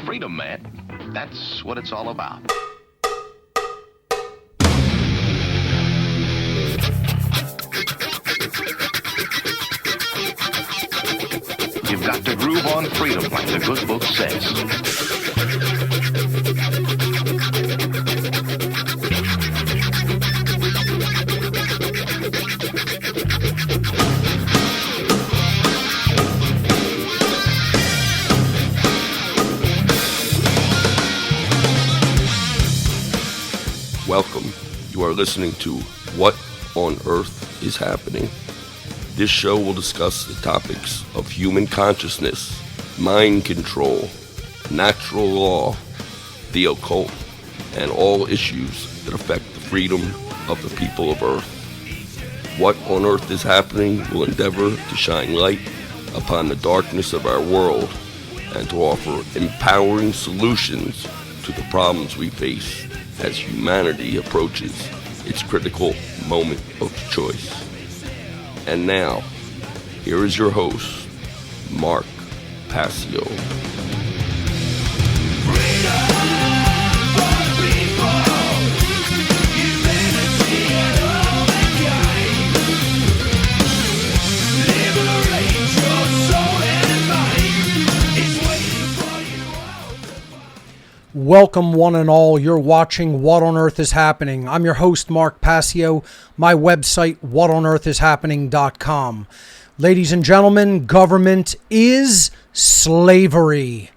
freedom, man. That's what it's all about. You've got to groove on freedom, like the good book says. Welcome. You are listening to What on Earth is Happening. This show will discuss the topics of human consciousness, mind control, natural law, the occult, and all issues that affect the freedom of the people of Earth. What on Earth is Happening will endeavor to shine light upon the darkness of our world and to offer empowering solutions to the problems we face as humanity approaches its critical moment of choice. And now, here is your host, Mark Passio. Welcome one and all. You're watching What on Earth is Happening. I'm your host, Mark Passio. My website, whatonearthishappening.com. Ladies and gentlemen, government is slavery.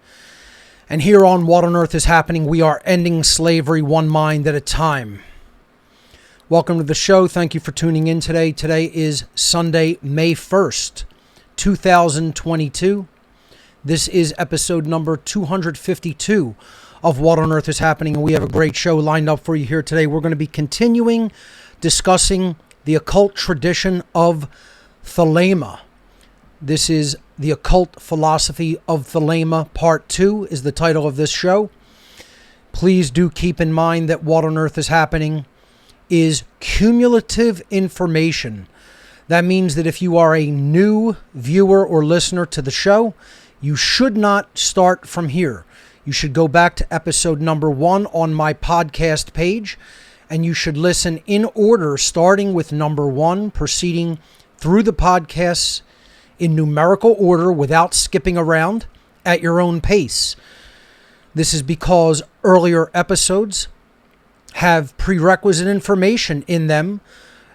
And here on What on Earth is Happening, we are ending slavery one mind at a time. Welcome to the show. Thank you for tuning in today. Today is Sunday, May 1st, 2022. This is episode number 252 of What on Earth is Happening, and we have a great show lined up for you here today. We're going to be continuing discussing the occult tradition of Thelema. This is the occult philosophy of Thelema, Part 2 is the title of this show. Please do keep in mind that What on Earth is Happening is cumulative information. That means that if you are a new viewer or listener to the show, you should not start from here. You should go back to episode number 1 on my podcast page, and you should listen in order, starting with number 1, proceeding through the podcasts in numerical order without skipping around at your own pace. This is because earlier episodes have prerequisite information in them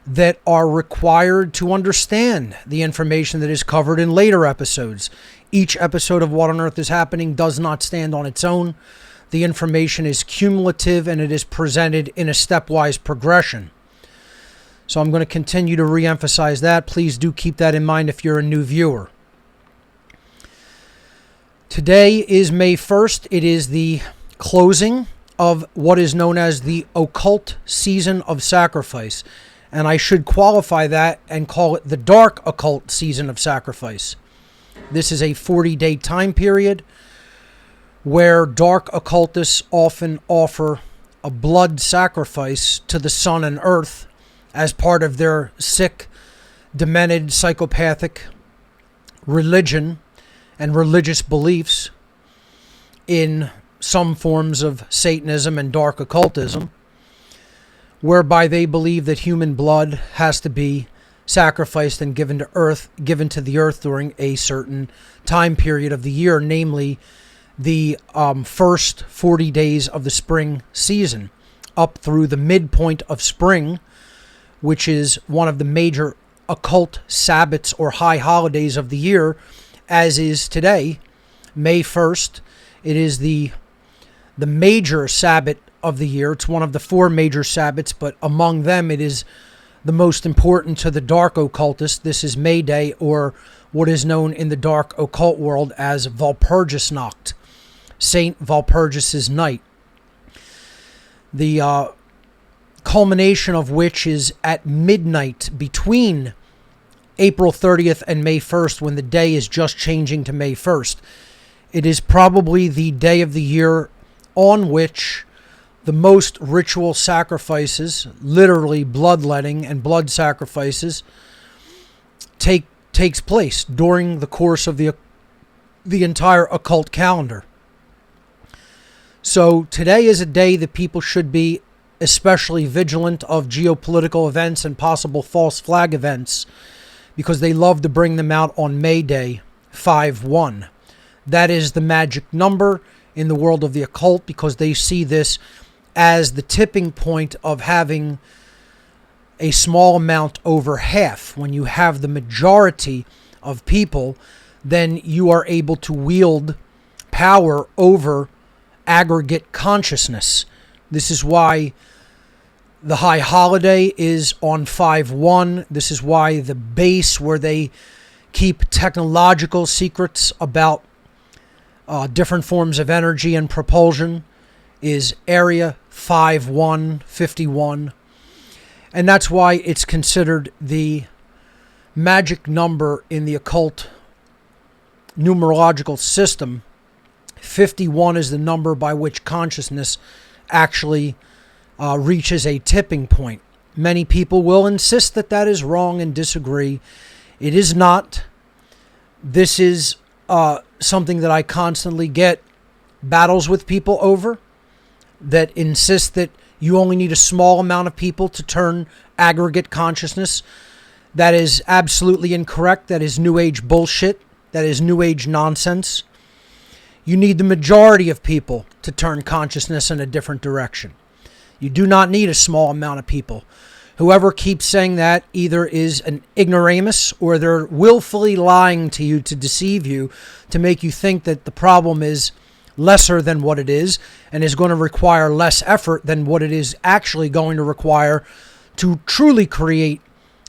that are required to understand the information that is covered in later episodes. Each episode of What on Earth is Happening does not stand on its own. The information is cumulative and it is presented in a stepwise progression. So I'm going to continue to reemphasize that. Please do keep that in mind if you're a new viewer. Today is May 1st. It is the closing of what is known as the occult season of sacrifice. And I should qualify that and call it the dark occult season of sacrifice. This is a 40-day time period where dark occultists often offer a blood sacrifice to the sun and earth as part of their sick, demented, psychopathic religion and religious beliefs in some forms of Satanism and dark occultism, whereby they believe that human blood has to be sacrificed and given to the earth during a certain time period of the year, namely the first 40 days of the spring season, up through the midpoint of spring, which is one of the major occult Sabbats or high holidays of the year, as is today, May 1st. It is the major Sabbat of the year. It's one of the 4 major Sabbats, but among them it is the most important to the dark occultist. This is May Day, or what is known in the dark occult world as Walpurgisnacht, Saint Walpurgis's night. The culmination of which is at midnight between April 30th and May 1st, when the day is just changing to May 1st. It is probably the day of the year on which the most ritual sacrifices, literally bloodletting and blood sacrifices, takes place during the course of the entire occult calendar. So today is a day that people should be especially vigilant of geopolitical events and possible false flag events, because they love to bring them out on May Day, 5/1. That is the magic number in the world of the occult, because they see this as the tipping point of having a small amount over half. When you have the majority of people, then you are able to wield power over aggregate consciousness. This is why the high holiday is on 5/1. This is why the base where they keep technological secrets about different forms of energy and propulsion is Area 5151. And that's why it's considered the magic number in the occult numerological system. 51 is the number by which consciousness actually reaches a tipping point. Many people will insist that that is wrong and disagree. It is not. This is something that I constantly get battles with people over, that insist that you only need a small amount of people to turn aggregate consciousness. That is absolutely incorrect. That is New Age bullshit. That is New Age nonsense. You need the majority of people to turn consciousness in a different direction. You do not need a small amount of people. Whoever keeps saying that either is an ignoramus, or they're willfully lying to you to deceive you, to make you think that the problem is lesser than what it is and is going to require less effort than what it is actually going to require to truly create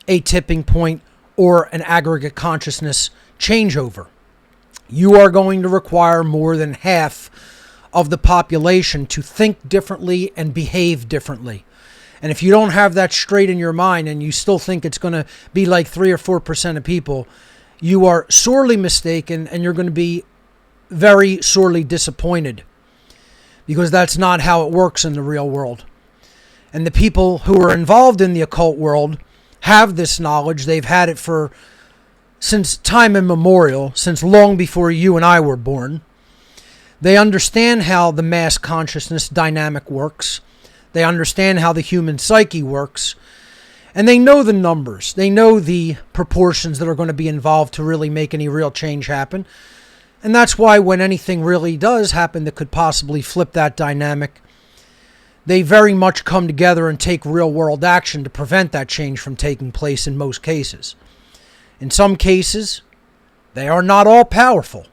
a tipping point or an aggregate consciousness changeover. You are going to require more than half of the population to think differently and behave differently. And if you don't have that straight in your mind and you still think it's going to be like 3 or 4% of people, you are sorely mistaken, and you're going to be very sorely disappointed, because that's not how it works in the real world. And the people who are involved in the occult world have this knowledge. They've had it since time immemorial, since long before you and I were born. They understand how the mass consciousness dynamic works. They understand how the human psyche works. And they know the numbers. They know the proportions that are going to be involved to really make any real change happen. And that's why when anything really does happen that could possibly flip that dynamic, they very much come together and take real world action to prevent that change from taking place in most cases. In some cases, they are not all powerful.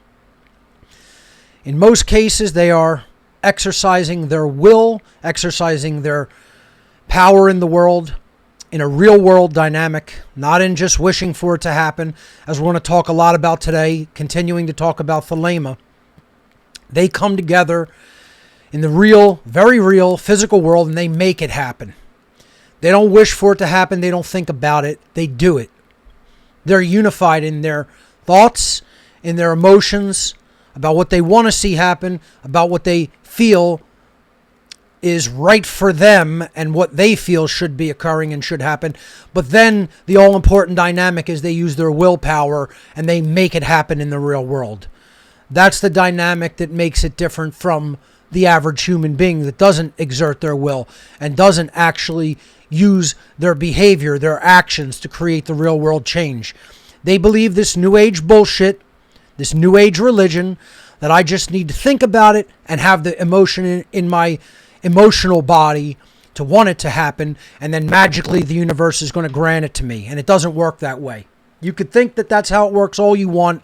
In most cases, they are exercising their will, exercising their power in the world, in a real world dynamic, not in just wishing for it to happen, as we're going to talk a lot about today, continuing to talk about Thelema. They come together in the real, very real physical world, and they make it happen. They don't wish for it to happen. They don't think about it. They do it. They're unified in their thoughts, in their emotions, about what they want to see happen, about what they feel is right for them and what they feel should be occurring and should happen. But then the all-important dynamic is they use their willpower and they make it happen in the real world. That's the dynamic that makes it different from the average human being that doesn't exert their will and doesn't actually use their behavior, their actions to create the real world change. They believe this New Age bullshit, this New Age religion, that I just need to think about it and have the emotion in my emotional body to want it to happen, and then magically the universe is going to grant it to me. And it doesn't work that way. You could think that that's how it works all you want,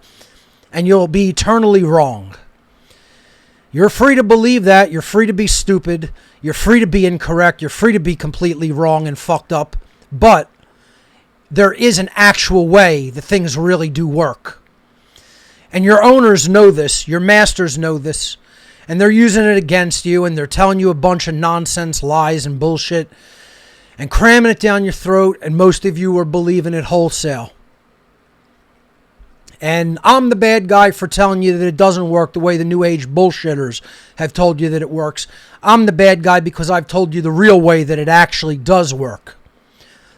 and you'll be eternally wrong. You're free to believe that. You're free to be stupid. You're free to be incorrect. You're free to be completely wrong and fucked up. But there is an actual way that things really do work. And your owners know this. Your masters know this. And they're using it against you, and they're telling you a bunch of nonsense, lies, and bullshit, and cramming it down your throat, and most of you are believing it wholesale. And I'm the bad guy for telling you that it doesn't work the way the New Age bullshitters have told you that it works. I'm the bad guy because I've told you the real way that it actually does work.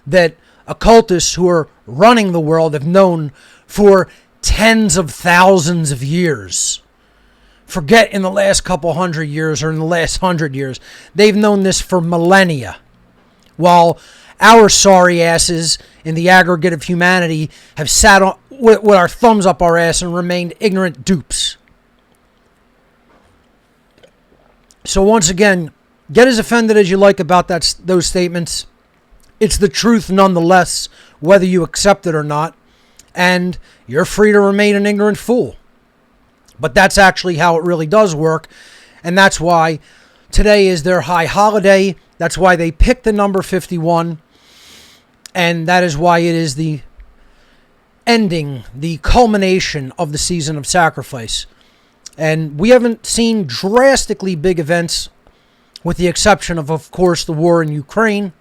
That occultists who are running the world have known for tens of thousands of years. forget in the last couple hundred years or in the last 100 years. They've known this for millennia. While our sorry asses in the aggregate of humanity have sat on, with our thumbs up our ass and remained ignorant dupes. So once again, get as offended as you like about those statements. It's the truth nonetheless, whether you accept it or not. And you're free to remain an ignorant fool. But that's actually how it really does work. And that's why today is their high holiday. That's why they picked the number 51. And that is why it is the ending, the culmination of the season of sacrifice. And we haven't seen drastically big events, with the exception of course, the war in Ukraine,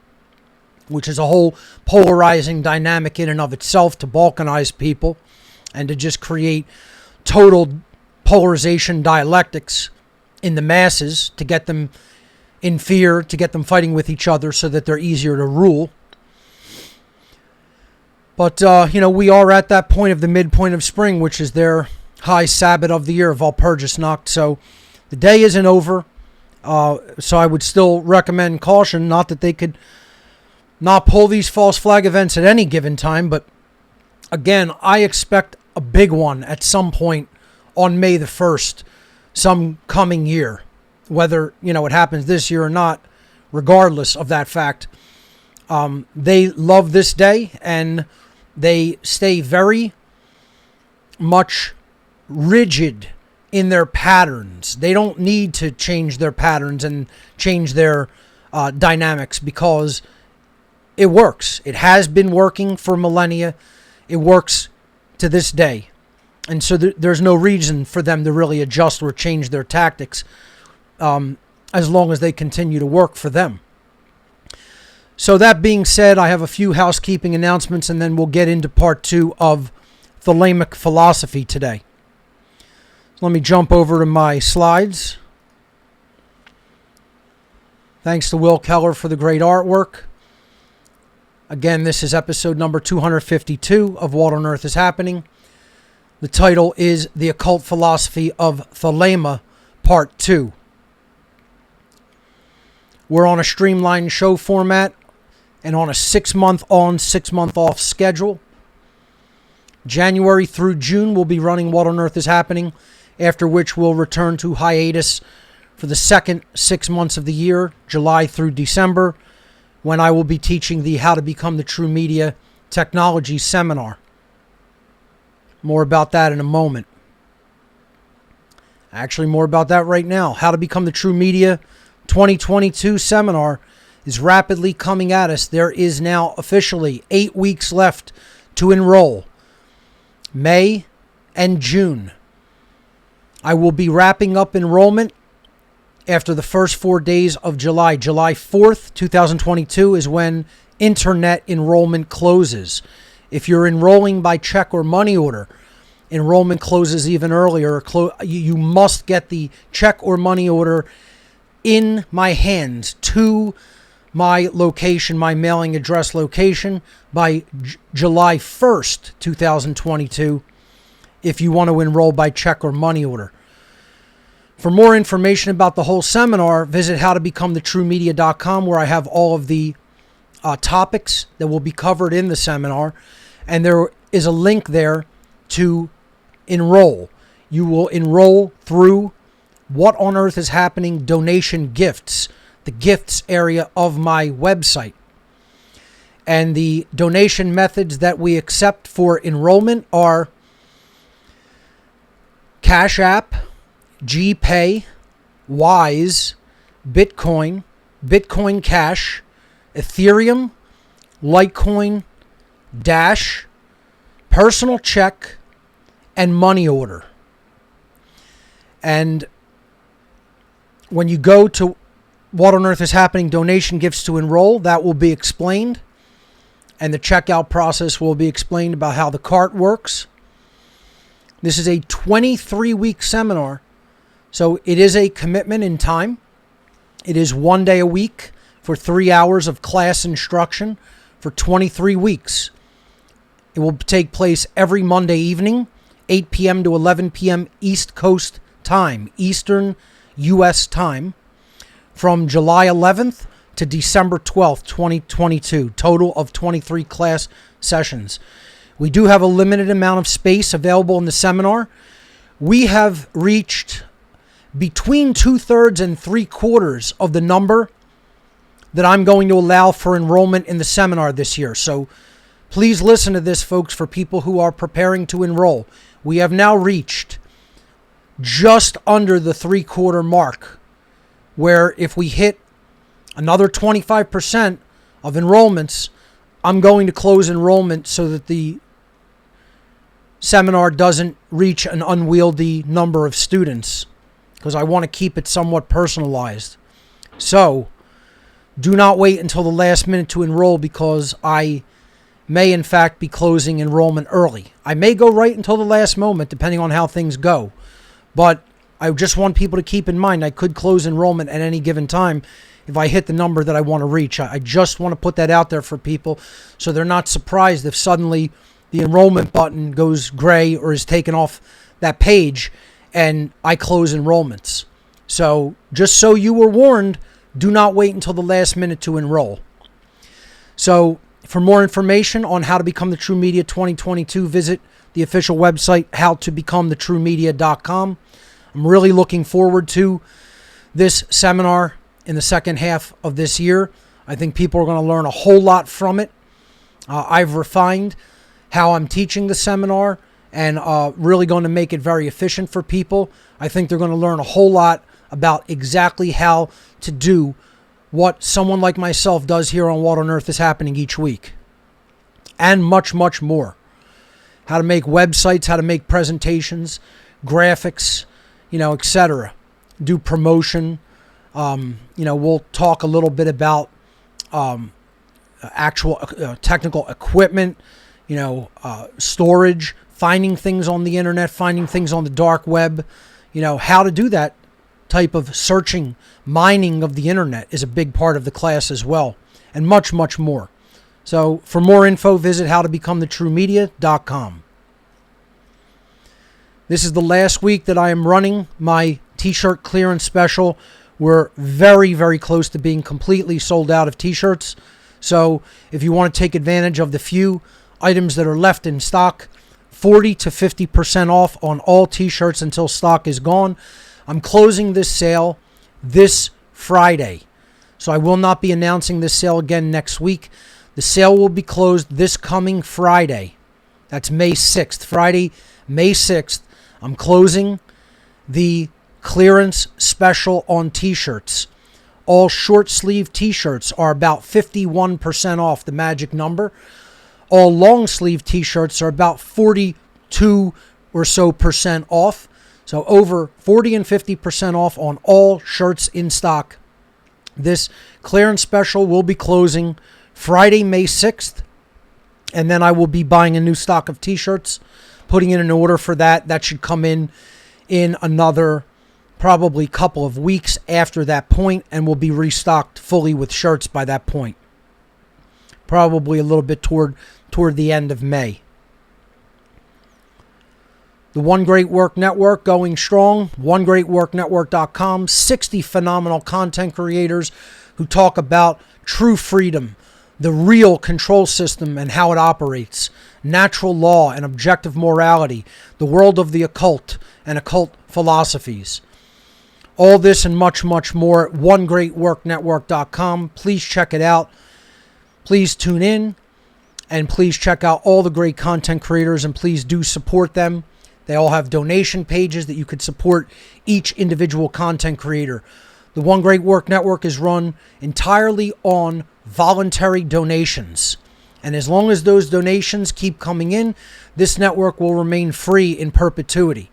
which is a whole polarizing dynamic in and of itself to balkanize people and to just create total polarization dialectics in the masses to get them in fear, to get them fighting with each other so that they're easier to rule. But, we are at that point of the midpoint of spring, which is their high Sabbath of the year, Walpurgisnacht. So the day isn't over. So I would still recommend caution, not that they could not pull these false flag events at any given time. But again, I expect a big one at some point on May the 1st, some coming year, whether, it happens this year or not, regardless of that fact. They love this day and they stay very much rigid in their patterns. They don't need to change their patterns and change their dynamics because it works. It has been working for millennia. It works to this day. And so there's no reason for them to really adjust or change their tactics as long as they continue to work for them. So that being said, I have a few housekeeping announcements and then we'll get into part 2 of Thelemic philosophy today. Let me jump over to my slides. Thanks to Will Keller for the great artwork. Again, this is episode number 252 of What on Earth is Happening. The title is The Occult Philosophy of Thelema, Part 2. We're on a streamlined show format and on a 6-month on, 6-month off schedule. January through June, we'll be running What on Earth is Happening, after which we'll return to hiatus for the second 6 months of the year, July through December, when I will be teaching the How to Become the True Media Technology Seminar. More about that in a moment. Actually, more about that right now. How to Become the True Media 2022 Seminar is rapidly coming at us. There is now officially 8 weeks left to enroll. May and June. I will be wrapping up enrollment after the first 4 days of July. July 4th, 2022 is when internet enrollment closes. If you're enrolling by check or money order, enrollment closes even earlier. You must get the check or money order in my hands to my location, my mailing address location by July 1st, 2022, if you want to enroll by check or money order. For more information about the whole seminar, visit howtobecomthetruemedia.com, where I have all of the topics that will be covered in the seminar. And there is a link there to enroll. You will enroll through What on Earth is Happening donation gifts, the gifts area of my website. And the donation methods that we accept for enrollment are Cash App, GPay, Wise, Bitcoin, Bitcoin Cash, Ethereum, Litecoin, Dash, personal check, and money order. And when you go to What on Earth is Happening donation gifts to enroll, that will be explained. And the checkout process will be explained about how the cart works. This is a 23-week seminar, so it is a commitment in time. It is 1 day a week for 3 hours of class instruction for 23 weeks. It will take place every Monday evening, 8 p.m. to 11 p.m. East Coast time, Eastern U.S. time, from July 11th to December 12th, 2022. Total of 23 class sessions. We do have a limited amount of space available in the seminar. We have reached between 2/3 and 3/4 of the number that I'm going to allow for enrollment in the seminar this year. So please listen to this, folks, for people who are preparing to enroll. We have now reached just under the 3/4 mark, where if we hit another 25% of enrollments, I'm going to close enrollment so that the seminar doesn't reach an unwieldy number of students, because I want to keep it somewhat personalized. So do not wait until the last minute to enroll, because I may in fact be closing enrollment early. I may go right until the last moment depending on how things go, but I just want people to keep in mind I could close enrollment at any given time if I hit the number that I want to reach. I just want to put that out there for people so they're not surprised if suddenly the enrollment button goes gray or is taken off that page and I close enrollments. So just so you were warned, do not wait until the last minute to enroll. So for more information on how to become the True Media 2022, visit the official website, howtobecomethitruemedia.com. I'm really looking forward to this seminar in the second half of this year. I think people are going to learn a whole lot from it. I've refined how I'm teaching the seminar and really going to make it very efficient for people. I think they're going to learn a whole lot about exactly how to do what someone like myself does here on What on Earth is Happening each week. And much, much more. How to make websites, how to make presentations, graphics, etc. Do promotion. We'll talk a little bit about actual technical equipment, storage, finding things on the internet, finding things on the dark web, how to do that type of searching, mining of the internet is a big part of the class as well, and much, much more. So for more info, visit howtobecomethitruemedia.com. This is the last week that I am running my t-shirt clearance special. We're very, very close to being completely sold out of t-shirts. So if you want to take advantage of the few items that are left in stock, 40 to 50% off on all t-shirts until stock is gone. I'm closing this sale this Friday. So I will not be announcing this sale again next week. The sale will be closed this coming Friday. That's May 6th. Friday, May 6th. I'm closing the clearance special on t-shirts. All short sleeve t-shirts are about 51% off the magic number. All long sleeve t-shirts are about 42 or so percent off. So over 40 and 50% off on all shirts in stock. This clearance special will be closing Friday, May 6th. And then I will be buying a new stock of t-shirts, putting in an order for that. That should come in another probably couple of weeks after that point, and will be restocked fully with shirts by that point. Probably a little bit toward the end of May. The One Great Work Network going strong. OneGreatWorkNetwork.com. 60 phenomenal content creators who talk about true freedom, the real control system and how it operates, natural law and objective morality, the world of the occult and occult philosophies. All this and much, much more at OneGreatWorkNetwork.com. Please check it out. Please tune in, and please check out all the great content creators, and please do support them. They all have donation pages that you could support each individual content creator. The One Great Work Network is run entirely on voluntary donations. And as long as those donations keep coming in, this network will remain free in perpetuity.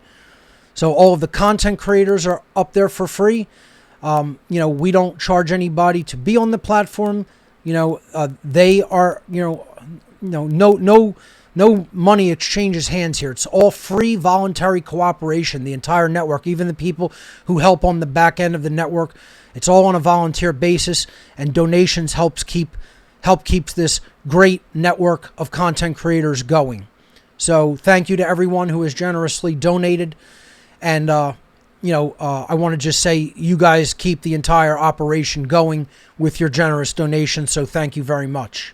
So all of the content creators are up there for free. We don't charge anybody to be on the platform. They are, no money exchanges hands here. It's all free voluntary cooperation, the entire network, even the people who help on the back end of the network. It's all on a volunteer basis, and donations keeps this great network of content creators going. So thank you to everyone who has generously donated, and I want to just say you guys keep the entire operation going with your generous donations, so thank you very much.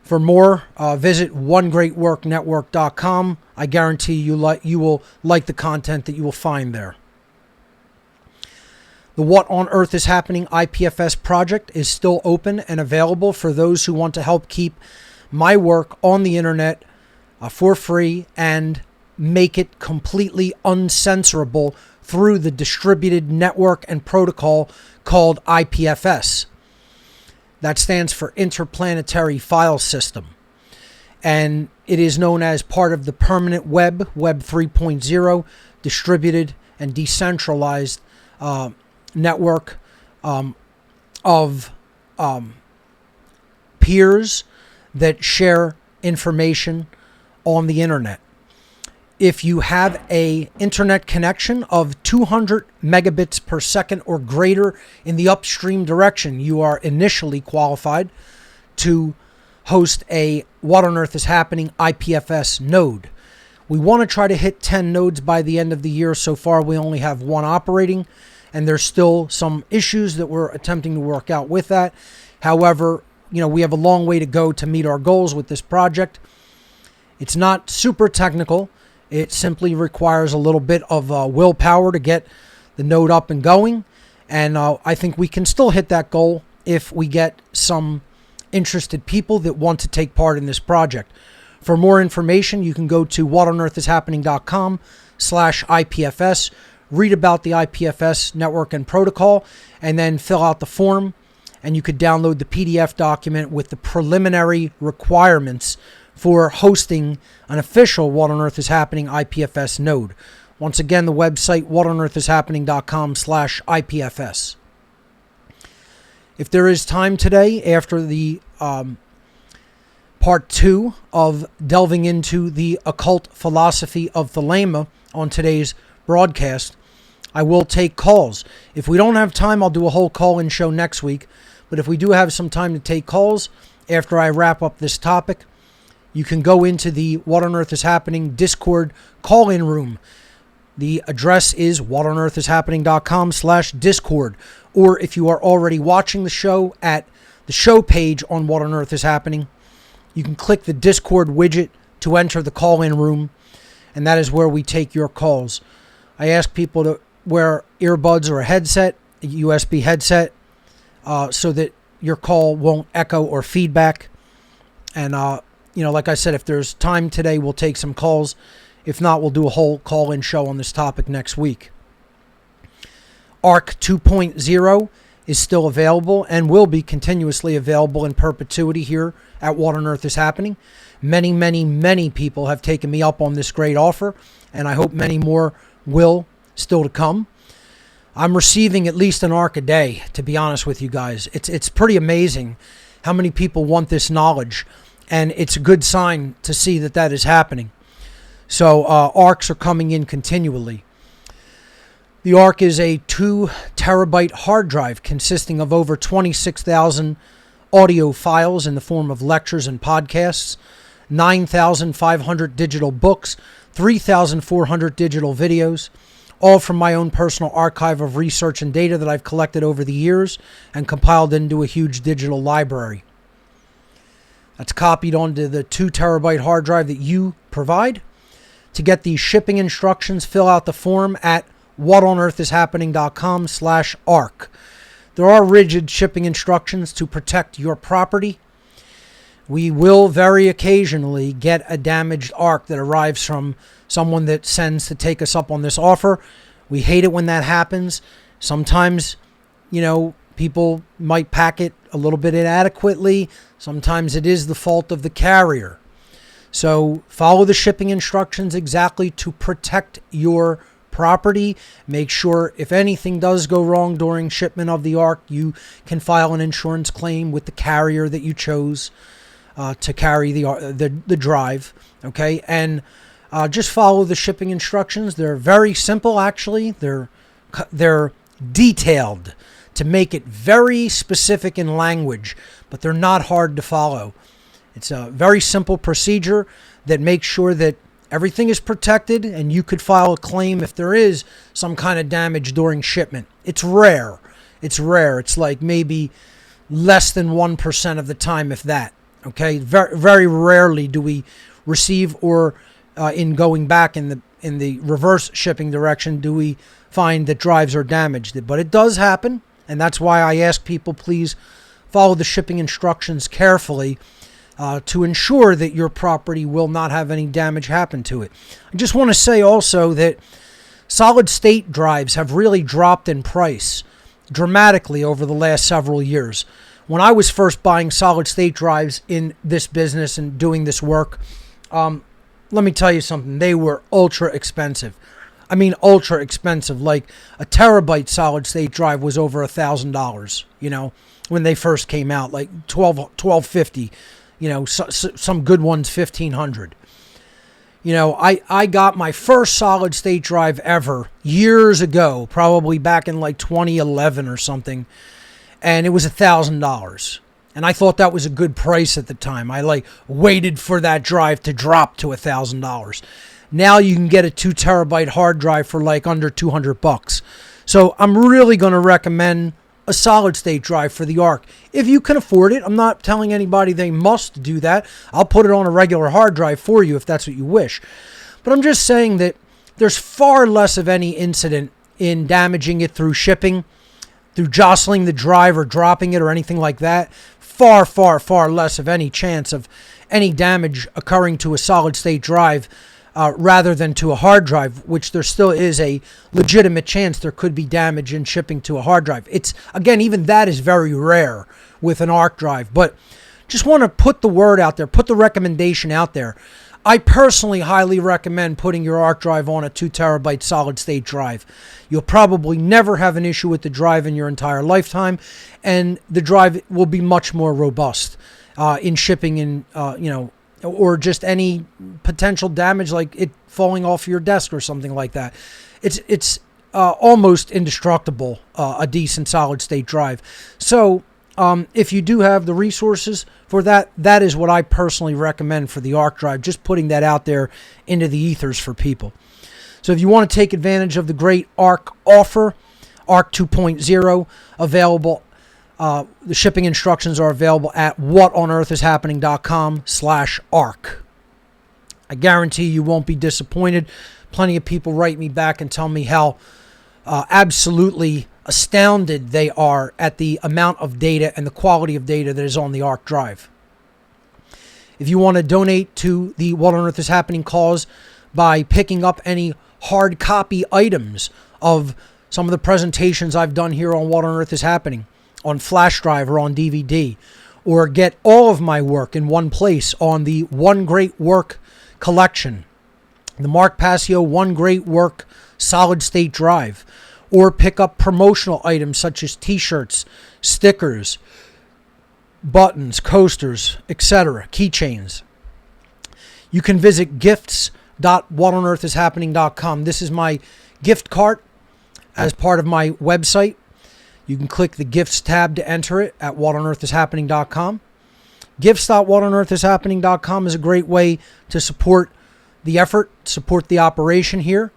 For more, visit onegreatworknetwork.com. I guarantee you will like the content that you will find there. The What on Earth is Happening IPFS project is still open and available for those who want to help keep my work on the internet for free and make it completely uncensorable through the distributed network and protocol called IPFS. That stands for Interplanetary File System. And it is known as part of the permanent Web 3.0, distributed and decentralized network of peers that share information on the internet. If you have an internet connection of 200 megabits per second or greater in the upstream direction, you are initially qualified to host a What on Earth is Happening IPFS node. We want to try to hit 10 nodes by the end of the year. So far, we only have one operating, and there's still some issues that we're attempting to work out with that. However, we have a long way to go to meet our goals with this project. It's not super technical. It simply requires a little bit of willpower to get the node up and going. And I think we can still hit that goal if we get some interested people that want to take part in this project. For more information, you can go to whatonearthishappening.com/IPFS, read about the IPFS network and protocol, and then fill out the form. And you could download the PDF document with the preliminary requirements for hosting an official What on Earth is Happening IPFS node. Once again, the website whatonearthishappening.com/IPFS. If there is time today, after the part 2 of delving into the occult philosophy of Thelema on today's broadcast, I will take calls. If we don't have time, I'll do a whole call-in show next week. But if we do have some time to take calls after I wrap up this topic, you can go into the What on Earth is Happening Discord call-in room. The address is whatonearthishappening.com/Discord. Or if you are already watching the show at the show page on What on Earth is Happening, you can click the Discord widget to enter the call-in room, and that is where we take your calls. I ask people to wear earbuds or a headset, a USB headset, so that your call won't echo or feedback. And like I said, if there's time today, we'll take some calls. If not, we'll do a whole call-in show on this topic next week. ARC 2.0 is still available and will be continuously available in perpetuity here at What on Earth is Happening. Many, many, many people have taken me up on this great offer, and I hope many more will still to come. I'm receiving at least an ARC a day, to be honest with you guys. It's pretty amazing how many people want this knowledge. And it's a good sign to see that is happening. So ARCs are coming in continually. The ARC is a 2 terabyte hard drive consisting of over 26,000 audio files in the form of lectures and podcasts, 9,500 digital books, 3,400 digital videos, all from my own personal archive of research and data that I've collected over the years and compiled into a huge digital library. That's copied onto the 2 terabyte hard drive that you provide. To get the shipping instructions, fill out the form at whatonearthishappening.com/ARC. There are rigid shipping instructions to protect your property. We will very occasionally get a damaged ARC that arrives from someone that sends to take us up on this offer. We hate it when that happens. Sometimes, people might pack it a little bit inadequately. Sometimes it is the fault of the carrier. So follow the shipping instructions exactly to protect your property. Make sure if anything does go wrong during shipment of the ARC, you can file an insurance claim with the carrier that you chose to carry the drive. Okay, and just follow the shipping instructions. They're very simple, actually. They're detailed to make it very specific in language, but they're not hard to follow. It's a very simple procedure that makes sure that Everything is protected, and you could file a claim if there is some kind of damage during shipment. It's rare. It's rare. It's like maybe less than 1% of the time, if that. Okay, very, very rarely do we receive, or in going back in the reverse shipping direction, do we find that drives are damaged. But it does happen, and that's why I ask people, please follow the shipping instructions carefully to ensure that your property will not have any damage happen to it. I just want to say also that solid state drives have really dropped in price dramatically over the last several years. When I was first buying solid state drives in this business and doing this work, let me tell you something, they were ultra expensive. I mean, ultra expensive. Like a terabyte solid state drive was over $1,000, you know, when they first came out, like $1,250, you know, some good ones, $1,500. You know, I got my first solid state drive ever years ago, probably back in like 2011 or something, and it was $1,000. And I thought that was a good price at the time. I like waited for that drive to drop to $1,000. Now you can get a 2 terabyte hard drive for like under $200. So I'm really going to recommend a solid state drive for the Ark. If you can afford it, I'm not telling anybody they must do that. I'll put it on a regular hard drive for you if that's what you wish. But I'm just saying that there's far less of any incident in damaging it through shipping, through jostling the drive or dropping it or anything like that. Far, far, far less of any chance of any damage occurring to a solid state drive rather than to a hard drive, which there still is a legitimate chance there could be damage in shipping to a hard drive. It's, again, even that is very rare with an Ark drive. But just want to put the word out there, put the recommendation out there. I personally highly recommend putting your Ark drive on a 2 terabyte solid state drive. You'll probably never have an issue with the drive in your entire lifetime, and the drive will be much more robust in shipping and, you know, or just any potential damage like it falling off your desk or something like that. It's almost indestructible, a decent solid state drive. So if you do have the resources for that, that is what I personally recommend for the Ark drive, just putting that out there into the ethers for people. So if you want to take advantage of the great Ark offer, Ark 2.0 available, the shipping instructions are available at whatonearthishappening.com/Ark. I guarantee you won't be disappointed. Plenty of people write me back and tell me how absolutely astounded they are at the amount of data and the quality of data that is on the Ark drive. If you want to donate to the What on Earth is Happening cause by picking up any hard copy items of some of the presentations I've done here on What on Earth is Happening, on flash drive or on DVD, or get all of my work in one place on the One Great Work collection, the Mark Passio One Great Work solid state drive, or pick up promotional items such as t-shirts, stickers, buttons, coasters, etc., keychains. You can visit gifts.whatonearthishappening.com. This is my gift cart as part of my website. You can click the Gifts tab to enter it at whatonearthishappening.com. Gifts.whatonearthishappening.com is a great way to support the effort, support the operation here,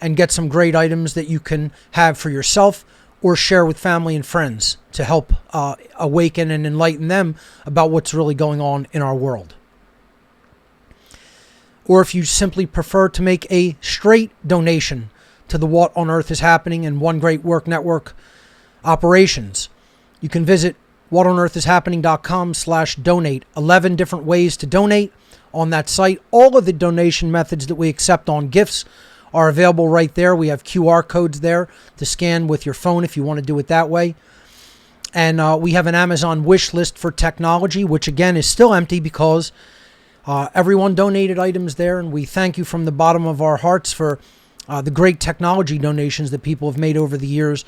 and get some great items that you can have for yourself or share with family and friends to help awaken and enlighten them about what's really going on in our world. Or if you simply prefer to make a straight donation to the What on Earth is Happening and One Great Work Network operations, you can visit whatonearthishappening.com/donate. 11 different ways to donate on that site. All of the donation methods that we accept on gifts are available right there. We have QR codes there to scan with your phone if you want to do it that way. And we have an Amazon wish list for technology, which again is still empty because everyone donated items there. And we thank you from the bottom of our hearts for the great technology donations that people have made over the years.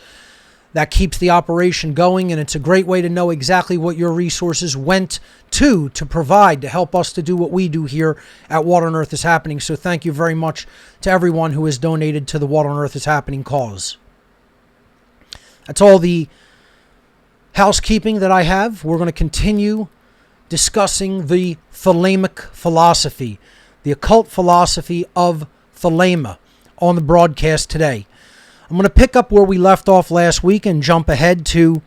That keeps the operation going, and it's a great way to know exactly what your resources went to provide to help us to do what we do here at What on Earth is Happening. So thank you very much to everyone who has donated to the What on Earth is Happening cause. That's all the housekeeping that I have. We're going to continue discussing the Thelemic philosophy. the occult philosophy of Thelema, on the broadcast today. I'm going to pick up where we left off last week and jump ahead to,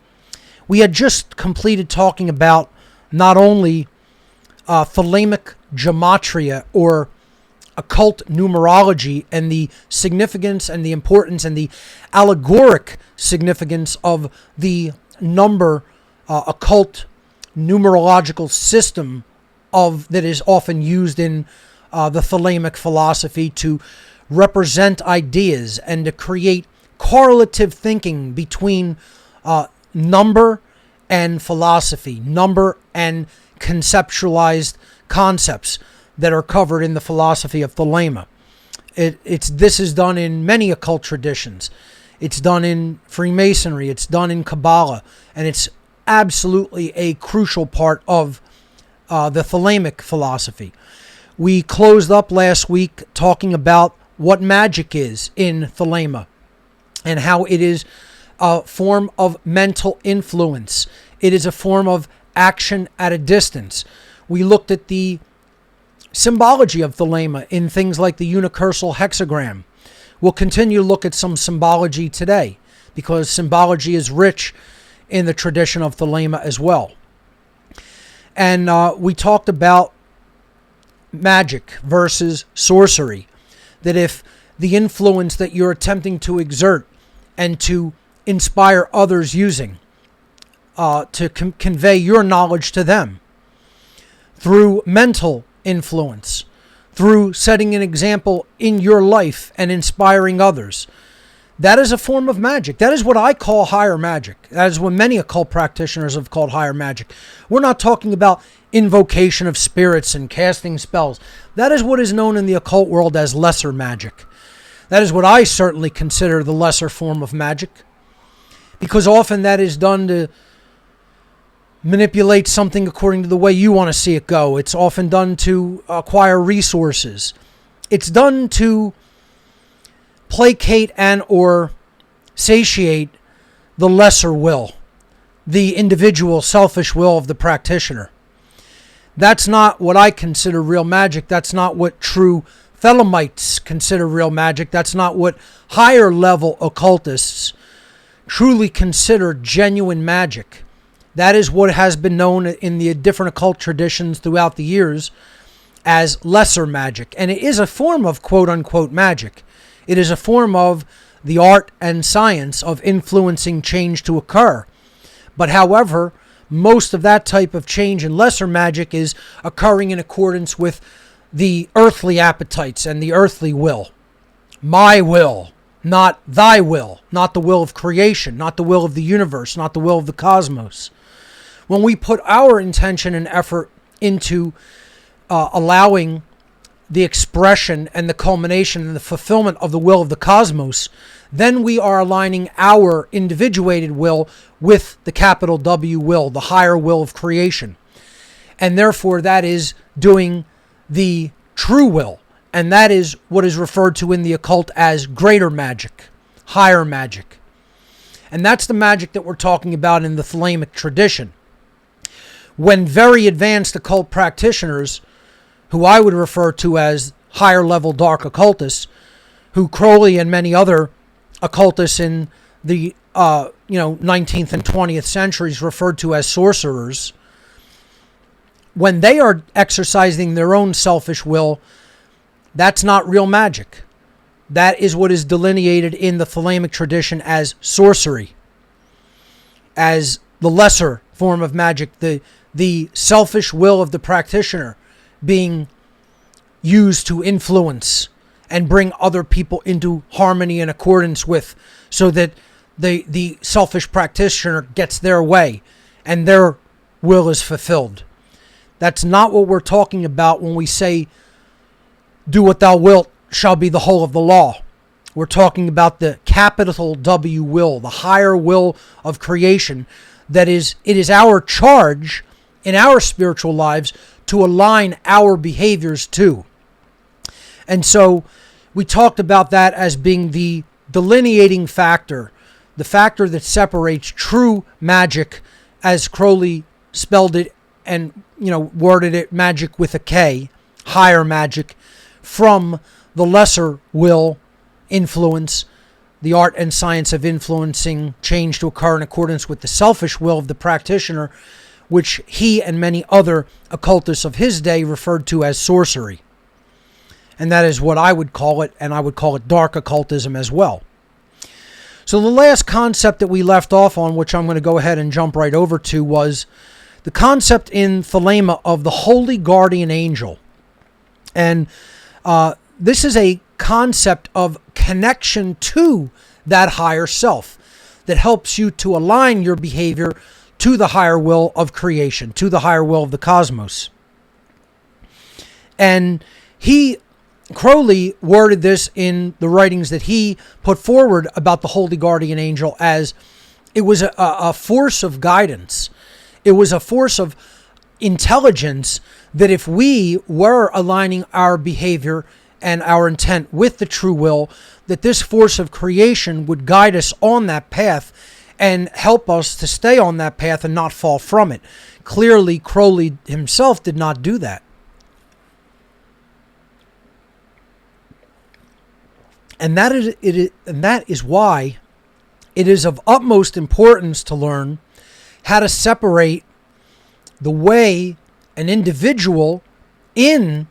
we had just completed talking about not only Thelemic gematria or occult numerology and the significance and the importance and the allegoric significance of the number occult numerological system that is often used in the Thelemic philosophy to represent ideas and to create correlative thinking between number and philosophy, number and conceptualized concepts that are covered in the philosophy of Thelema. This is done in many occult traditions. It's done in Freemasonry, it's done in Kabbalah, and it's absolutely a crucial part of the Thelemic philosophy. We closed up last week talking about what magic is in Thelema and how it is a form of mental influence. It is a form of action at a distance. We looked at the symbology of Thelema in things like the unicursal hexagram. We'll continue to look at some symbology today because symbology is rich in the tradition of Thelema as well. And we talked about magic versus sorcery. That if the influence that you're attempting to exert and to inspire others using to convey your knowledge to them through mental influence, through setting an example in your life and inspiring others, that is a form of magic. That is what I call higher magic. That is what many occult practitioners have called higher magic. We're not talking about invocation of spirits and casting spells. That is what is known in the occult world as lesser magic. That is what I certainly consider the lesser form of magic, because often that is done to manipulate something according to the way you want to see it go. It's often done to acquire resources. It's done to placate and or satiate the lesser will, the individual selfish will of the practitioner. That's not what I consider real magic. That's not what true Thelemites consider real magic. That's not what higher level occultists truly consider genuine magic. That is what has been known in the different occult traditions throughout the years as lesser magic. And it is a form of quote-unquote magic. It is a form of the art and science of influencing change to occur. But however, most of that type of change in lesser magic is occurring in accordance with the earthly appetites and the earthly will. My will, not thy will, not the will of creation, not the will of the universe, not the will of the cosmos. When we put our intention and effort into allowing the expression and the culmination and the fulfillment of the will of the cosmos, then we are aligning our individuated will with the capital W will, the higher will of creation. And therefore that is doing the true will. And that is what is referred to in the occult as greater magic, higher magic. And that's the magic that we're talking about in the Thelemic tradition. When very advanced occult practitioners, who I would refer to as higher level dark occultists, who Crowley and many other occultists in the 19th and 20th centuries referred to as sorcerers, when they are exercising their own selfish will, that's not real magic. That is what is delineated in the Thelemic tradition as sorcery, as the lesser form of magic, the selfish will of the practitioner being used to influence and bring other people into harmony and accordance with, so that the selfish practitioner gets their way and their will is fulfilled. That's not what we're talking about when we say, do what thou wilt shall be the whole of the law. We're talking about the capital W will, the higher will of creation. That is, it is our charge in our spiritual lives to align our behaviors to. And so we talked about that as being the delineating factor, the factor that separates true magic, as Crowley spelled it and worded it, magic with a K, higher magic, from the lesser will influence, the art and science of influencing change to occur in accordance with the selfish will of the practitioner, which he and many other occultists of his day referred to as sorcery. And that is what I would call it, and I would call it dark occultism as well. So the last concept that we left off on, which I'm going to go ahead and jump right over to, was the concept in Thelema of the holy guardian angel. And this is a concept of connection to that higher self that helps you to align your behavior to the higher will of creation, to the higher will of the cosmos. And Crowley worded this in the writings that he put forward about the holy guardian angel as it was a force of guidance. It was a force of intelligence that if we were aligning our behavior and our intent with the true will, that this force of creation would guide us on that path and help us to stay on that path and not fall from it. Clearly, Crowley himself did not do that. And that is why it is of utmost importance to learn how to separate the way an individual in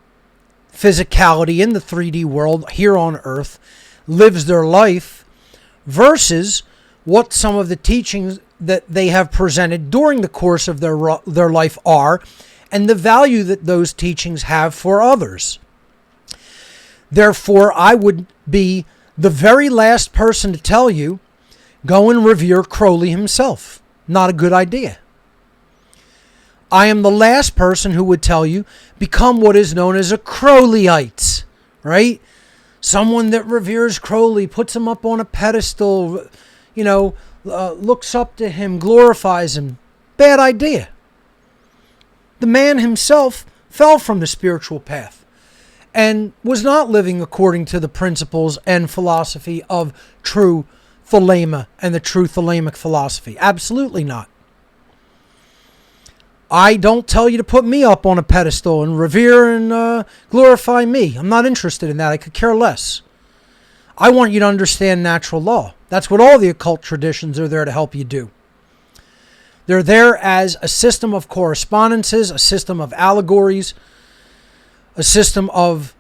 physicality, in the 3D world here on Earth, lives their life versus what some of the teachings that they have presented during the course of their life are, and the value that those teachings have for others. Therefore, I would be the very last person to tell you, go and revere Crowley himself. Not a good idea. I am the last person who would tell you, become what is known as a Crowleyite, right? Someone that reveres Crowley, puts him up on a pedestal, looks up to him, glorifies him. Bad idea. The man himself fell from the spiritual path and was not living according to the principles and philosophy of true Thelema and the true Thelemic philosophy. Absolutely not. I don't tell you to put me up on a pedestal and revere and glorify me. I'm not interested in that. I could care less. I want you to understand natural law. That's what all the occult traditions are there to help you do. They're there as a system of correspondences, a system of allegories, a system of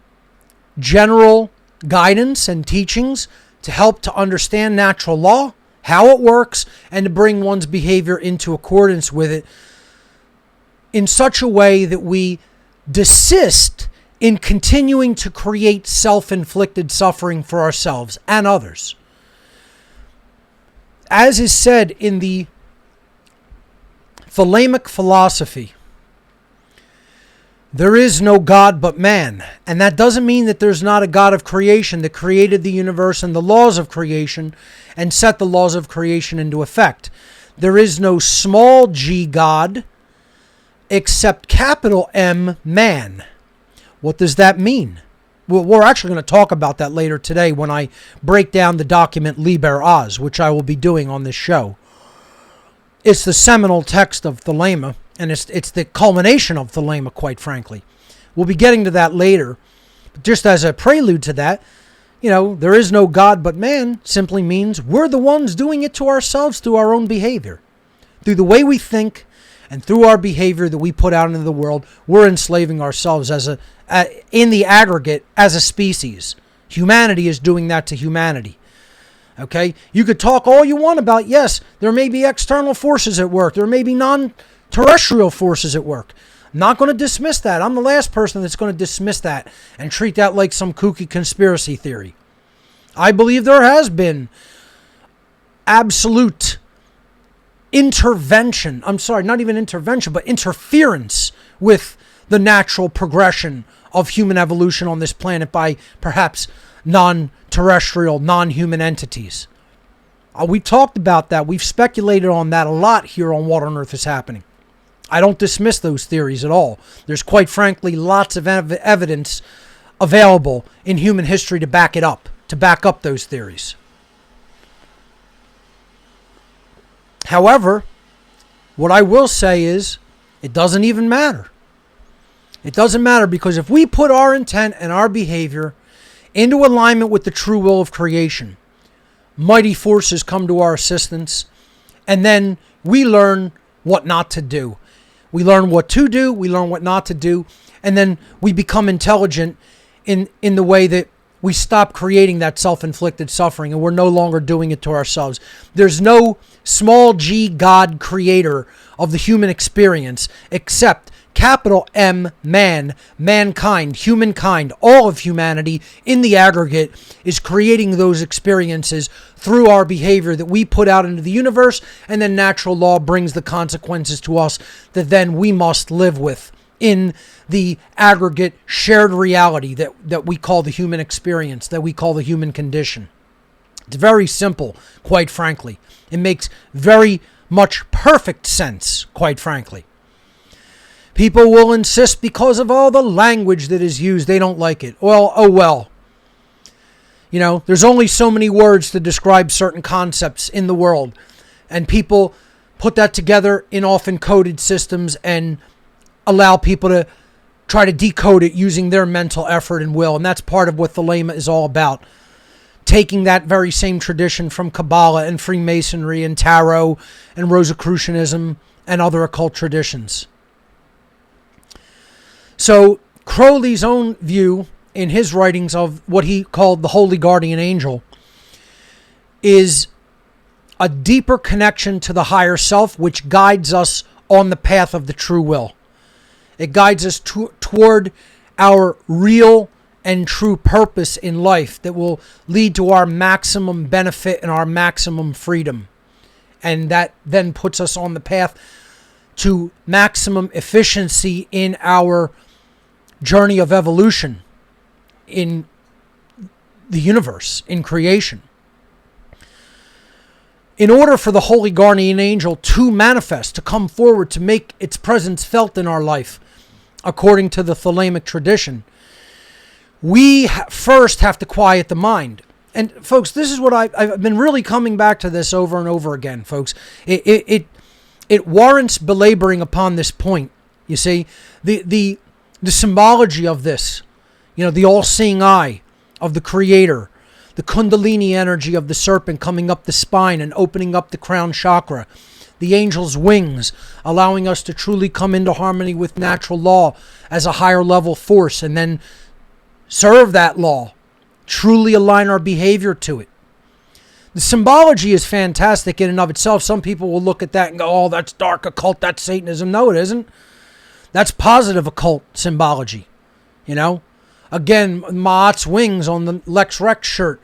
general guidance and teachings to help to understand natural law, how it works, and to bring one's behavior into accordance with it in such a way that we desist in continuing to create self-inflicted suffering for ourselves and others. As is said in the Thelemic philosophy, there is no God but man. And that doesn't mean that there's not a God of creation that created the universe and the laws of creation and set the laws of creation into effect. There is no small g God except capital M man. What does that mean? Well, we're actually going to talk about that later today when I break down the document Liber Oz, which I will be doing on this show. It's the seminal text of Thelema, and it's the culmination of Thelema, quite frankly. We'll be getting to that later. But just as a prelude to that, there is no God but man simply means we're the ones doing it to ourselves through our own behavior. Through the way we think and through our behavior that we put out into the world, we're enslaving ourselves in the aggregate as a species. Humanity is doing that to humanity. Okay? You could talk all you want about, yes, there may be external forces at work. There may be non-terrestrial forces at work. I'm not going to dismiss that. I'm the last person that's going to dismiss that and treat that like some kooky conspiracy theory. I believe there has been absolute intervention. I'm sorry, not even intervention, but interference with the natural progression of human evolution on this planet by perhaps non-terrestrial, non-human entities. We've talked about that. We've speculated on that a lot here on What on Earth is Happening. I don't dismiss those theories at all. There's quite frankly lots of evidence available in human history to back it up, to back up those theories. However, what I will say is, it doesn't even matter. It doesn't matter, because if we put our intent and our behavior into alignment with the true will of creation, mighty forces come to our assistance, and then we learn what not to do. We learn what to do, we learn what not to do, and then we become intelligent in the way that we stop creating that self-inflicted suffering, and we're no longer doing it to ourselves. There's no small g God creator of the human experience except capital M, man, mankind, humankind. All of humanity in the aggregate is creating those experiences through our behavior that we put out into the universe, and then natural law brings the consequences to us that then we must live with in the aggregate shared reality that we call the human experience, that we call the human condition. It's very simple, quite frankly. It makes very much perfect sense, quite frankly. People will insist because of all the language that is used, they don't like it. Well, oh well. You know, there's only so many words to describe certain concepts in the world, and people put that together in often coded systems and allow people to try to decode it using their mental effort and will. And that's part of what Thelema is all about. Taking that very same tradition from Kabbalah and Freemasonry and Tarot and Rosicrucianism and other occult traditions. So Crowley's own view in his writings of what he called the Holy Guardian Angel is a deeper connection to the higher self, which guides us on the path of the true will. It guides us toward our real and true purpose in life that will lead to our maximum benefit and our maximum freedom. And that then puts us on the path to maximum efficiency in our journey of evolution in the universe, in creation. In order for the Holy Guardian Angel to manifest, to come forward, to make its presence felt in our life, according to the Thelemic tradition, we first have to quiet the mind. And folks, this is what I've been really coming back to this over and over again, folks. It warrants belaboring upon this point. You see, the symbology of this, you know, the all-seeing eye of the Creator, the Kundalini energy of the serpent coming up the spine and opening up the crown chakra, the angel's wings, allowing us to truly come into harmony with natural law as a higher level force, and then serve that law, truly align our behavior to it. The symbology is fantastic in and of itself. Some people will look at that and go, oh, that's dark occult, that's Satanism. No, it isn't. That's positive occult symbology. You know, again, Ma'at's wings on the Lex Rex shirt,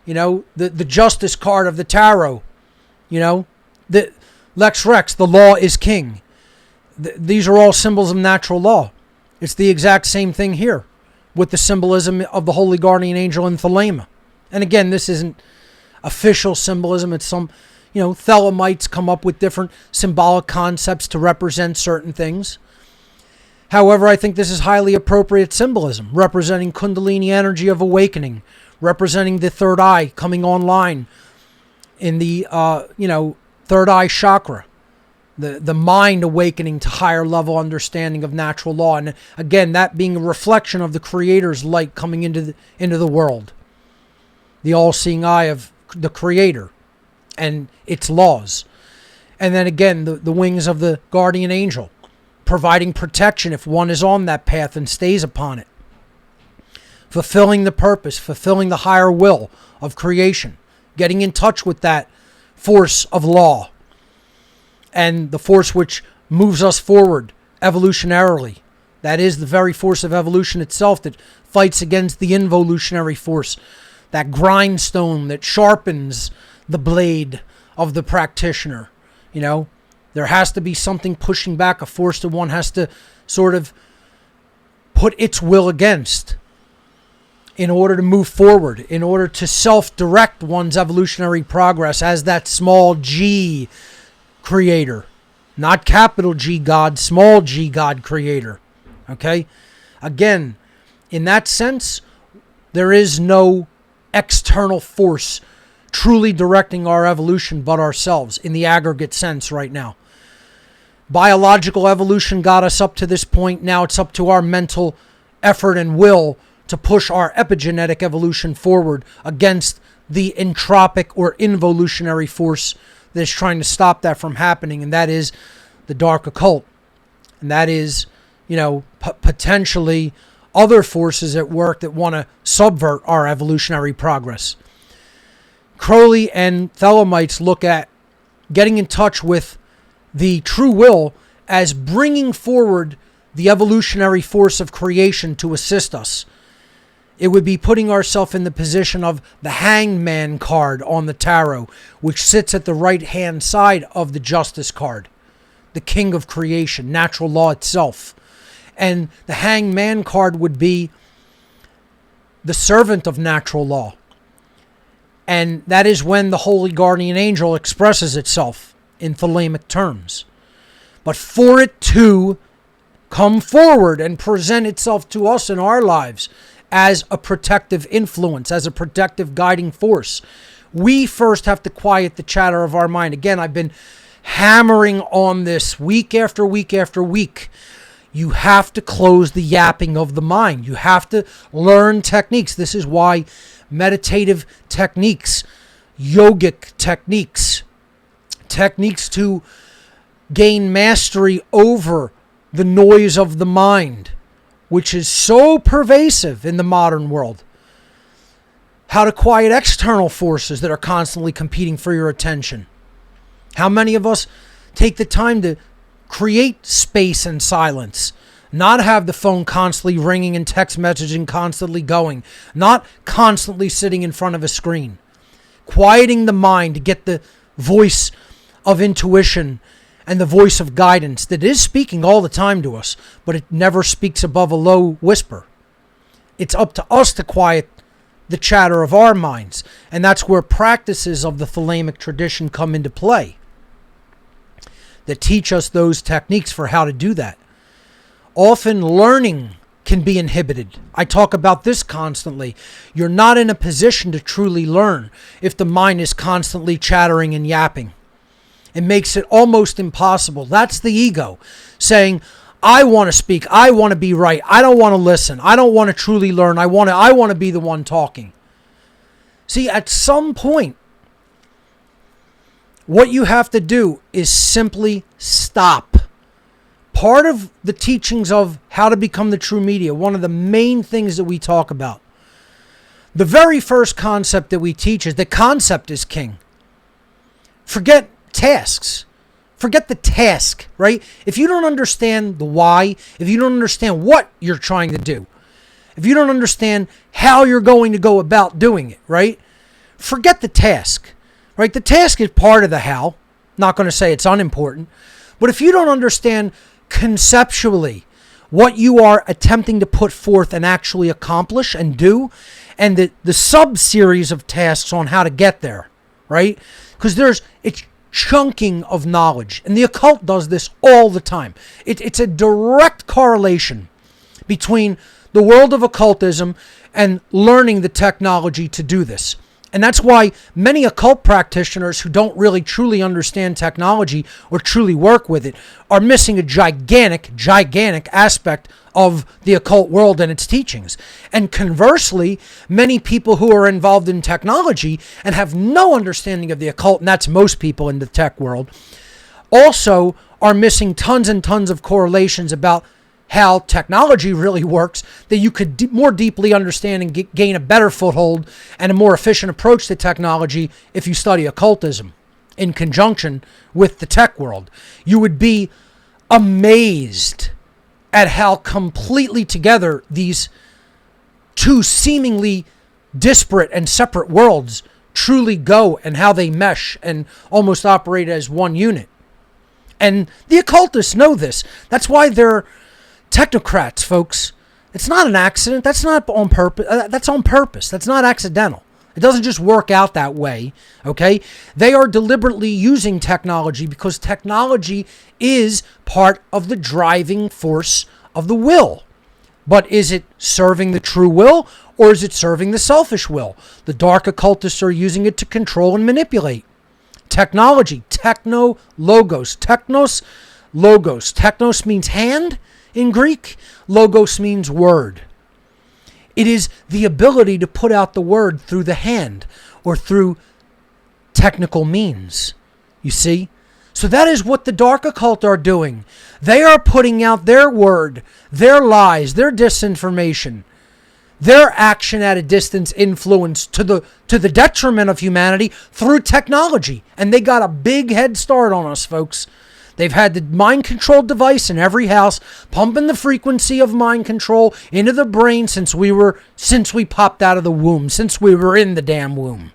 you know, the justice card of the tarot, you know, the Lex Rex, the law is king. These are all symbols of natural law. It's the exact same thing here with the symbolism of the Holy Guardian Angel in Thelema. And again, this isn't official symbolism. It's some, you know, Thelemites come up with different symbolic concepts to represent certain things. However, I think this is highly appropriate symbolism, representing Kundalini energy of awakening, representing the third eye coming online in the, third eye chakra, the mind awakening to higher level understanding of natural law. And again, that being a reflection of the Creator's light coming into the world, the all-seeing eye of the Creator and its laws. And then again, the wings of the guardian angel, providing protection if one is on that path and stays upon it. Fulfilling the purpose, fulfilling the higher will of creation, getting in touch with that force of law and the force which moves us forward evolutionarily. That is the very force of evolution itself that fights against the involutionary force, that grindstone that sharpens the blade of the practitioner. You know, there has to be something pushing back, a force that one has to sort of put its will against in order to move forward, in order to self-direct one's evolutionary progress as that small g creator. Not capital G God, small g God creator. Okay? Again, in that sense, there is no external force truly directing our evolution but ourselves in the aggregate sense right now. Biological evolution got us up to this point. Now it's up to our mental effort and will to push our epigenetic evolution forward against the entropic or involutionary force that is trying to stop that from happening, and that is the dark occult. And that is, potentially other forces at work that want to subvert our evolutionary progress. Crowley and Thelemites look at getting in touch with the true will as bringing forward the evolutionary force of creation to assist us. It would be putting ourselves in the position of the hangman card on the tarot, which sits at the right-hand side of the justice card, the king of creation, natural law itself. And the hangman card would be the servant of natural law. And that is when the holy guardian angel expresses itself in Thelemic terms. But for it to come forward and present itself to us in our lives as a protective influence, as a protective guiding force, we first have to quiet the chatter of our mind. Again, I've been hammering on this week after week after week. You have to close the yapping of the mind. You have to learn techniques. This is why meditative techniques, yogic techniques, techniques to gain mastery over the noise of the mind, which is so pervasive in the modern world. How to quiet external forces that are constantly competing for your attention. How many of us take the time to create space and silence, not have the phone constantly ringing and text messaging constantly going, not constantly sitting in front of a screen, quieting the mind to get the voice of intuition and the voice of guidance that is speaking all the time to us, but it never speaks above a low whisper. It's up to us to quiet the chatter of our minds, and that's where practices of the Thelemic tradition come into play that teach us those techniques for how to do that. Often learning can be inhibited. I talk about this constantly. You're not in a position to truly learn if the mind is constantly chattering and yapping. It makes it almost impossible. That's the ego saying, I want to speak. I want to be right. I don't want to listen. I don't want to truly learn. I want to be the one talking. See, at some point, what you have to do is simply stop. Part of the teachings of how to become the true media, one of the main things that we talk about, the very first concept that we teach is the concept is king. Forget tasks. Forget the task, right? If you don't understand the why, if you don't understand what you're trying to do, if you don't understand how you're going to go about doing it, right? Forget the task, right? The task is part of the how. Not going to say it's unimportant. But if you don't understand conceptually what you are attempting to put forth and actually accomplish and do, and the sub-series of tasks on how to get there, right? Because it's chunking of knowledge. And the occult does this all the time. It's a direct correlation between the world of occultism and learning the technology to do this. And that's why many occult practitioners who don't really truly understand technology or truly work with it are missing a gigantic aspect of the occult world and its teachings. And conversely, many people who are involved in technology and have no understanding of the occult, and that's most people in the tech world, also are missing tons and tons of correlations about how technology really works that you could more deeply understand and gain a better foothold and a more efficient approach to technology if you study occultism in conjunction with the tech world. You would be amazed at how completely together these two seemingly disparate and separate worlds truly go and how they mesh and almost operate as one unit. And the occultists know this. That's why they're technocrats, folks. It's not an accident. That's not on purpose. That's on purpose. That's not accidental. It doesn't just work out that way, okay? They are deliberately using technology because technology is part of the driving force of the will. But is it serving the true will or is it serving the selfish will? The dark occultists are using it to control and manipulate. Technology, techno-logos. Technos logos. Technos means hand in Greek. Logos means word. It is the ability to put out the word through the hand or through technical means. You see? So that is what the dark occult are doing. They are putting out their word, their lies, their disinformation, their action at a distance influence to the detriment of humanity through technology. And they got a big head start on us, folks. They've had the mind control device in every house, pumping the frequency of mind control into the brain since we popped out of the womb, since we were in the damn womb.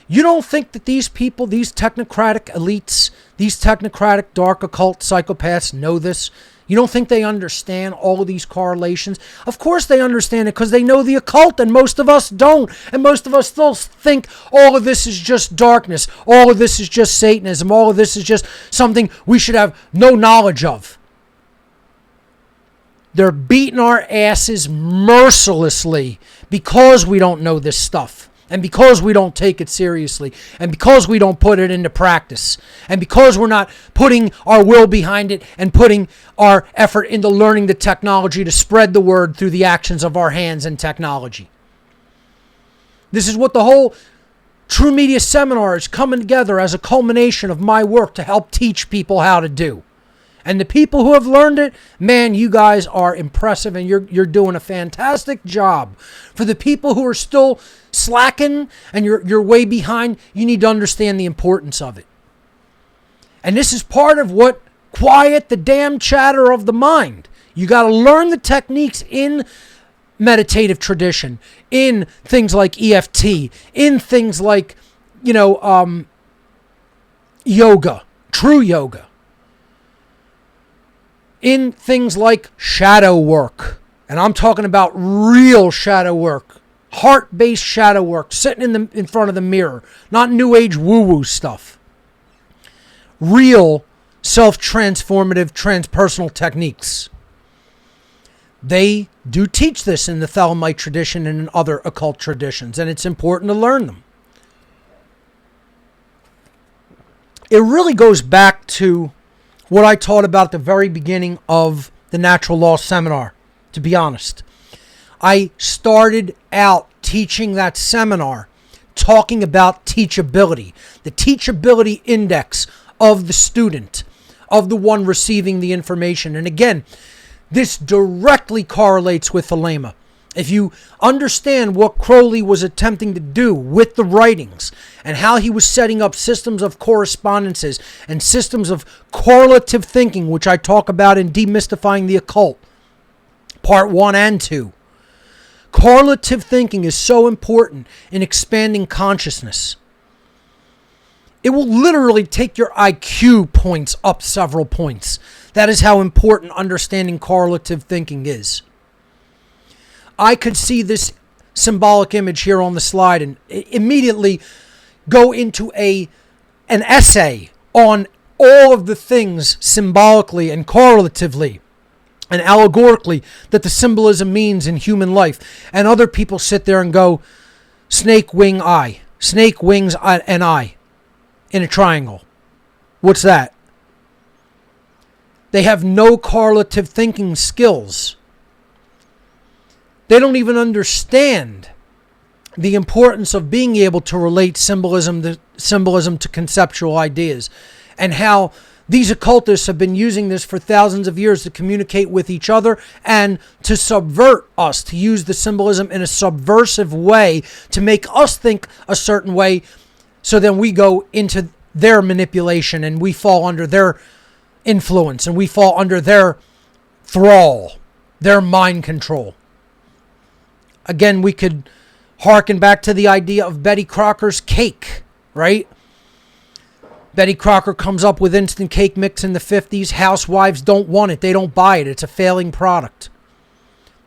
You don't think that these people, these technocratic elites, these technocratic dark occult psychopaths know this? You don't think they understand all of these correlations? Of course they understand it because they know the occult, and most of us don't. And most of us still think all of this is just darkness. All of this is just Satanism. All of this is just something we should have no knowledge of. They're beating our asses mercilessly because we don't know this stuff. And because we don't take it seriously, and because we don't put it into practice, and because we're not putting our will behind it and putting our effort into learning the technology to spread the word through the actions of our hands and technology. This is what the whole True Media Seminar is coming together as a culmination of my work to help teach people how to do. And the people who have learned it, man, you guys are impressive and you're doing a fantastic job. For the people who are still slacking and you're way behind, you need to understand the importance of it. And this is part of what quiet the damn chatter of the mind. You got to learn the techniques in meditative tradition, in things like EFT, in things like, yoga, true yoga. In things like shadow work, and I'm talking about real shadow work, heart-based shadow work, sitting in front of the mirror, not new age woo-woo stuff. Real self-transformative, transpersonal techniques. They do teach this in the Thelemite tradition and in other occult traditions, and it's important to learn them. It really goes back to what I taught about at the very beginning of the Natural Law Seminar, to be honest. I started out teaching that seminar talking about teachability, the teachability index of the student, of the one receiving the information. And again, this directly correlates with Thelema. If you understand what Crowley was attempting to do with the writings and how he was setting up systems of correspondences and systems of correlative thinking, which I talk about in Demystifying the Occult, part 1 and 2. Correlative thinking is so important in expanding consciousness. It will literally take your IQ points up several points. That is how important understanding correlative thinking is. I could see this symbolic image here on the slide and immediately go into an essay on all of the things symbolically and correlatively and allegorically that the symbolism means in human life. And other people sit there and go, snake wing eye, snake wings and eye in a triangle. What's that? They have no correlative thinking skills. They don't even understand the importance of being able to relate symbolism to conceptual ideas, and how these occultists have been using this for thousands of years to communicate with each other and to subvert us, to use the symbolism in a subversive way to make us think a certain way, so then we go into their manipulation and we fall under their influence and we fall under their thrall, their mind control. Again, we could harken back to the idea of Betty Crocker's cake, right? Betty Crocker comes up with instant cake mix in the 50s. Housewives don't want it. They don't buy it. It's a failing product.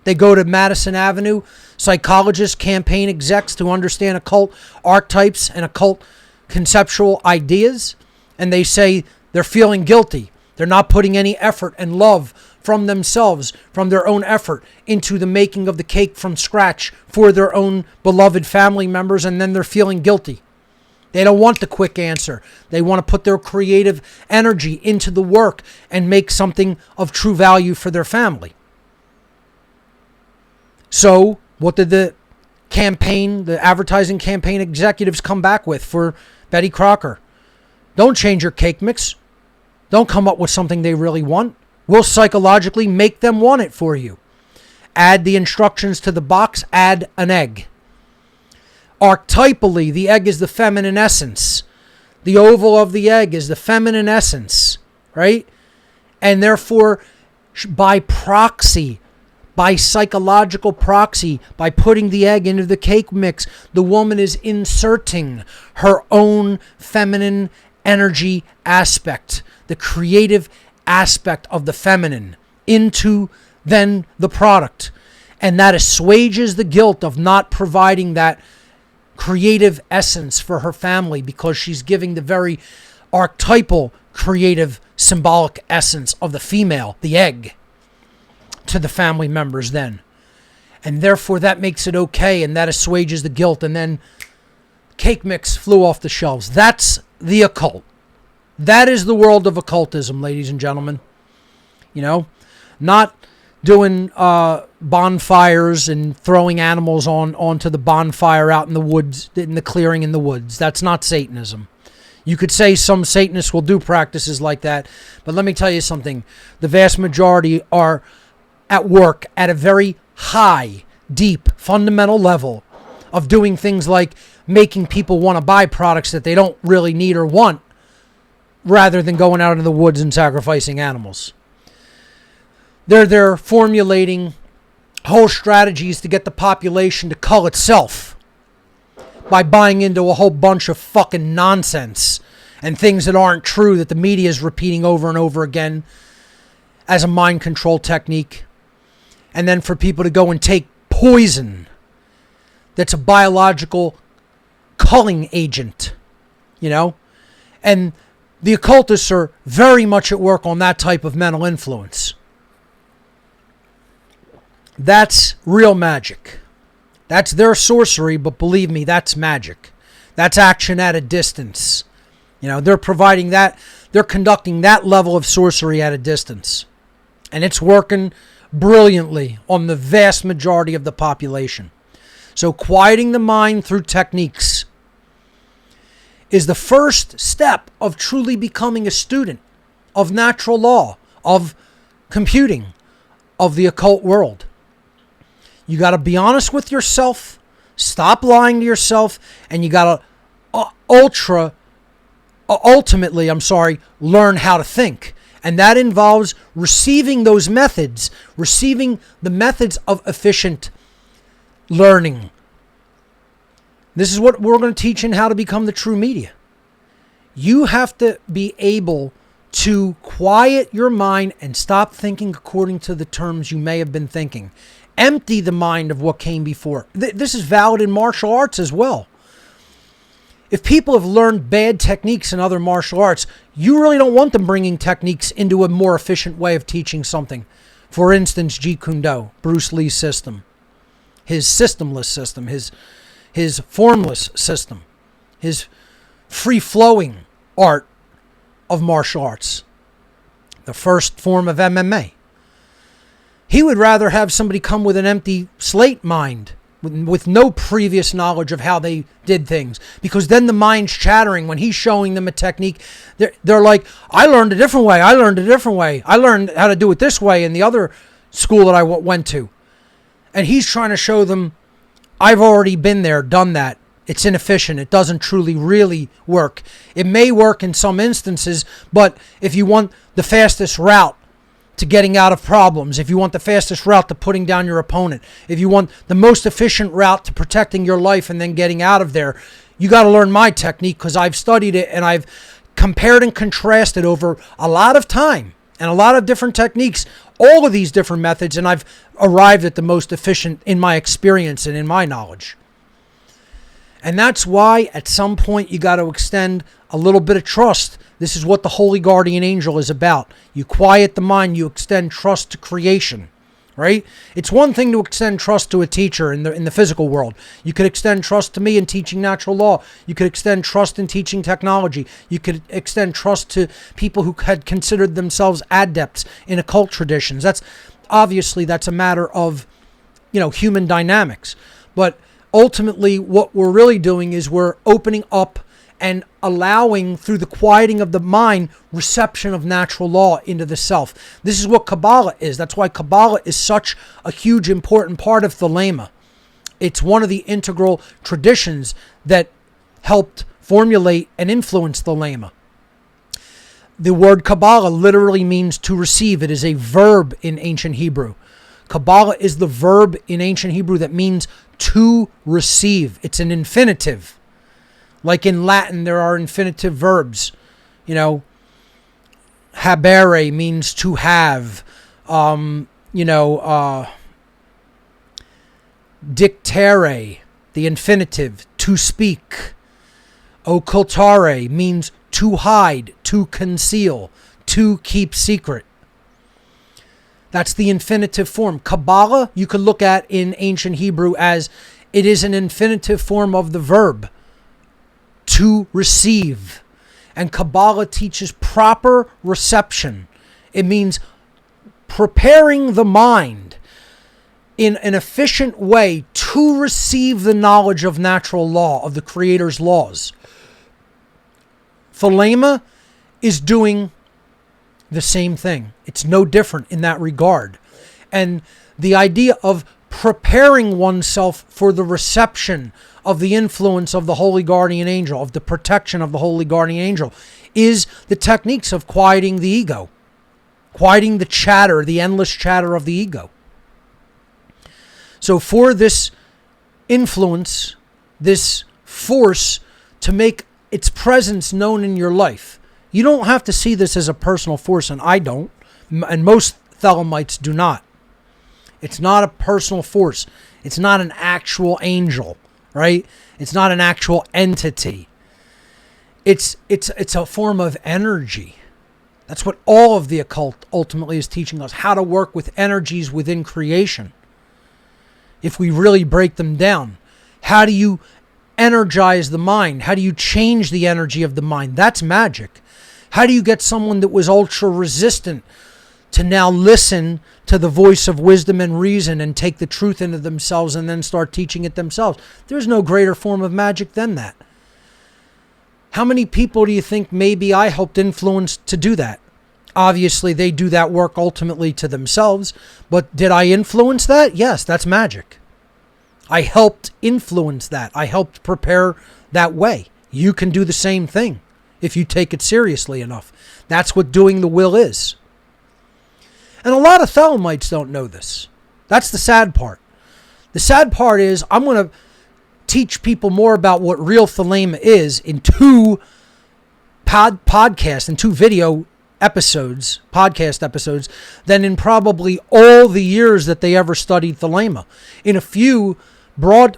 They go to Madison Avenue, psychologists, campaign execs to understand occult archetypes and occult conceptual ideas, and they say they're feeling guilty. They're not putting any effort and love from themselves, from their own effort, into the making of the cake from scratch for their own beloved family members, and then they're feeling guilty. They don't want the quick answer. They want to put their creative energy into the work and make something of true value for their family. So, what did the advertising campaign executives come back with for Betty Crocker? Don't change your cake mix. Don't come up with something they really want. We'll psychologically make them want it for you. Add the instructions to the box, add an egg. Archetypally, the egg is the feminine essence. The oval of the egg is the feminine essence, right? And therefore, by proxy, by psychological proxy, by putting the egg into the cake mix, the woman is inserting her own feminine energy aspect, the creative aspect of the feminine, into then the product. And that assuages the guilt of not providing that creative essence for her family, because she's giving the very archetypal creative symbolic essence of the female, the egg, to the family members then. And therefore that makes it okay, and that assuages the guilt, and then cake mix flew off the shelves. That's the occult. That is the world of occultism, ladies and gentlemen. You know, not doing bonfires and throwing animals onto the bonfire out in the woods, in the clearing in the woods. That's not Satanism. You could say some Satanists will do practices like that, but let me tell you something. The vast majority are at work at a very high, deep, fundamental level of doing things like making people want to buy products that they don't really need or want, rather than going out into the woods and sacrificing animals. They're formulating whole strategies to get the population to cull itself by buying into a whole bunch of fucking nonsense and things that aren't true that the media is repeating over and over again as a mind control technique. And then for people to go and take poison that's a biological culling agent, you know? And the occultists are very much at work on that type of mental influence. That's real magic. That's their sorcery, but believe me, that's magic. That's action at a distance. You know, they're providing that, they're conducting that level of sorcery at a distance. And it's working brilliantly on the vast majority of the population. So quieting the mind through techniques is the first step of truly becoming a student of natural law, of computing, of the occult world. You got to be honest with yourself, stop lying to yourself, and you got to ultimately learn how to think. And that involves receiving those methods, receiving the methods of efficient learning. This is what we're going to teach in How to Become the True Media. You have to be able to quiet your mind and stop thinking according to the terms you may have been thinking. Empty the mind of what came before. This is valid in martial arts as well. If people have learned bad techniques in other martial arts, you really don't want them bringing techniques into a more efficient way of teaching something. For instance, Jeet Kune Do, Bruce Lee's system, his systemless system, his formless system, his free-flowing art of martial arts, the first form of MMA. He would rather have somebody come with an empty slate mind, with no previous knowledge of how they did things, because then the mind's chattering when he's showing them a technique. They're like, I learned a different way. I learned how to do it this way in the other school that I went to. And he's trying to show them, I've already been there, done that. It's inefficient. It doesn't truly really work. It may work in some instances, but if you want the fastest route to getting out of problems, if you want the fastest route to putting down your opponent, if you want the most efficient route to protecting your life and then getting out of there, you got to learn my technique, because I've studied it and I've compared and contrasted over a lot of time and a lot of different techniques, all of these different methods, and I've arrived at the most efficient in my experience and in my knowledge. And that's why at some point you got to extend a little bit of trust. This is what the Holy Guardian Angel is about. You quiet the mind, you extend trust to creation, right? It's one thing to extend trust to a teacher in the physical world. You could extend trust to me in teaching natural law. You could extend trust in teaching technology. You could extend trust to people who had considered themselves adepts in occult traditions. That's a matter of, human dynamics. But ultimately, what we're really doing is we're opening up and allowing, through the quieting of the mind, reception of natural law into the self. This is what Kabbalah is. That's why Kabbalah is such a huge, important part of Thelema. It's one of the integral traditions that helped formulate and influence Thelema. The word Kabbalah literally means to receive. It is a verb in ancient Hebrew. Kabbalah is the verb in ancient Hebrew that means to receive. It's an infinitive. Like in Latin, there are infinitive verbs. Habere means to have. Dictere, the infinitive, to speak. Occultare means to hide, to conceal, to keep secret. That's the infinitive form. Kabbalah, you could look at in ancient Hebrew as it is an infinitive form of the verb to receive. And Kabbalah teaches proper reception. It means preparing the mind in an efficient way to receive the knowledge of natural law, of the Creator's laws. Thelema is doing the same thing. It's no different in that regard. And the idea of preparing oneself for the reception of the influence of the Holy Guardian Angel, of the protection of the Holy Guardian Angel, is the techniques of quieting the ego, quieting the chatter, the endless chatter of the ego. So for this influence, this force to make its presence known in your life, you don't have to see this as a personal force, and I don't, and most Thelemites do not. It's not a personal force. It's not an actual angel, right? It's not an actual entity. It's a form of energy. That's what all of the occult ultimately is teaching us, how to work with energies within creation. If we really break them down, how do you energize the mind? How do you change the energy of the mind? That's magic. How do you get someone that was ultra resistant to now listen to the voice of wisdom and reason and take the truth into themselves and then start teaching it themselves? There's no greater form of magic than that. How many people do you think maybe I helped influence to do that? Obviously, they do that work ultimately to themselves, but did I influence that? Yes, that's magic. I helped influence that. I helped prepare that way. You can do the same thing if you take it seriously enough. That's what doing the will is. And a lot of Thelemites don't know this. That's the sad part. The sad part is I'm going to teach people more about what real Thelema is in two podcasts and two video episodes, podcast episodes, than in probably all the years that they ever studied Thelema. In a few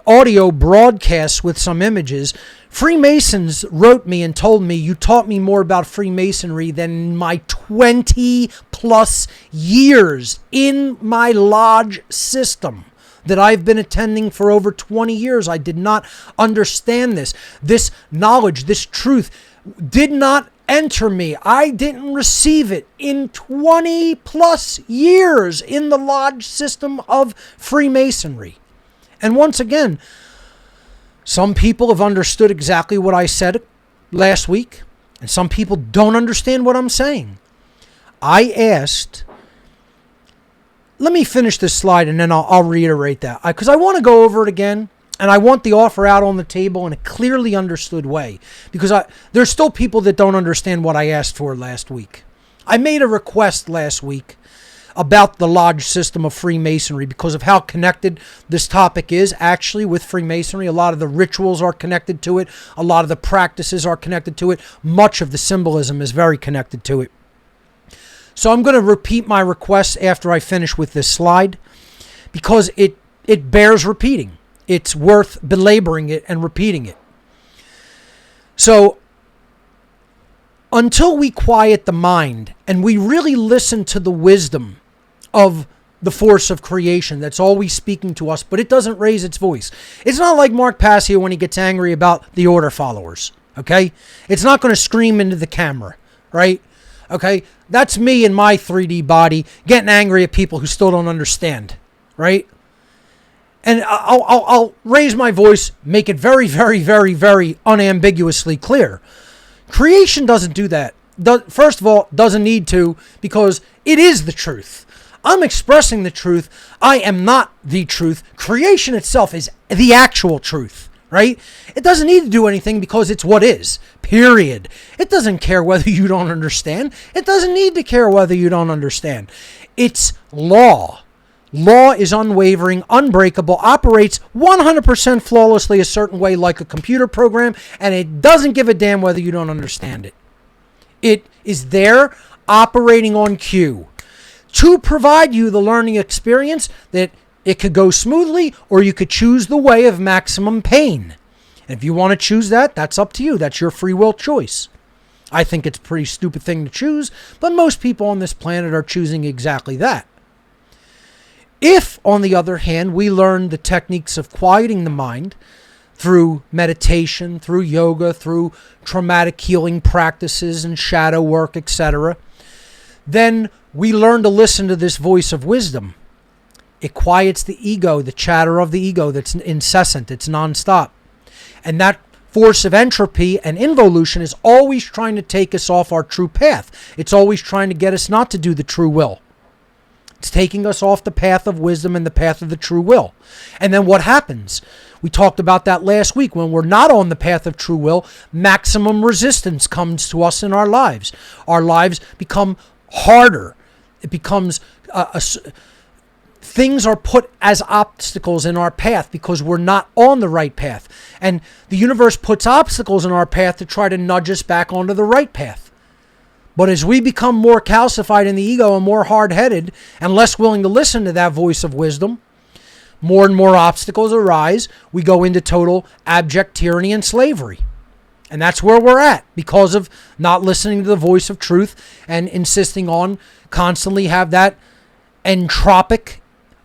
audio broadcasts with some images, Freemasons wrote me and told me, you taught me more about Freemasonry than in my 20 plus years in my lodge system that I've been attending for over 20 years. I did not understand this. This knowledge, this truth did not enter me. I didn't receive it in 20 plus years in the lodge system of Freemasonry. And once again, some people have understood exactly what I said last week, and some people don't understand what I'm saying. I asked, let me finish this slide and then I'll reiterate that, because I want to go over it again, and I want the offer out on the table in a clearly understood way, because there's still people that don't understand what I asked for last week. I made a request last week about the lodge system of Freemasonry because of how connected this topic is actually with Freemasonry. A lot of the rituals are connected to it. A lot of the practices are connected to it. Much of the symbolism is very connected to it. So I'm going to repeat my request after I finish with this slide because it bears repeating. It's worth belaboring it and repeating it. So until we quiet the mind and we really listen to the wisdom of the force of creation that's always speaking to us, but it doesn't raise its voice. It's not like Mark Passio when he gets angry about the order followers, okay? It's not going to scream into the camera, right? Okay? That's me in my 3D body getting angry at people who still don't understand, right? And I'll raise my voice, make it very, very, very, very unambiguously clear. Creation doesn't do that. First of all, doesn't need to, because it is the truth. I'm expressing the truth. I am not the truth. Creation itself is the actual truth, right? It doesn't need to do anything because it's what is, period. It doesn't care whether you don't understand. It doesn't need to care whether you don't understand. It's law. Law is unwavering, unbreakable, operates 100% flawlessly a certain way like a computer program, and it doesn't give a damn whether you don't understand it. It is there operating on cue to provide you the learning experience that it could go smoothly, or you could choose the way of maximum pain. And if you want to choose that, that's up to you. That's your free will choice. I think it's a pretty stupid thing to choose, but most people on this planet are choosing exactly that. If, on the other hand, we learn the techniques of quieting the mind through meditation, through yoga, through traumatic healing practices and shadow work, etc., then we learn to listen to this voice of wisdom. It quiets the ego, the chatter of the ego that's incessant, it's nonstop. And that force of entropy and involution is always trying to take us off our true path. It's always trying to get us not to do the true will. It's taking us off the path of wisdom and the path of the true will. And then what happens? We talked about that last week. When we're not on the path of true will, maximum resistance comes to us in our lives. Our lives become harder. It becomes things are put as obstacles in our path because we're not on the right path. And the universe puts obstacles in our path to try to nudge us back onto the right path. But as we become more calcified in the ego and more hard-headed and less willing to listen to that voice of wisdom, more and more obstacles arise. We go into total abject tyranny and slavery. And that's where we're at because of not listening to the voice of truth and insisting on constantly have that entropic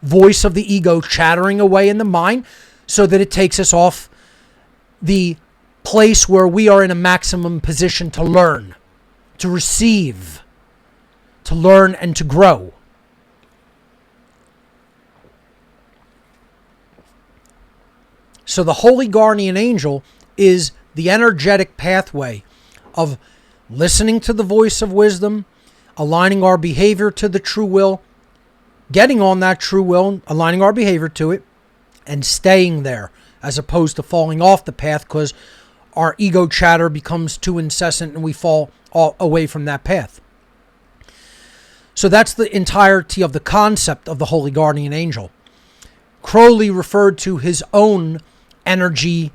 voice of the ego chattering away in the mind so that it takes us off the place where we are in a maximum position to learn, to receive, to learn and to grow. So the holy guardian angel is the energetic pathway of listening to the voice of wisdom, aligning our behavior to the true will, getting on that true will, aligning our behavior to it, and staying there as opposed to falling off the path because our ego chatter becomes too incessant and we fall away from that path. So that's the entirety of the concept of the holy guardian angel. Crowley referred to his own energy,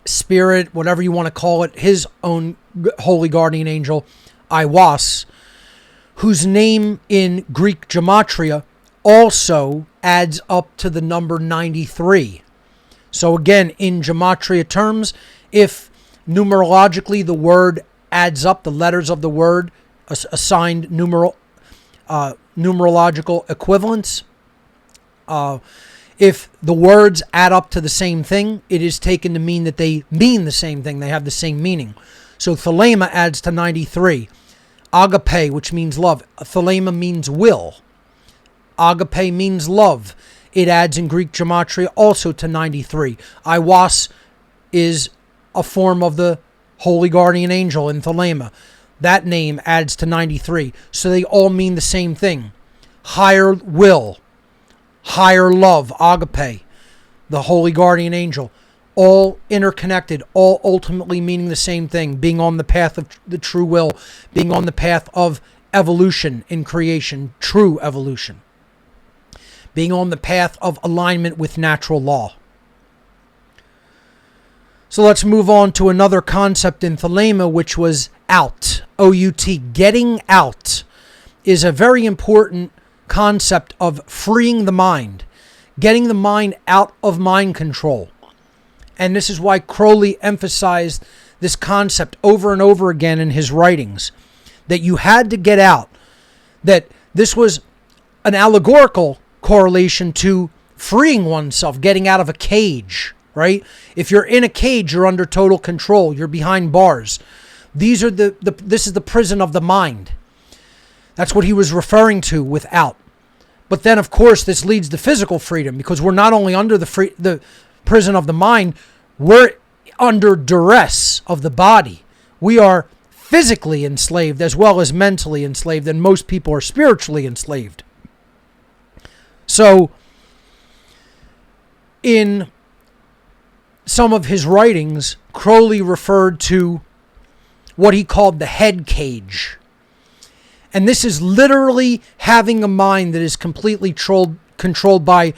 spirit, whatever you want to call it, his own holy guardian angel, Iwas, whose name in Greek gematria also adds up to the number 93. So again, in gematria terms, if numerologically the word adds up, the letters of the word assigned numerological equivalents, if the words add up to the same thing, it is taken to mean that they mean the same thing. They have the same meaning. So Thelema adds to 93. Agape, which means love. Thelema means will. Agape means love. It adds in Greek gematria also to 93. Iwas is a form of the holy guardian angel in Thelema. That name adds to 93. So they all mean the same thing. Higher will. Higher love, agape, the holy guardian angel, all interconnected, all ultimately meaning the same thing, being on the path of the true will, being on the path of evolution in creation, true evolution, being on the path of alignment with natural law. So let's move on to another concept in Thelema, which was out, O-U-T, getting out is a very important concept of freeing the mind, getting the mind out of mind control. And this is why Crowley emphasized this concept over and over again in his writings, that you had to get out, that this was an allegorical correlation to freeing oneself, getting out of a cage, right? If you're in a cage, you're under total control. You're behind bars. This is the prison of the mind. That's what he was referring to with out. But then, of course, this leads to physical freedom, because we're not only under the prison of the mind, we're under duress of the body. We are physically enslaved as well as mentally enslaved, and most people are spiritually enslaved. So, in some of his writings, Crowley referred to what he called the head cage. And this is literally having a mind that is completely controlled by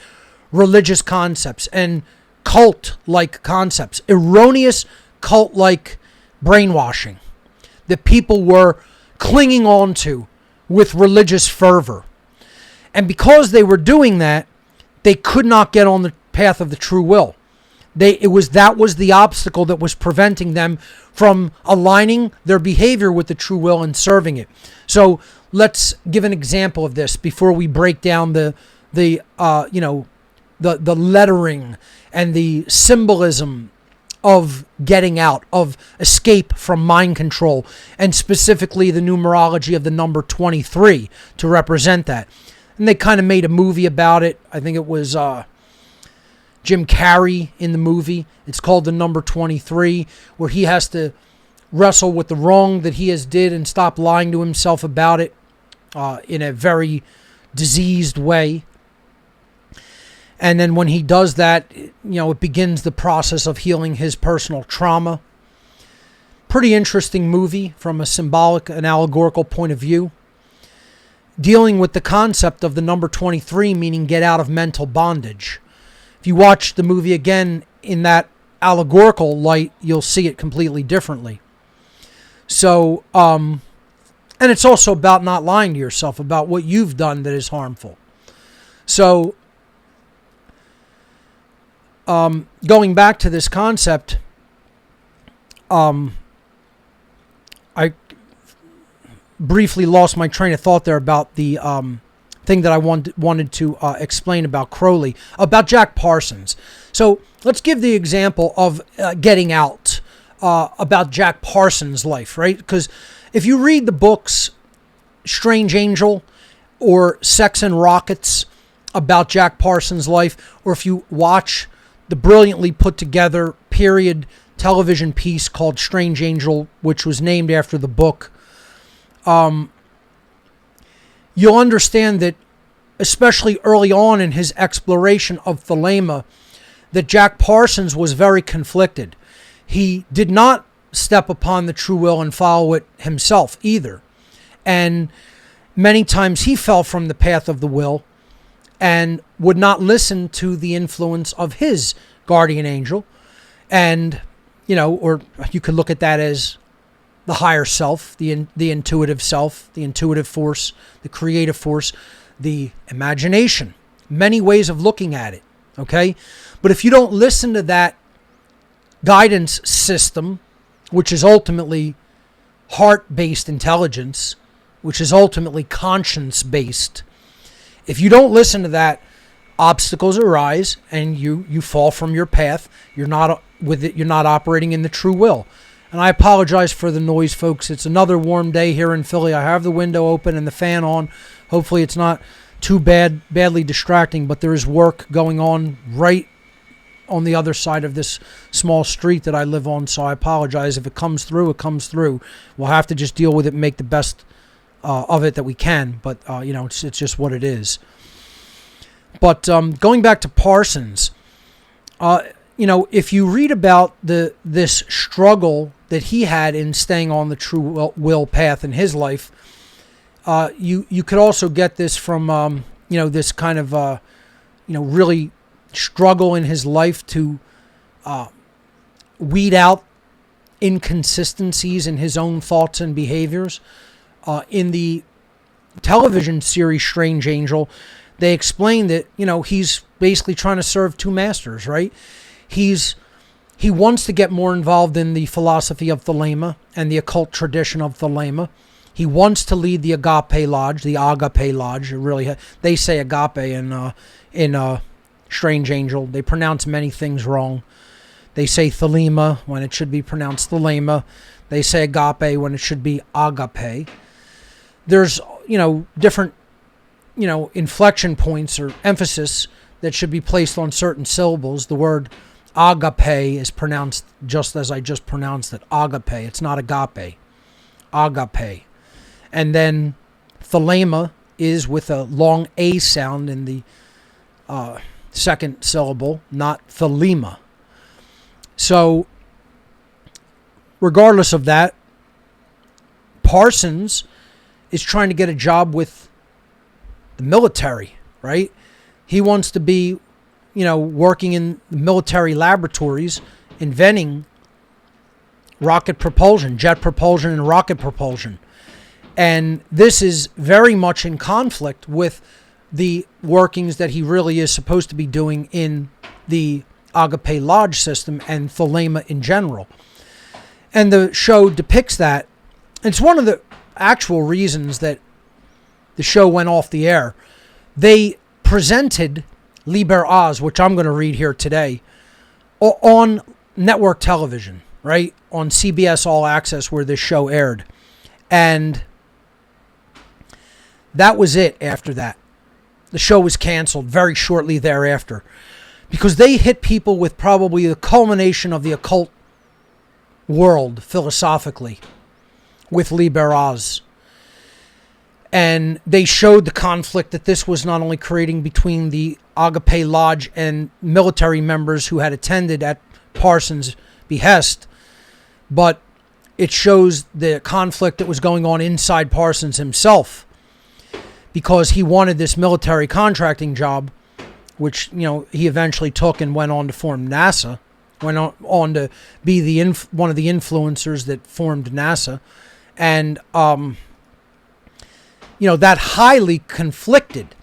religious concepts and cult-like concepts, erroneous cult-like brainwashing that people were clinging on to with religious fervor. And because they were doing that, they could not get on the path of the true will. That was the obstacle that was preventing them from aligning their behavior with the true will and serving it. So let's give an example of this before we break down the lettering and the symbolism of getting out, of escape from mind control, and specifically the numerology of the number 23 to represent that. And they kind of made a movie about it. I think it was Jim Carrey in the movie. It's called The Number 23, where he has to wrestle with the wrong that he has did and stop lying to himself about it in a very diseased way. And then when he does that, it begins the process of healing his personal trauma. Pretty interesting movie from a symbolic and allegorical point of view, dealing with the concept of the number 23, meaning get out of mental bondage. If you watch the movie again in that allegorical light, you'll see it completely differently. So, and it's also about not lying to yourself about what you've done that is harmful. So, going back to this concept, I briefly lost my train of thought there about the thing that I wanted to explain about Crowley, about Jack Parsons. So let's give the example of getting out, about Jack Parsons' life, right? Because if you read the books Strange Angel or Sex and Rockets about Jack Parsons' life, or if you watch the brilliantly put together period television piece called Strange Angel, which was named after the book, you'll understand that, especially early on in his exploration of Thelema, that Jack Parsons was very conflicted. He did not step upon the true will and follow it himself either. And many times he fell from the path of the will and would not listen to the influence of his guardian angel. And, or you could look at that as the higher self, the intuitive self, the intuitive force, the creative force, the imagination. Many ways of looking at it, okay? But if you don't listen to that guidance system, which is ultimately heart-based intelligence, which is ultimately conscience-based, if you don't listen to that, obstacles arise and you fall from your path. You're not with it. You're not operating in the true will. And I apologize for the noise, folks. It's another warm day here in Philly. I have the window open and the fan on. Hopefully it's not too badly distracting, but there is work going on right on the other side of this small street that I live on, so I apologize. If it comes through, it comes through. We'll have to just deal with it and make the best of it that we can, but it's just what it is. But going back to Parsons, if you read about this struggle that he had in staying on the true will path in his life, you could also get this from this kind of really struggle in his life to weed out inconsistencies in his own thoughts and behaviors. In the television series Strange Angel, they explain that he's basically trying to serve two masters, right? He wants to get more involved in the philosophy of Thelema and the occult tradition of Thelema. He wants to lead the Agape Lodge, the Agape Lodge. They say Agape in Strange Angel. They pronounce many things wrong. They say Thelema when it should be pronounced Thelema. They say Agape when it should be Agape. There's, different, inflection points or emphasis that should be placed on certain syllables. The word agape is pronounced just as I just pronounced it, agape. It's not agape, agape. And then Thelema is with a long A sound in the second syllable, not Thelema. So, regardless of that, Parsons is trying to get a job with the military, right? He wants to be, working in military laboratories, inventing rocket propulsion, jet propulsion, and rocket propulsion. And this is very much in conflict with the workings that he really is supposed to be doing in the Agape Lodge system and Thelema in general. And the show depicts that. It's one of the actual reasons that the show went off the air. They presented Liber Oz, which I'm going to read here today, on network television, right? On CBS All Access, where this show aired. And that was it after that. The show was canceled very shortly thereafter because they hit people with probably the culmination of the occult world philosophically with Liber Oz. And they showed the conflict that this was not only creating between the Agape Lodge and military members who had attended at Parsons' behest, but it shows the conflict that was going on inside Parsons himself, because he wanted this military contracting job, which, he eventually took and went on to form NASA, went on to be one of the influencers that formed NASA. And, that highly conflicted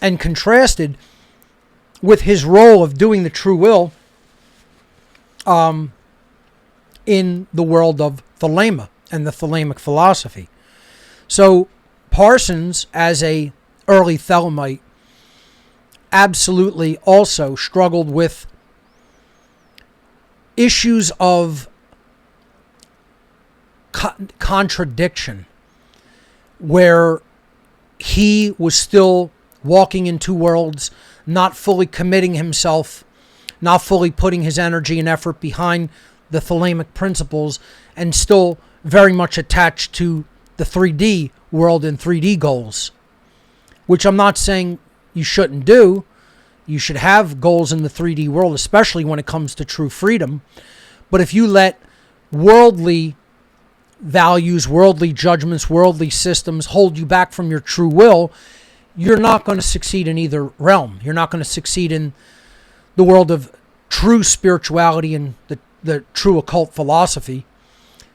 and contrasted with his role of doing the true will in the world of Thelema and the Thelemic philosophy. So Parsons, as a early Thelemite, absolutely also struggled with issues of contradiction, where he was still walking in two worlds, not fully committing himself, not fully putting his energy and effort behind the Thelemic principles, and still very much attached to the 3D world and 3D goals, which I'm not saying you shouldn't do. You should have goals in the 3D world, especially when it comes to true freedom. But if you let worldly values, worldly judgments, worldly systems hold you back from your true will, you're not going to succeed in either realm. You're not going to succeed in the world of true spirituality and the true occult philosophy,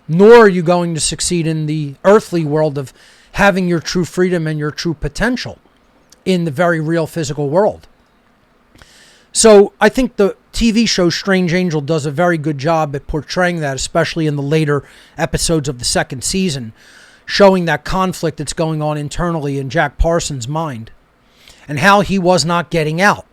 nor are you going to succeed in the earthly world of having your true freedom and your true potential in the very real physical world. So I think the TV show Strange Angel does a very good job at portraying that, especially in the later episodes of the second season, showing that conflict that's going on internally in Jack Parsons' mind and how he was not getting out.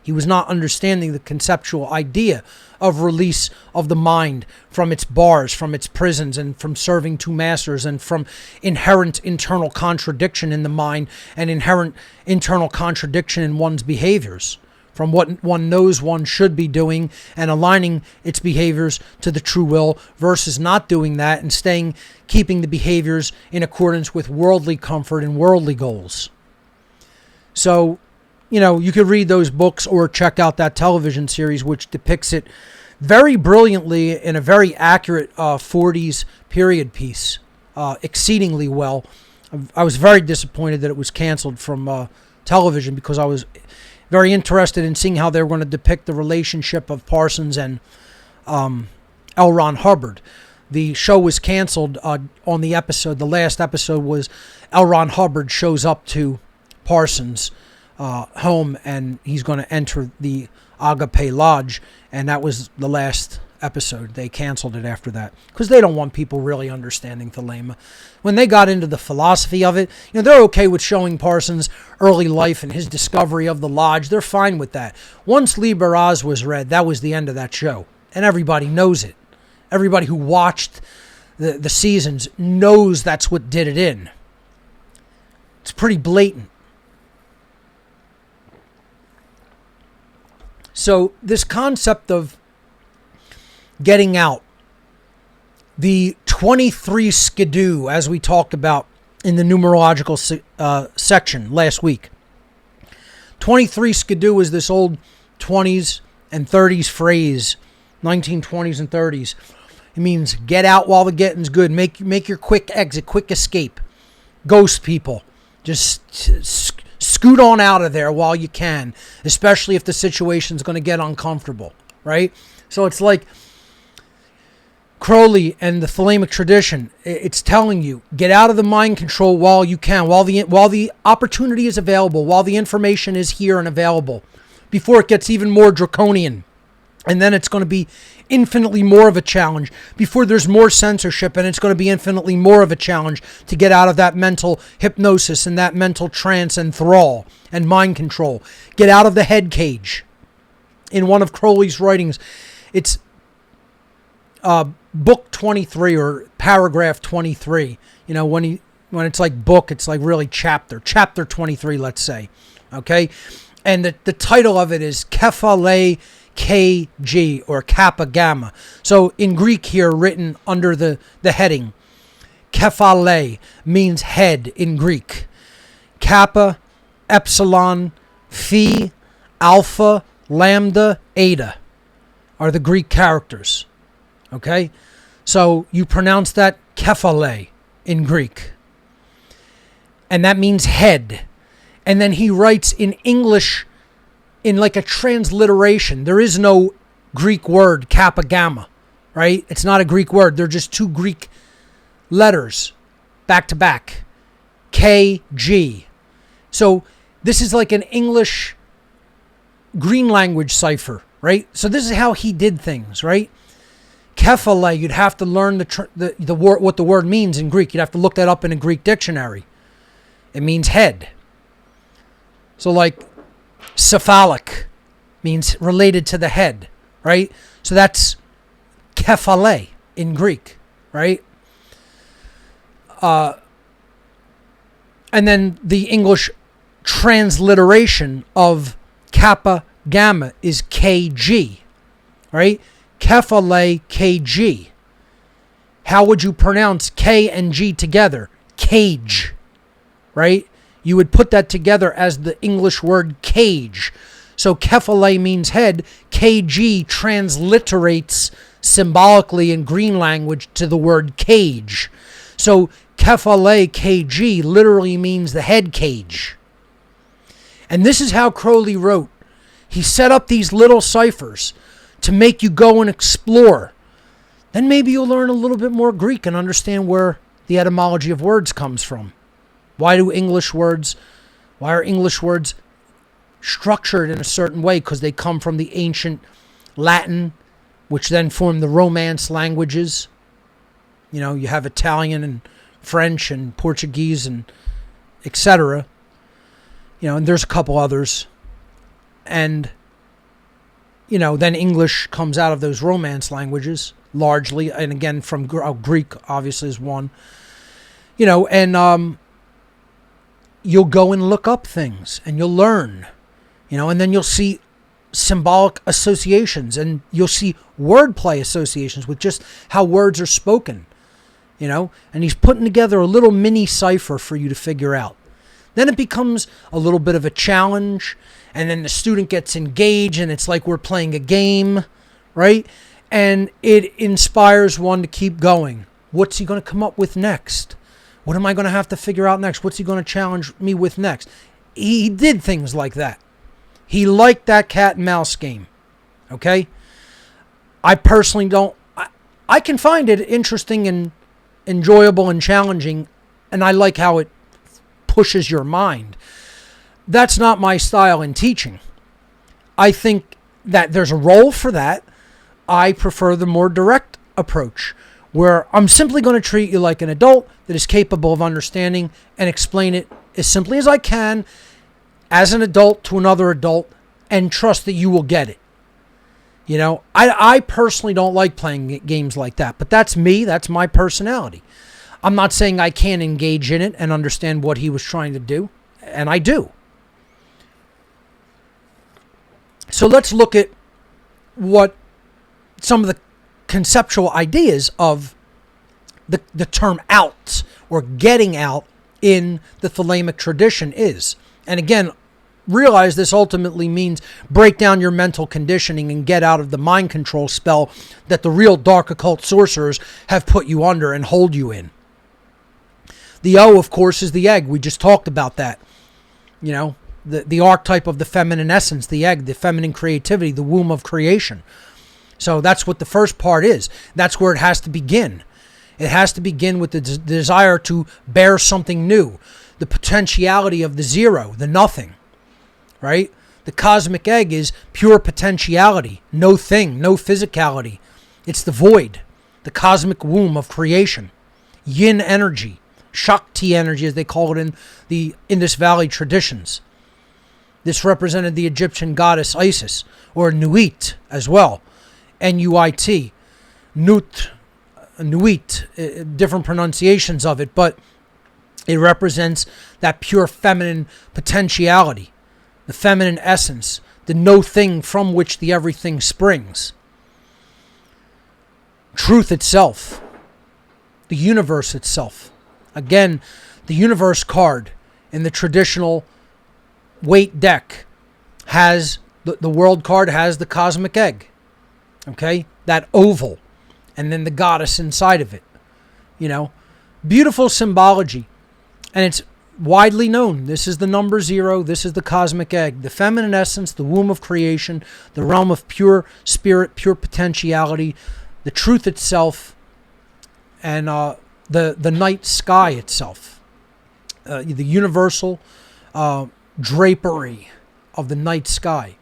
He was not understanding the conceptual idea of release of the mind from its bars, from its prisons, and from serving two masters, and from inherent internal contradiction in the mind and inherent internal contradiction in one's behaviors, from what one knows one should be doing and aligning its behaviors to the true will versus not doing that and keeping the behaviors in accordance with worldly comfort and worldly goals. So, you could read those books or check out that television series, which depicts it very brilliantly in a very accurate 40s period piece, exceedingly well. I was very disappointed that it was canceled from television, because I was very interested in seeing how they were going to depict the relationship of Parsons and L. Ron Hubbard. The show was canceled on the episode. The last episode was L. Ron Hubbard shows up to Parsons' home, and he's going to enter the Agape Lodge, and that was the last episode. They canceled it after that because they don't want people really understanding Thelema. When they got into the philosophy of it, they're okay with showing Parsons' early life and his discovery of the lodge. They're fine with that. Once Liber Oz was read, that was the end of that show. And everybody knows it. Everybody who watched the seasons knows that's what did it in. It's pretty blatant. So this concept of getting out, the 23 skidoo, as we talked about in the numerological section last week. 23 skidoo is this old 20s and 30s phrase, 1920s and 30s. It means get out while the getting's good. Make your quick exit, quick escape. Ghost people. Just scoot on out of there while you can, especially if the situation's going to get uncomfortable, right? So it's like Crowley and the Thelemic tradition. It's telling you, get out of the mind control while you can, while the opportunity is available, while the information is here and available, before it gets even more draconian. And then it's going to be infinitely more of a challenge before there's more censorship, and it's going to be infinitely more of a challenge to get out of that mental hypnosis and that mental trance and thrall and mind control. Get out of the head cage. In one of Crowley's writings, it's book 23 or paragraph 23. When it's like book, it's like really chapter 23, let's say. Okay? And the title of it is Kephale KG, or Kappa Gamma. So in Greek here, written under the heading, Kephale means head in Greek. Kappa, Epsilon, Phi, Alpha, Lambda, Eta are the Greek characters. Okay? So you pronounce that Kephale in Greek. And that means head. And then he writes in English in like a transliteration. There is no Greek word, Kappa Gamma, right? It's not a Greek word. They're just two Greek letters back to back. KG. So this is like an English green language cipher, right? So this is how he did things, right? Kephale, you'd have to learn the word, what the word means in Greek. You'd have to look that up in a Greek dictionary. It means head. So like cephalic means related to the head, right? So that's kephale in Greek, right? And then the English transliteration of Kappa Gamma is KG, right? Kephale KG. How would you pronounce K and G together? Cage, right? You would put that together as the English word cage. So kephale means head. KG transliterates symbolically in green language to the word cage. So kephale KG literally means the head cage. And this is how Crowley wrote. He set up these little ciphers to make you go and explore. Then maybe you'll learn a little bit more Greek and understand where the etymology of words comes from. Why are English words structured in a certain way? Because they come from the ancient Latin, which then formed the Romance languages. You have Italian and French and Portuguese and etc. And there's a couple others. And, then English comes out of those Romance languages, largely. And again, from Greek, obviously, is one. And you'll go and look up things and you'll learn, and then you'll see symbolic associations and you'll see wordplay associations with just how words are spoken, and he's putting together a little mini cipher for you to figure out. Then it becomes a little bit of a challenge, and then the student gets engaged and it's like we're playing a game, right? And it inspires one to keep going. What's he going to come up with next? What am I going to have to figure out next? What's he going to challenge me with next? He did things like that. He liked that cat and mouse game. Okay? I personally don't. I can find it interesting and enjoyable and challenging, and I like how it pushes your mind. That's not my style in teaching. I think that there's a role for that. I prefer the more direct approach, where I'm simply going to treat you like an adult that is capable of understanding and explain it as simply as I can as an adult to another adult, and trust that you will get it. You know, I personally don't like playing games like that, but that's me. That's my personality. I'm not saying I can't engage in it and understand what he was trying to do, and I do. So let's look at what some of the conceptual ideas of the term out or getting out in the Thelemic tradition is. And again, realize this ultimately means break down your mental conditioning and get out of the mind control spell that the real dark occult sorcerers have put you under and hold you in. The O, of course, is the egg. We just talked about that. You know, the archetype of the feminine essence, the egg, the feminine creativity, the womb of creation. So that's what the first part is. That's where it has to begin. It has to begin with the desire to bear something new, the potentiality of the zero, the nothing, right? The cosmic egg is pure potentiality, no thing, no physicality. It's the void, the cosmic womb of creation, yin energy, Shakti energy, as they call it in the Indus Valley traditions. This represented the Egyptian goddess Isis, or Nuit as well, N-U-I-T, Nut, Nuit, different pronunciations of it, but it represents that pure feminine potentiality, the feminine essence, the no thing from which the everything springs. Truth itself, the universe itself. Again, the universe card in the traditional weight deck has, the world card has the cosmic egg, okay? That oval, and then the goddess inside of it, you know? Beautiful symbology, and it's widely known. This is the number 0, this is the cosmic egg, the feminine essence, the womb of creation, the realm of pure spirit, pure potentiality, the truth itself, and the night sky itself, the universal drapery of the night sky.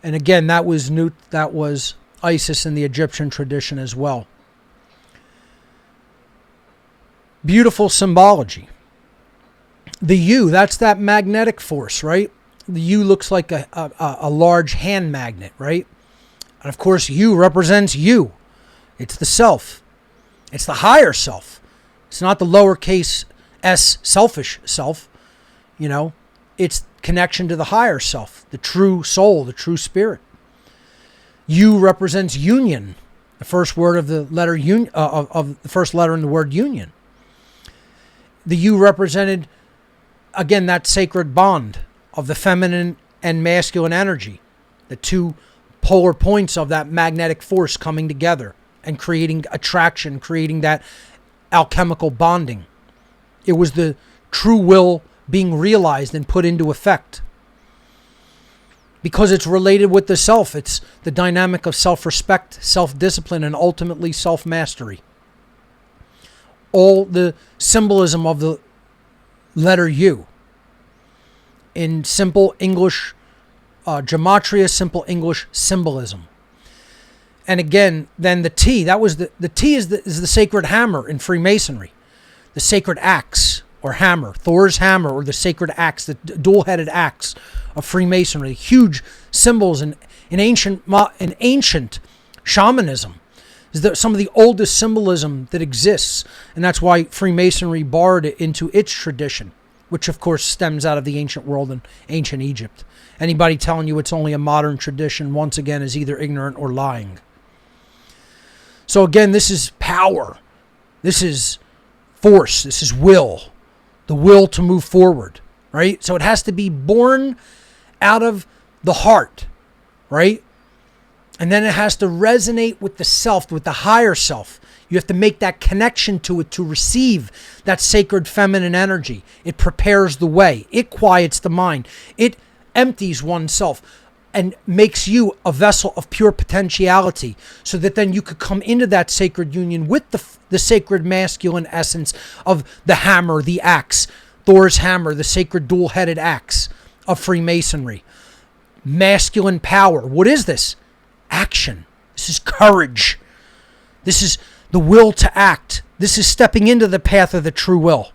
And again, that was Nut, that was Isis in the Egyptian tradition as well. Beautiful symbology. The U, that's that magnetic force, right? The U looks like a large hand magnet, right? And of course, U represents you. It's the self. It's the higher self. It's not the lowercase s selfish self, you know. It's connection to the higher self, the true soul, the true spirit. U represents union, the first word of the letter of the first letter in the word union. The U represented, again, that sacred bond of the feminine and masculine energy, the two polar points of that magnetic force coming together and creating attraction, creating that alchemical bonding. It was the true will being realized and put into effect. Because it's related with the self. It's the dynamic of self-respect, self-discipline, and ultimately self-mastery. All the symbolism of the letter U in simple English gematria, simple English symbolism. And again, then the T, that was the T is the sacred hammer in Freemasonry, the sacred axe or hammer, Thor's hammer, or the sacred axe, the dual-headed axe of Freemasonry. Huge symbols in ancient shamanism. Is some of the oldest symbolism that exists, and that's why Freemasonry borrowed it into its tradition, which of course stems out of the ancient world and ancient Egypt. Anybody telling you it's only a modern tradition, once again, is either ignorant or lying. So again, this is power. This is force. This is will. The will to move forward, right? So it has to be born out of the heart, right? And then it has to resonate with the self, with the higher self. You have to make that connection to it to receive that sacred feminine energy. It prepares the way. It quiets the mind. It empties oneself and makes you a vessel of pure potentiality, so that then you could come into that sacred union with the sacred masculine essence of the hammer, the axe, Thor's hammer, the sacred dual-headed axe of Freemasonry. Masculine power. What is this? Action. This is courage. This is the will to act. This is stepping into the path of the true will.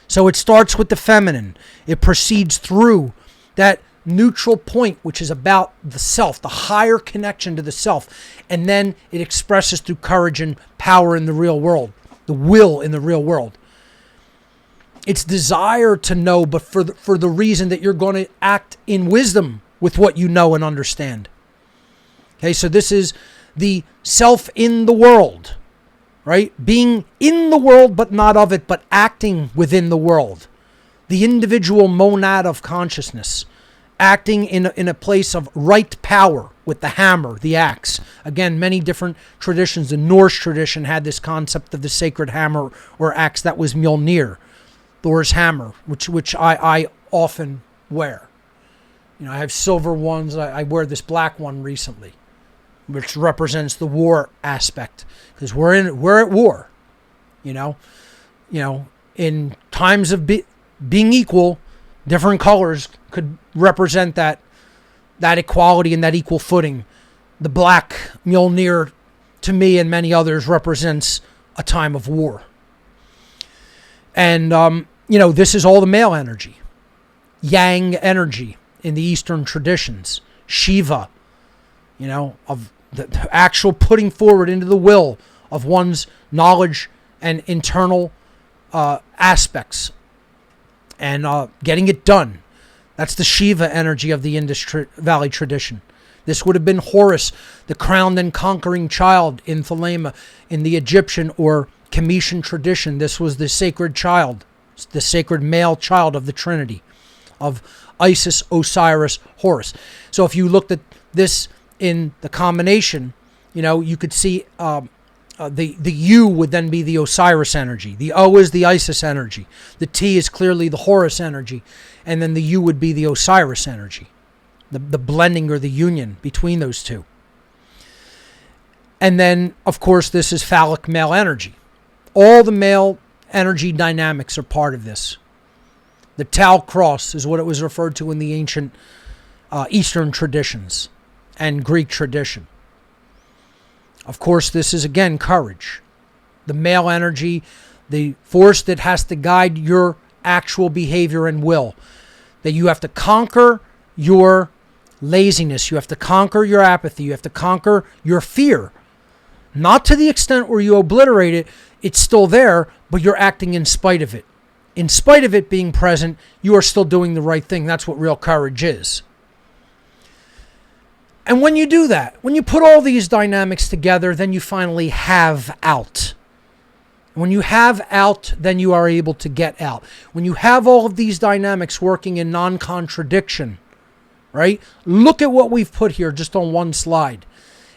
So it starts with the feminine. It proceeds through that neutral point, which is about the self, the higher connection to the self. And then it expresses through courage and power in the real world, the will in the real world. It's desire to know, but for the reason that you're going to act in wisdom with what you know and understand. Okay, so this is the self in the world, right? Being in the world, but not of it, but acting within the world. The individual monad of consciousness, acting in a place of right power with the hammer, the axe. Again, many different traditions. The Norse tradition had this concept of the sacred hammer or axe that was Mjolnir, Thor's hammer, which I often wear. You know, I have silver ones. I wear this black one recently, which represents the war aspect, because we're at war. You know, in times of being equal, different colors could represent that equality and that equal footing. The black Mjolnir, to me and many others, represents a time of war. And, this is all the male energy. Yang energy in the Eastern traditions. Shiva, of the actual putting forward into the will of one's knowledge and internal aspects. And getting it done. That's the Shiva energy of the Indus Valley tradition. This would have been Horus, the crowned and conquering child in Thelema. In the Egyptian or Cometian tradition, this was the sacred child, the sacred male child of the Trinity, of Isis, Osiris, Horus. So if you looked at this in the combination, you could see the U would then be the Osiris energy. The O is the Isis energy. The T is clearly the Horus energy. And then the U would be the Osiris energy. The blending or the union between those two. And then, of course, this is phallic male energy. All the male energy dynamics are part of this. The Tau cross is what it was referred to in the ancient Eastern traditions and Greek tradition. Of course, this is, again, courage. The male energy, the force that has to guide your actual behavior and will. That you have to conquer your laziness. You have to conquer your apathy. You have to conquer your fear. Not to the extent where you obliterate it. It's still there, but you're acting in spite of it. In spite of it being present, you are still doing the right thing. That's what real courage is. And when you do that, when you put all these dynamics together, then you finally have out. When you have out, then you are able to get out. When you have all of these dynamics working in non-contradiction, right? Look at what we've put here just on one slide.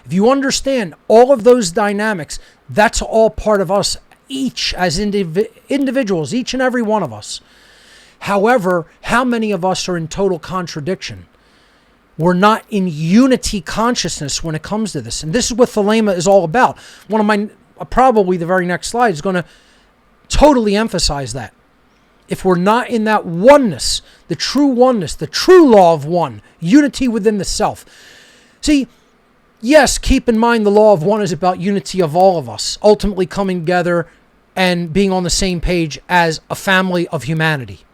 If you understand all of those dynamics, that's all part of us, each as individuals, each and every one of us. However, how many of us are in total contradiction? We're not in unity consciousness when it comes to this. And this is what Thelema is all about. One of my, probably the very next slide is going to totally emphasize that. If we're not in that oneness, the true law of one, unity within the self. See, yes, keep in mind the law of one is about unity of all of us, ultimately coming together and being on the same page as a family of humanity.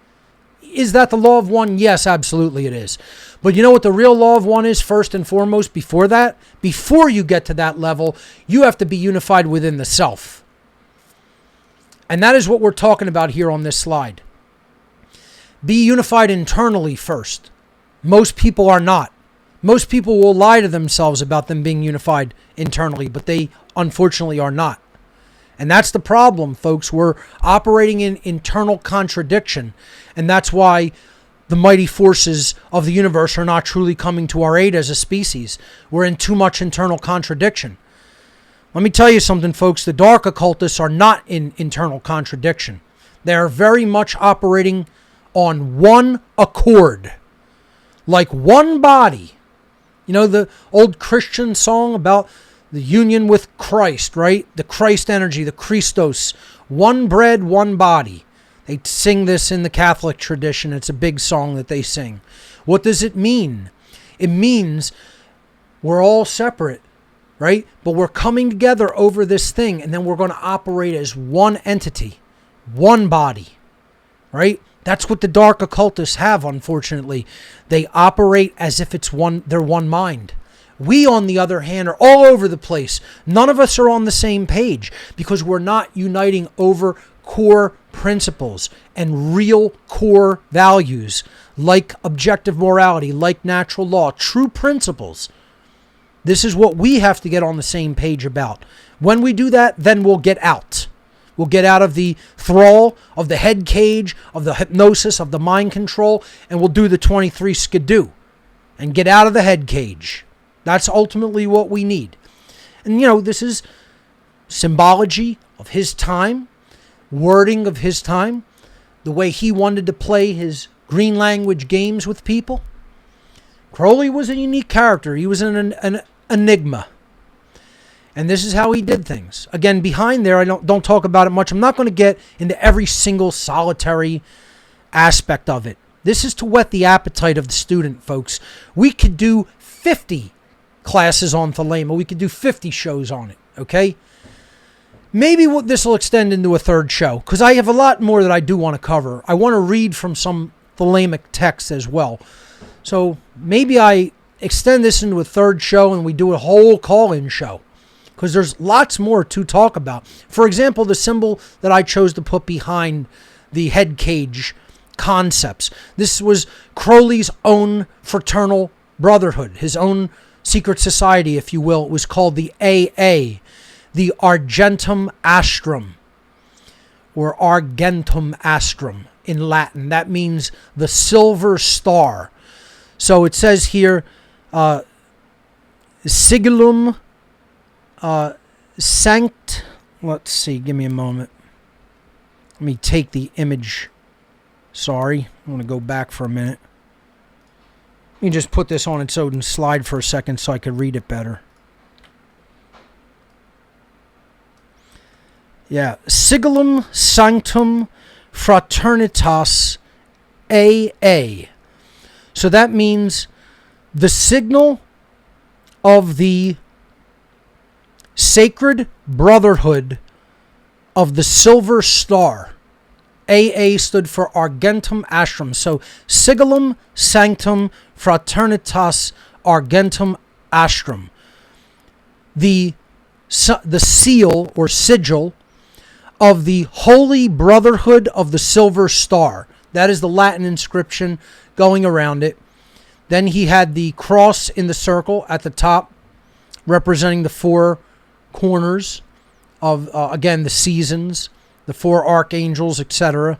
Is that the law of one? Yes, absolutely it is. But you know what the real law of one is first and foremost before that? Before you get to that level, you have to be unified within the self. And that is what we're talking about here on this slide. Be unified internally first. Most people are not. Most people will lie to themselves about them being unified internally, but they unfortunately are not. And that's the problem, folks. We're operating in internal contradiction. And that's why the mighty forces of the universe are not truly coming to our aid as a species. We're in too much internal contradiction. Let me tell you something, folks. The dark occultists are not in internal contradiction. They are very much operating on one accord. Like one body. You know the old Christian song about the union with Christ, right? The Christ energy, the Christos. One bread, one body. They sing this in the Catholic tradition. It's a big song that they sing. What does it mean? It means we're all separate, right? But we're coming together over this thing, and then we're going to operate as one entity, one body, right? That's what the dark occultists have, unfortunately. They operate as if they're one mind. We, on the other hand, are all over the place. None of us are on the same page because we're not uniting over core principles and real core values like objective morality, like natural law, true principles. This is what we have to get on the same page about. When we do that, then we'll get out. We'll get out of the thrall, of the head cage, of the hypnosis, of the mind control, and we'll do the 23 skidoo and get out of the head cage. That's ultimately what we need. And, this is symbology of his time, wording of his time, the way he wanted to play his green language games with people. Crowley was a unique character. He was an enigma. And this is how he did things. Again, behind there, I don't talk about it much. I'm not going to get into every single solitary aspect of it. This is to whet the appetite of the student, folks. We could do 50 classes on Thelema. We could do 50 shows on it, okay? Maybe this will extend into a third show, because I have a lot more that I do want to cover. I want to read from some Thelemic texts as well. So maybe I extend this into a third show and we do a whole call-in show, because there's lots more to talk about. For example, the symbol that I chose to put behind the head cage concepts. This was Crowley's own fraternal brotherhood, his own secret society, if you will. It was called the AA, the Argentum Astrum, or Argentum Astrum in Latin. That means the silver star. So it says here, Sigillum Sanct. Let's see, give me a moment. Let me take the image. Sorry, I'm going to go back for a minute. Let me just put this on its own slide for a second so I could read it better. Yeah, Sigillum Sanctum Fraternitas AA. So that means the signal of the sacred brotherhood of the silver star. AA stood for Argentum Astrum. So Sigillum Sanctum Fraternitas Argentum Astrum. The seal or sigil of the Holy Brotherhood of the Silver Star. That is the Latin inscription going around it. Then he had the cross in the circle at the top, representing the four corners of, again, the seasons, the four archangels, etc.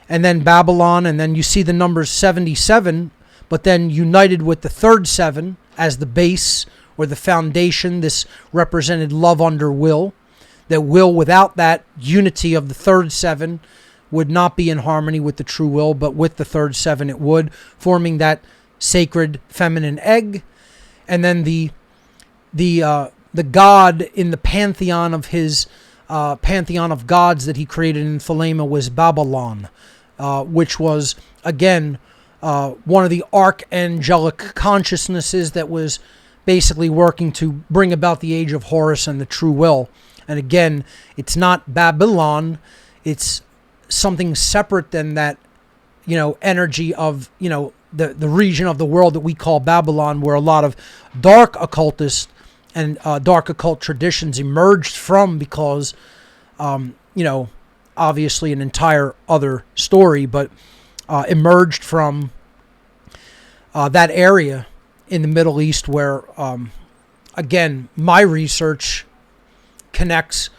And then Babylon, and then you see the numbers 77, but then united with the third seven as the base or the foundation. This represented love under will. That will, without that unity of the third seven, would not be in harmony with the true will, but with the third seven it would, forming that sacred feminine egg. And then the god in the pantheon of his pantheon of gods that he created in Thelema was Babylon, which was, again, one of the archangelic consciousnesses that was basically working to bring about the age of Horus and the true will. And again, it's not Babylon, it's something separate than that, energy of, the region of the world that we call Babylon, where a lot of dark occultists and dark occult traditions emerged from, because, obviously an entire other story, but emerged from that area in the Middle East where, again, my research connects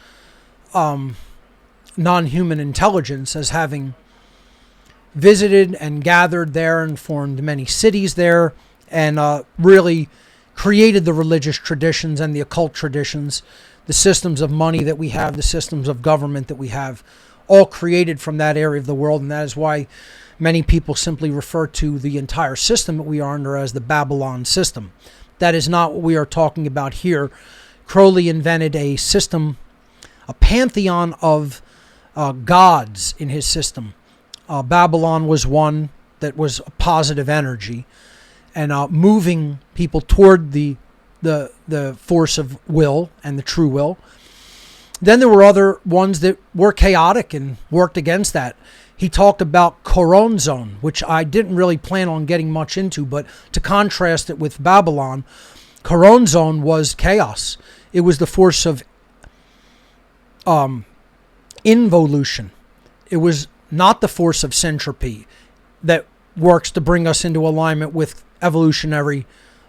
non-human intelligence as having visited and gathered there and formed many cities there, and really created the religious traditions and the occult traditions, the systems of money that we have, the systems of government that we have, all created from that area of the world. And that is why many people simply refer to the entire system that we are under as the Babylon system. That is not what we are talking about here. Crowley invented a system, a pantheon of gods in his system. Babylon was one that was a positive energy, and moving people toward the the force of will and the true will. Then there were other ones that were chaotic and worked against that. He talked about Koronzon, which I didn't really plan on getting much into, but to contrast it with Babylon, Koronzon was chaos. It was the force of involution. It was not the force of centropy that works to bring us into alignment with evolutionary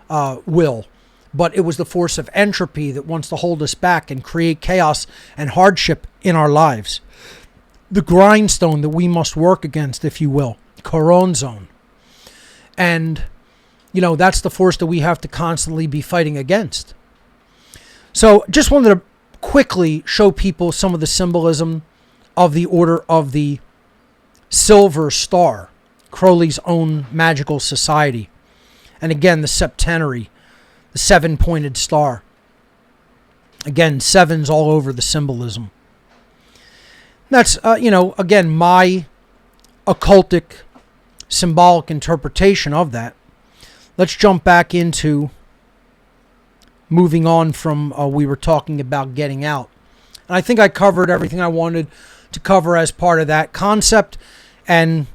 will, but it was the force of entropy that wants to hold us back and create chaos and hardship in our lives. The grindstone that we must work against, if you will, Koronzon. And, that's the force that we have to constantly be fighting against. So just wanted to quickly show people some of the symbolism of the Order of the Silver Star, Crowley's own magical society. And again, the septenary, the seven-pointed star. Again, sevens all over the symbolism. That's, again, my occultic, symbolic interpretation of that. Let's jump back into moving on from we were talking about getting out. And I think I covered everything I wanted to cover as part of that concept and,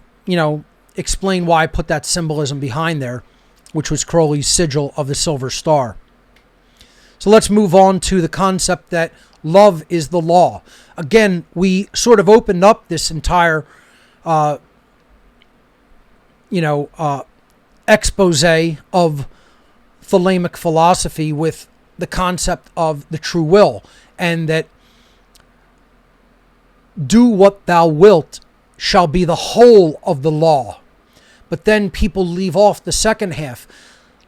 explain why I put that symbolism behind there, which was Crowley's sigil of the silver star. So let's move on to the concept that love is the law. Again, we sort of opened up this entire, expose of Thelemic philosophy with the concept of the true will, and that do what thou wilt shall be the whole of the law. But then people leave off the second half.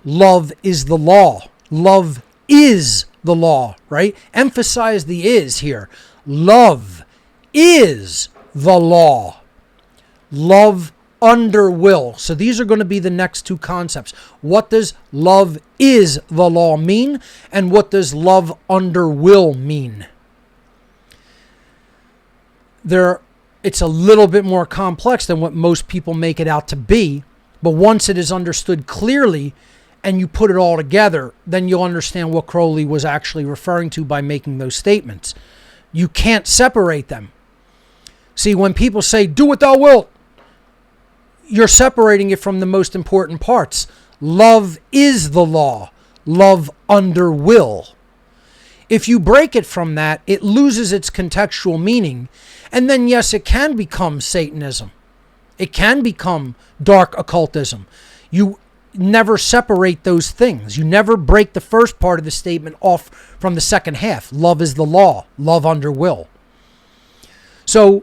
Love is the law. Love is the law, right? Emphasize the is here. Love is the law. Love under will. So these are going to be the next two concepts. What does love is the law mean? And what does love under will mean? It's a little bit more complex than what most people make it out to be. But once it is understood clearly and you put it all together, then you'll understand what Crowley was actually referring to by making those statements. You can't separate them. See, when people say, do what thou wilt, you're separating it from the most important parts. Love is the law. Love under will. If you break it from that, it loses its contextual meaning. And then, yes, it can become Satanism. It can become dark occultism. You never separate those things. You never break the first part of the statement off from the second half. Love is the law. Love under will. So,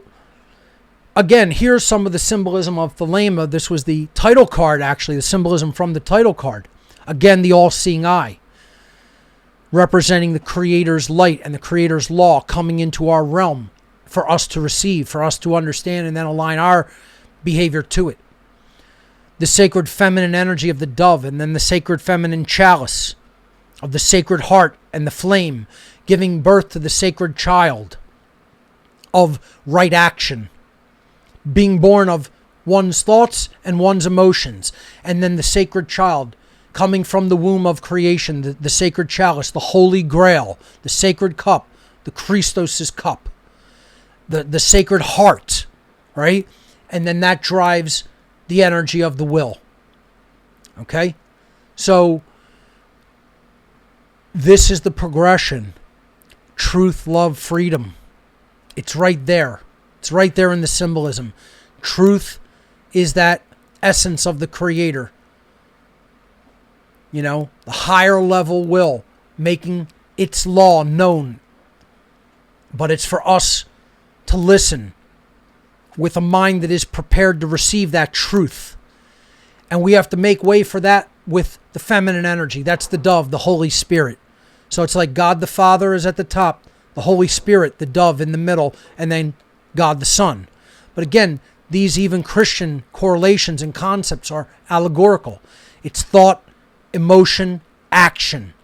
again, here's some of the symbolism of Thelema. This was the title card, actually, the symbolism from the title card. Again, the all-seeing eye, representing the Creator's light and the Creator's law coming into our realm for us to receive, for us to understand, and then align our behavior to it. The sacred feminine energy of the dove, and then the sacred feminine chalice of the sacred heart and the flame, giving birth to the sacred child of right action, being born of one's thoughts and one's emotions, and then the sacred child coming from the womb of creation, the sacred chalice, the holy grail, the sacred cup, the Christos' cup, the sacred heart, right? And then that drives the energy of the will. Okay? So this is the progression. Truth, love, freedom. It's right there. It's right there in the symbolism. Truth is that essence of the Creator. The higher level will, making its law known. But it's for us to listen with a mind that is prepared to receive that truth. And we have to make way for that with the feminine energy. That's the dove, the Holy Spirit. So it's like God the Father is at the top, the Holy Spirit, the dove in the middle, and then God the Son. But again, these even Christian correlations and concepts are allegorical. It's thought, emotion, action,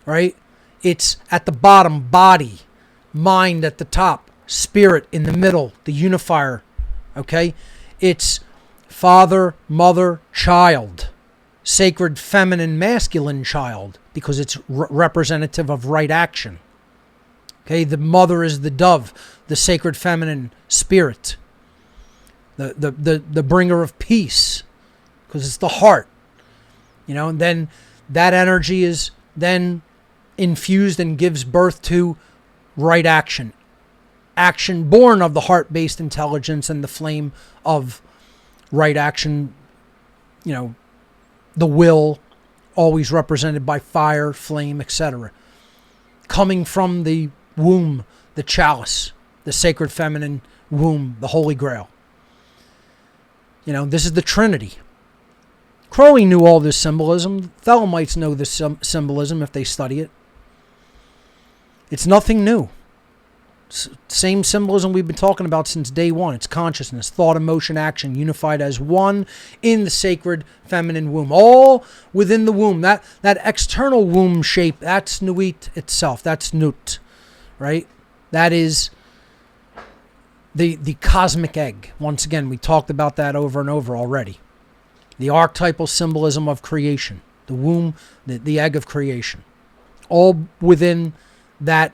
right? It's at the bottom, body, mind at the top, spirit in the middle, the unifier, okay? It's father, mother, child, sacred feminine masculine child because it's representative of right action. Okay, the mother is the dove, the sacred feminine spirit, the bringer of peace, because it's the heart. And then that energy is then infused and gives birth to right action. Action born of the heart-based intelligence and the flame of right action, the will, always represented by fire, flame, etc. Coming from the womb, the chalice, the sacred feminine womb, the Holy Grail. This is the Trinity. Crowley knew all this symbolism. Thelemites know this symbolism if they study it. It's nothing new. Same symbolism we've been talking about since day one. It's consciousness, thought, emotion, action, unified as one in the sacred feminine womb. All within the womb. That external womb shape, that's Nuit itself. That's Nut, right? That is the cosmic egg. Once again, we talked about that over and over already. The archetypal symbolism of creation. The womb, the egg of creation. All within that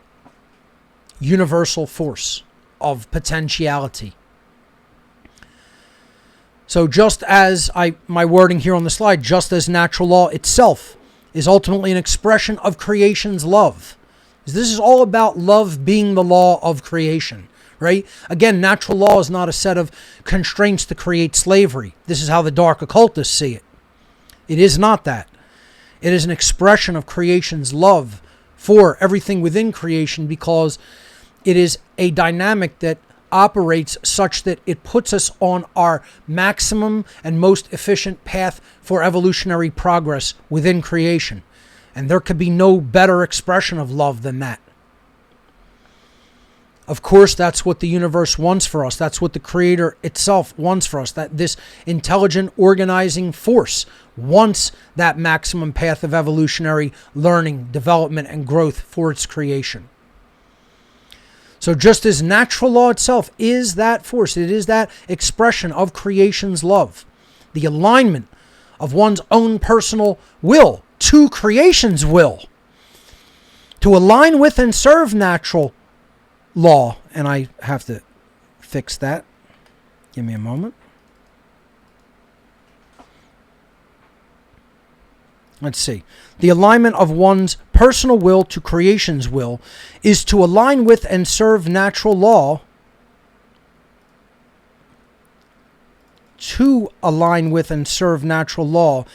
universal force of potentiality. So just as my wording here on the slide, just as natural law itself is ultimately an expression of creation's love. This is all about love being the law of creation, right? Again, natural law is not a set of constraints to create slavery. This is how the dark occultists see it. It is not that. It is an expression of creation's love for everything within creation, because it is a dynamic that operates such that it puts us on our maximum and most efficient path for evolutionary progress within creation. And there could be no better expression of love than that. Of course, that's what the universe wants for us. That's what the Creator itself wants for us. That this intelligent organizing force wants that maximum path of evolutionary learning, development, and growth for its creation. So just as natural law itself is that force, it is that expression of creation's love, the alignment of one's own personal will to creation's will, to align with and serve natural law. And I have to fix that. Give me a moment. Let's see. The alignment of one's personal will to creation's will is to align with and serve natural law. To align with and serve natural law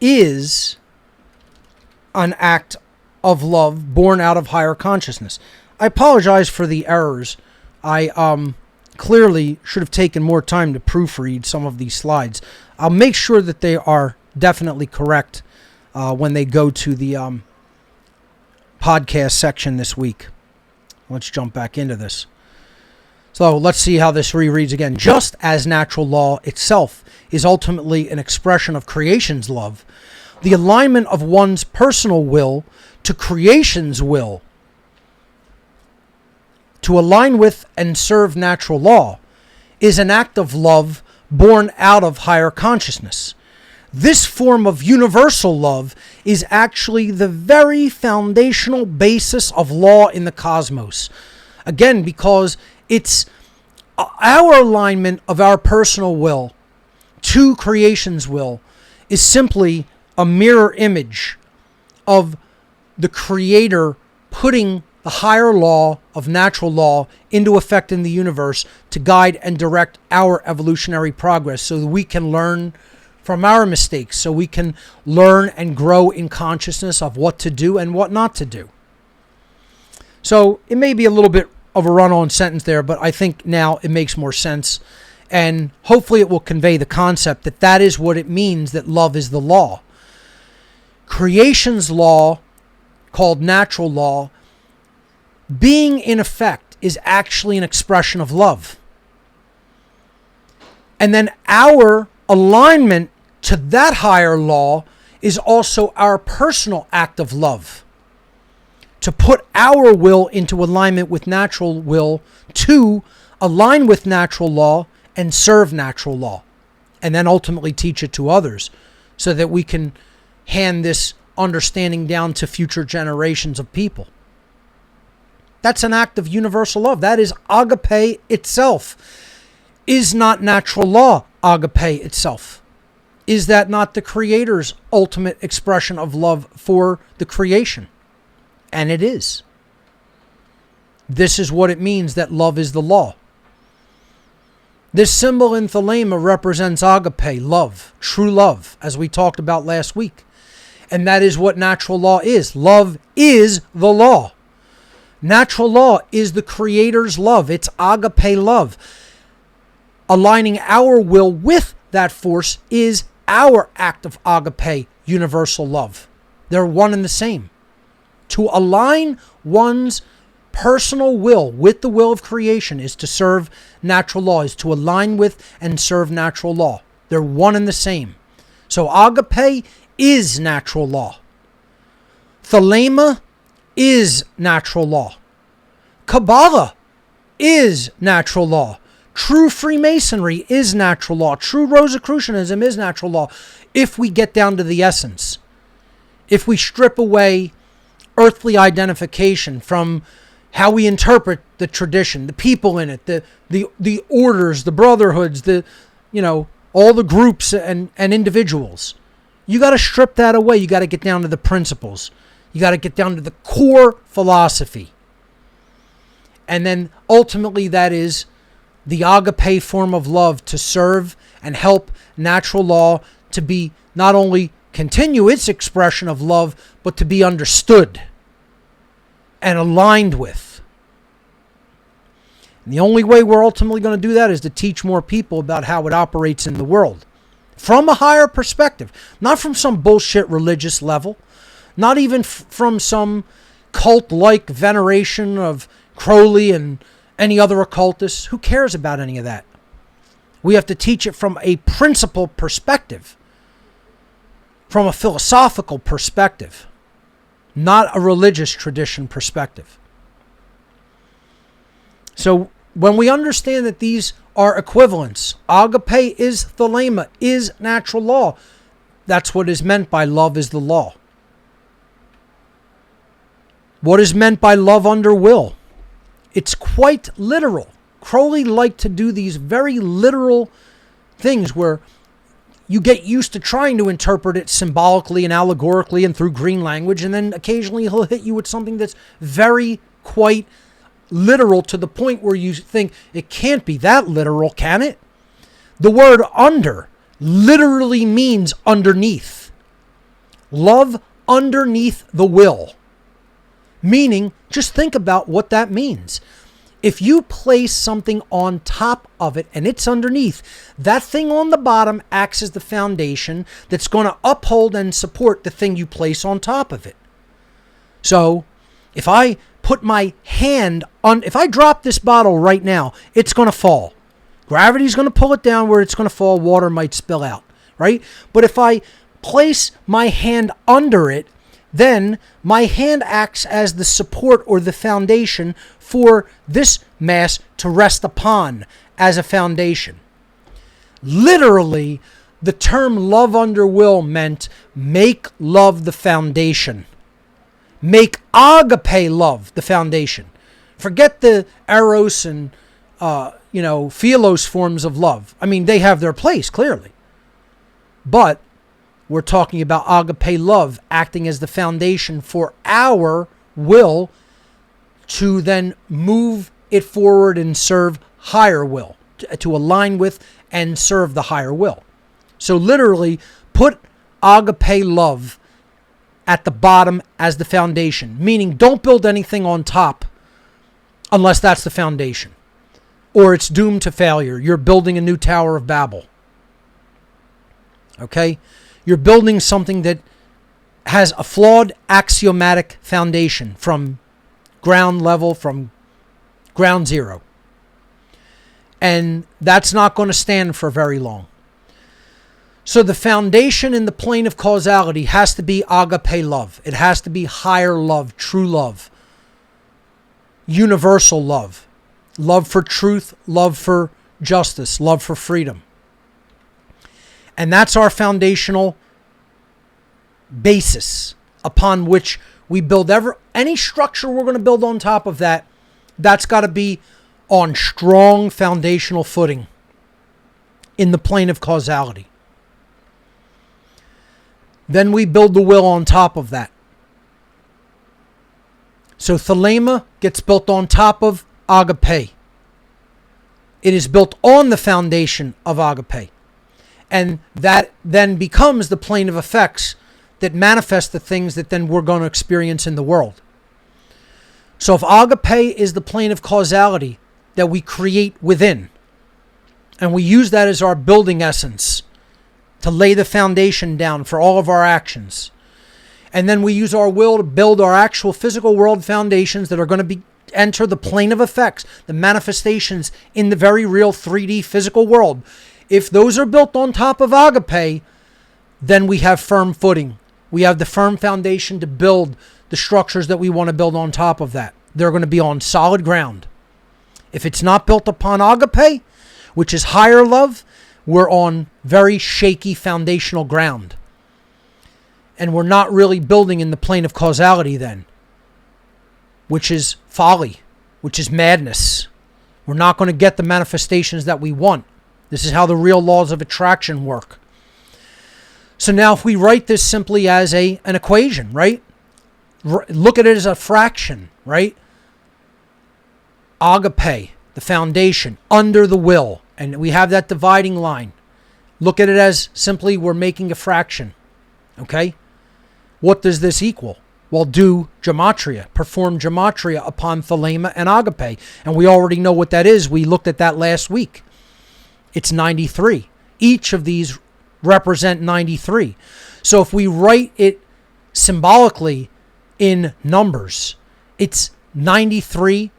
is an act of love born out of higher consciousness. I apologize for the errors. I clearly should have taken more time to proofread some of these slides. I'll make sure that they are definitely correct when they go to the podcast section this week. Let's jump back into this. So let's see how this rereads again. Just as natural law itself is ultimately an expression of creation's love, the alignment of one's personal will to creation's will, to align with and serve natural law, is an act of love born out of higher consciousness. This form of universal love is actually the very foundational basis of law in the cosmos. Again, because it's our alignment of our personal will to creation's will is simply a mirror image of the Creator putting the higher law of natural law into effect in the universe to guide and direct our evolutionary progress so that we can learn from our mistakes, so we can learn and grow in consciousness of what to do and what not to do. So it may be a little bit of a run-on sentence there, but I think now it makes more sense, and hopefully it will convey the concept that that is what it means that love is the law. Creation's law, called natural law, being in effect is actually an expression of love. And then our alignment to that higher law is also our personal act of love. To put our will into alignment with natural will, to align with natural law and serve natural law, and then ultimately teach it to others so that we can hand this understanding down to future generations of people. That's an act of universal love. That is agape itself. Is not natural law agape itself? Is that not the Creator's ultimate expression of love for the creation? And it is. This is what it means that love is the law. This symbol in Thelema represents agape, love, true love, as we talked about last week. And that is what natural law is. Love is the law. Natural law is the Creator's love. It's agape love. Aligning our will with that force is our act of agape, universal love. They're one and the same. To align one's personal will with the will of creation is to serve natural law, is to align with and serve natural law. They're one and the same. So agape is natural law. Thelema is natural law. Kabbalah is natural law. True Freemasonry is natural law. True Rosicrucianism is natural law. If we get down to the essence, if we strip away earthly identification from how we interpret the tradition, the people in it, the orders, the brotherhoods, all the groups and individuals. You got to strip that away. You got to get down to the principles. You got to get down to the core philosophy. And then ultimately that is the agape form of love to serve and help natural law to be not only continue its expression of love, but to be understood and aligned with. And the only way we're ultimately going to do that is to teach more people about how it operates in the world from a higher perspective, not from some bullshit religious level, not even from some cult-like veneration of Crowley and any other occultists. Who cares about any of that? We have to teach it from a principle perspective, from a philosophical perspective, not a religious tradition perspective. So when we understand that these are equivalents, agape is Thelema, is natural law. That's what is meant by love is the law. What is meant by love under will? It's quite literal. Crowley liked to do these very literal things where you get used to trying to interpret it symbolically and allegorically and through green language, and then occasionally he'll hit you with something that's very quite literal to the point where you think it can't be that literal, can it? The word under literally means underneath. Love underneath the will. Meaning, just think about what that means. If you place something on top of it and it's underneath, that thing on the bottom acts as the foundation that's going to uphold and support the thing you place on top of it. So, if I put my hand on, if I drop this bottle right now, it's going to fall. Gravity's going to pull it down where it's going to fall. Water might spill out, right? But if I place my hand under it, then my hand acts as the support or the foundation for this mass to rest upon as a foundation. Literally, the term love under will meant make love the foundation. Make agape love the foundation. Forget the eros and philos forms of love. I mean, they have their place, clearly. But we're talking about agape love acting as the foundation for our will to then move it forward and serve higher will, to align with and serve the higher will. So literally, put agape love at the bottom as the foundation, meaning don't build anything on top unless that's the foundation, or it's doomed to failure. You're building a new Tower of Babel. Okay? You're building something that has a flawed axiomatic foundation from ground level, from ground zero. And that's not going to stand for very long. So the foundation in the plane of causality has to be agape love. It has to be higher love, true love, universal love, love for truth, love for justice, love for freedom. And that's our foundational basis upon which we build any structure we're going to build on top of that. That's got to be on strong foundational footing in the plane of causality. Then we build the will on top of that. So Thelema gets built on top of agape. It is built on the foundation of agape. And that then becomes the plane of effects that manifest the things that then we're going to experience in the world. So if agape is the plane of causality that we create within, and we use that as our building essence to lay the foundation down for all of our actions, and then we use our will to build our actual physical world foundations that are going to enter the plane of effects, the manifestations in the very real 3D physical world. If those are built on top of agape, then we have firm footing. We have the firm foundation to build the structures that we want to build on top of that. They're going to be on solid ground. If it's not built upon agape, which is higher love, we're on very shaky foundational ground. And we're not really building in the plane of causality then, which is folly, which is madness. We're not going to get the manifestations that we want. This is how the real laws of attraction work. So now if we write this simply as an equation, right? Look at it as a fraction, right? Agape, the foundation, under the will. And we have that dividing line. Look at it as simply we're making a fraction. Okay? What does this equal? Well, do gematria. Perform gematria upon Thelema and agape. And we already know what that is. We looked at that last week. It's 93. Each of these represent 93. So if we write it symbolically in numbers, it's 93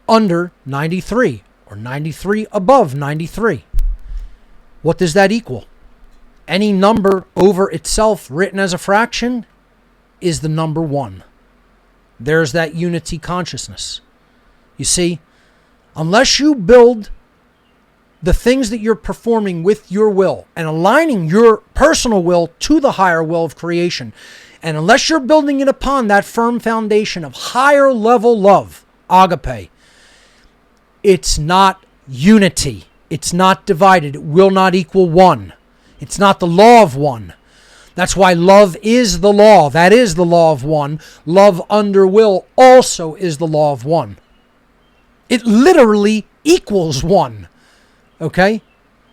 under 93, or 93 above 93. What does that equal? Any number over itself written as a fraction is the number 1. There's that unity consciousness. You see, unless you build the things that you're performing with your will and aligning your personal will to the higher will of creation, and unless you're building it upon that firm foundation of higher level love, agape, it's not unity. It's not divided. It will not equal 1. It's not the law of 1. That's why love is the law. That is the law of 1. Love under will also is the law of 1. It literally equals 1. Okay?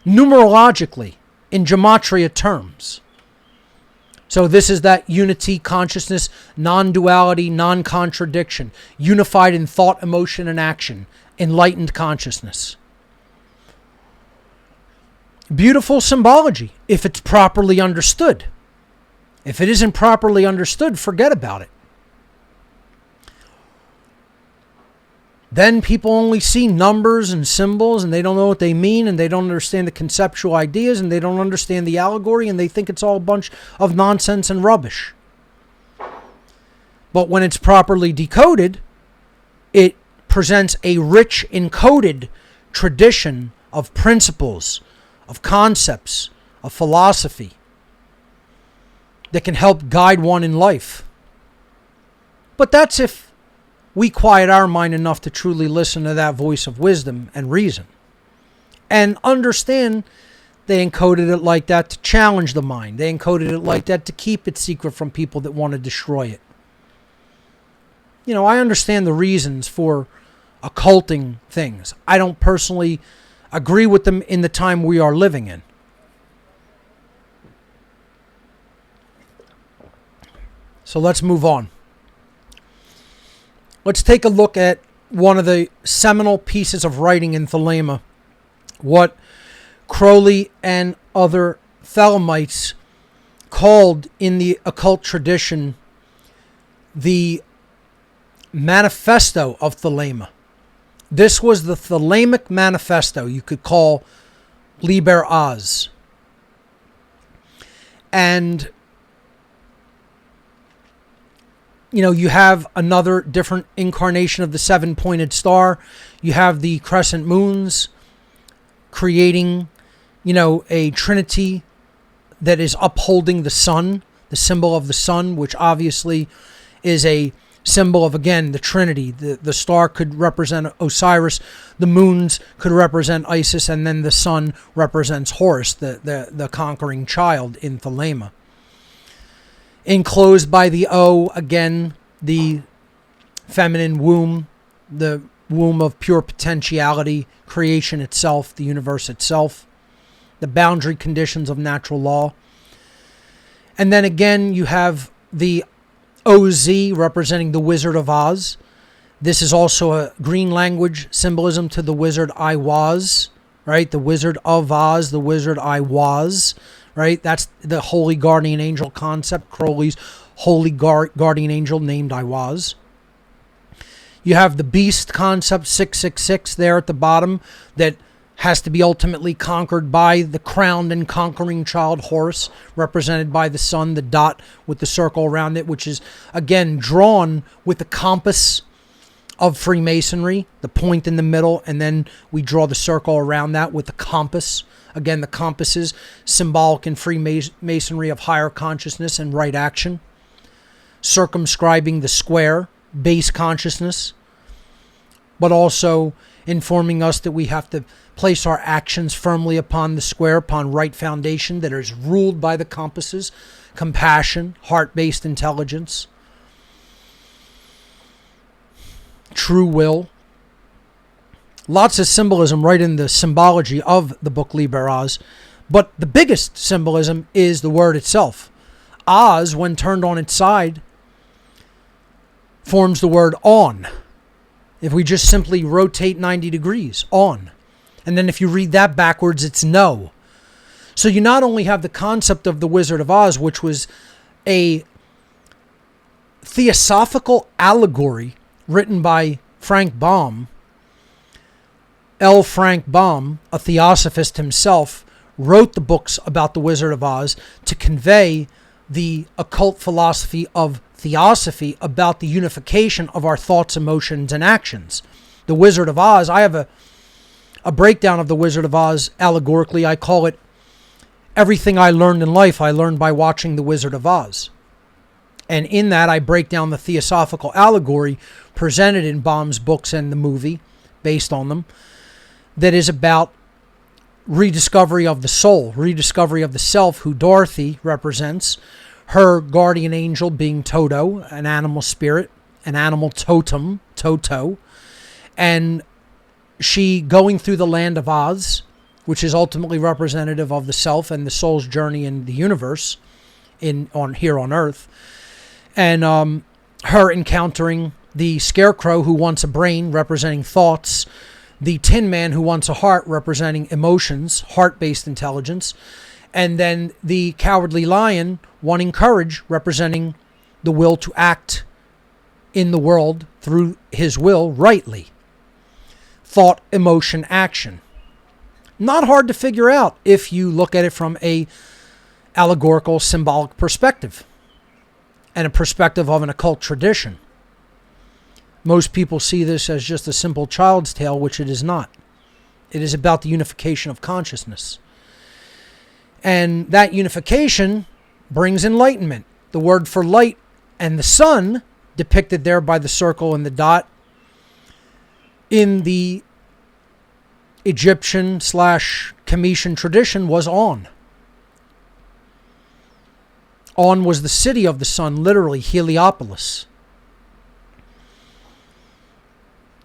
Numerologically, in gematria terms. So this is that unity, consciousness, non-duality, non-contradiction, unified in thought, emotion, and action, enlightened consciousness. Beautiful symbology, if it's properly understood. If it isn't properly understood, forget about it. Then people only see numbers and symbols, and they don't know what they mean, and they don't understand the conceptual ideas, and they don't understand the allegory, and they think it's all a bunch of nonsense and rubbish. But when it's properly decoded, it presents a rich encoded tradition of principles, of concepts, of philosophy that can help guide one in life. But that's if we quiet our mind enough to truly listen to that voice of wisdom and reason and understand they encoded it like that to challenge the mind. They encoded it like that to keep it secret from people that want to destroy it. You know, I understand the reasons for occulting things. I don't personally agree with them in the time we are living in. So let's move on. Let's take a look at one of the seminal pieces of writing in Thelema, what Crowley and other Thelemites called in the occult tradition the Manifesto of Thelema. This was the Thelemic Manifesto, you could call Liber Az. And you know, you have another different incarnation of the 7-pointed star. You have the crescent moons creating, you know, a trinity that is upholding the sun. The symbol of the sun, which obviously is a symbol of, again, the Trinity. The star could represent Osiris, the moons could represent Isis, and then the sun represents Horus, the conquering child in Thelema. Enclosed by the O, again, the feminine womb, the womb of pure potentiality, creation itself, the universe itself, the boundary conditions of natural law. And then again, you have the OZ representing the Wizard of Oz. This is also a green language symbolism to the wizard I was, right? The Wizard of Oz, the wizard I was, right? That's the holy guardian angel concept, Crowley's holy guardian angel named I was. You have the beast concept, 666, there at the bottom, that has to be ultimately conquered by the crowned and conquering child Horus, represented by the sun, the dot with the circle around it, which is, again, drawn with the compass of Freemasonry, the point in the middle, and then we draw the circle around that with the compass. Again, the compass is symbolic in Freemasonry of higher consciousness and right action, circumscribing the square, base consciousness, but also informing us that we have to place our actions firmly upon the square, upon right foundation that is ruled by the compasses, compassion, heart-based intelligence, true will. Lots of symbolism right in the symbology of the book Liber Oz, but the biggest symbolism is the word itself. Oz, when turned on its side, forms the word on. If we just simply rotate 90 degrees, on. And then if you read that backwards, it's no. So you not only have the concept of the Wizard of Oz, which was a theosophical allegory written by Frank Baum. L. Frank Baum, a theosophist himself, wrote the books about the Wizard of Oz to convey the occult philosophy of theosophy about the unification of our thoughts, emotions, and actions. The Wizard of Oz, I have a breakdown of the Wizard of Oz allegorically. I call it everything I learned in life I learned by watching the Wizard of Oz. And in that I break down the theosophical allegory presented in Baum's books and the movie based on them that is about rediscovery of the soul, rediscovery of the self, who Dorothy represents, her guardian angel being Toto, an animal spirit, an animal totem, Toto, and she going through the land of Oz, which is ultimately representative of the self and the soul's journey in the universe, here on Earth, and her encountering the scarecrow who wants a brain representing thoughts, the Tin Man who wants a heart representing emotions, heart-based intelligence, and then the cowardly lion wanting courage representing the will to act in the world through his will rightly. Thought, emotion, action. Not hard to figure out if you look at it from a allegorical, symbolic perspective and a perspective of an occult tradition. Most people see this as just a simple child's tale, which it is not. It is about the unification of consciousness. And that unification brings enlightenment. The word for light and the sun, depicted there by the circle and the dot, in the Egyptian / Cometian tradition was On. On was the city of the sun, literally Heliopolis.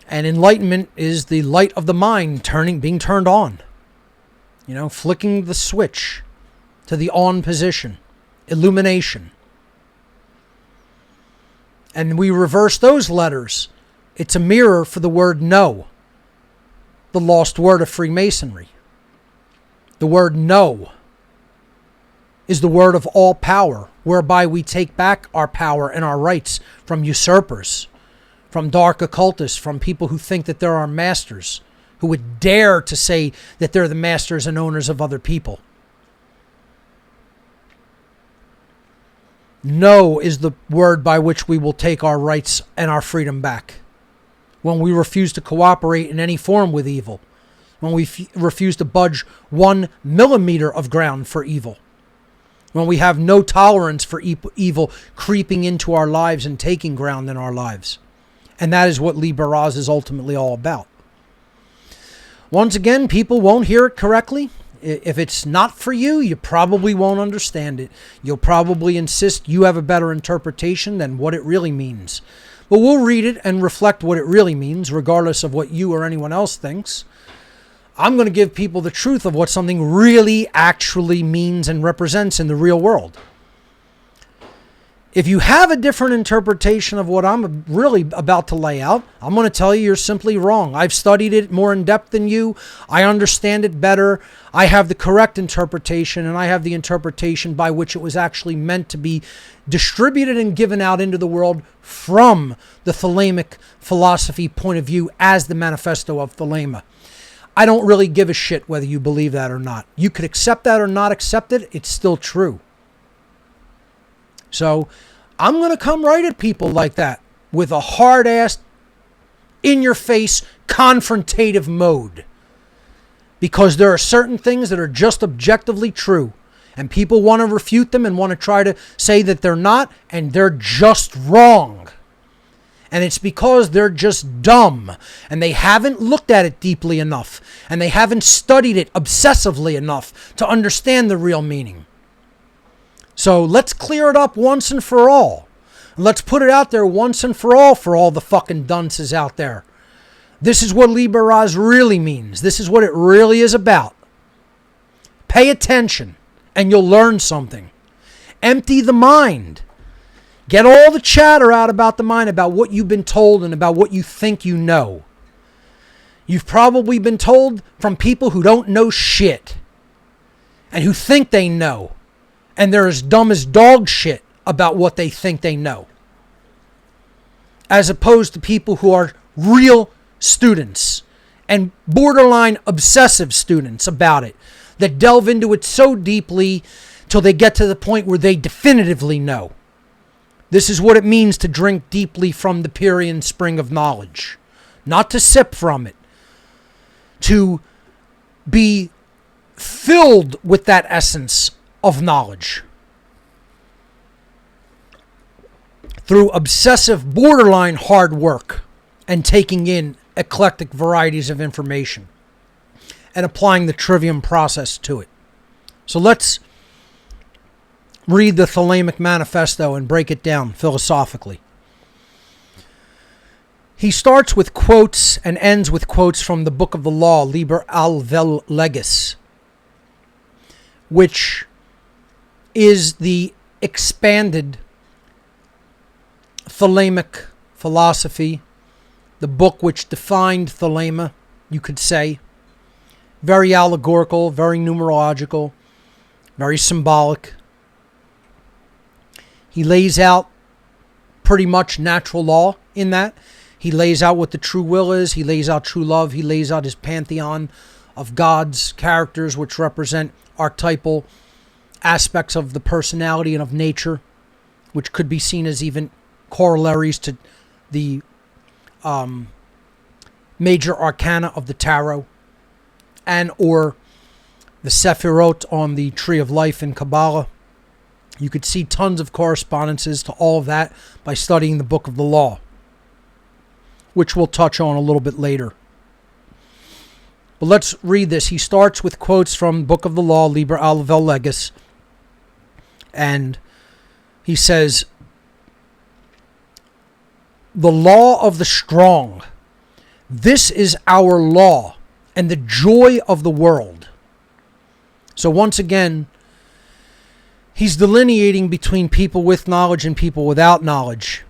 And enlightenment is the light of the mind being turned on. Flicking the switch to the on position. Illumination. And we reverse those letters. It's a mirror for the word no. The lost word of Freemasonry. The word no is the word of all power, whereby we take back our power and our rights from usurpers, from dark occultists, from people who think that they're our masters, who would dare to say that they're the masters and owners of other people. No is the word by which we will take our rights and our freedom back. When we refuse to cooperate in any form with evil. When we refuse to budge 1 millimeter of ground for evil. when we have no tolerance for evil creeping into our lives and taking ground in our lives. And that is what Liber Oz is ultimately all about. Once again, people won't hear it correctly. If it's not for you, you probably won't understand it. You'll probably insist you have a better interpretation than what it really means. But we'll read it and reflect what it really means, regardless of what you or anyone else thinks. I'm going to give people the truth of what something really actually means and represents in the real world. If you have a different interpretation of what I'm really about to lay out, I'm going to tell you you're simply wrong. I've studied it more in depth than you. I understand it better. I have the correct interpretation, and I have the interpretation by which it was actually meant to be distributed and given out into the world from the Thelemic philosophy point of view as the manifesto of Thelema. I don't really give a shit whether you believe that or not. You could accept that or not accept it. It's still true. So I'm going to come right at people like that with a hard-ass, in-your-face, confrontative mode. Because there are certain things that are just objectively true. And people want to refute them and want to try to say that they're not, and they're just wrong. And it's because they're just dumb. And they haven't looked at it deeply enough. And they haven't studied it obsessively enough to understand the real meaning. So let's clear it up once and for all. Let's put it out there once and for all the fucking dunces out there. This is what Liber Oz really means. This is what it really is about. Pay attention and you'll learn something. Empty the mind. Get all the chatter out about the mind, about what you've been told and about what you think you know. You've probably been told from people who don't know shit and who think they know. And they're as dumb as dog shit about what they think they know. As opposed to people who are real students and borderline obsessive students about it, that delve into it so deeply till they get to the point where they definitively know. This is what it means to drink deeply from the Pierian spring of knowledge. Not to sip from it. To be filled with that essence of knowledge through obsessive, borderline hard work and taking in eclectic varieties of information and applying the trivium process to it. So let's read the Thelemic Manifesto and break it down philosophically. He starts with quotes and ends with quotes from the Book of the Law, Liber Alvel Legis, which is the expanded Thelemic philosophy, the book which defined Thelema, you could say. Very allegorical, very numerological, very symbolic. He lays out pretty much natural law in that. He lays out what the true will is. He lays out true love. He lays out his pantheon of gods, characters which represent archetypal aspects of the personality and of nature, which could be seen as even corollaries to the major arcana of the tarot and or the Sephirot on the Tree of Life in Kabbalah. You could see tons of correspondences to all of that by studying the Book of the Law, which we'll touch on a little bit later. But let's read this. He starts with quotes from Book of the Law, Liber Alvel Legis, and he says, "The law of the strong. This is our law and the joy of the world." So once again, he's delineating between people with knowledge and people without knowledge.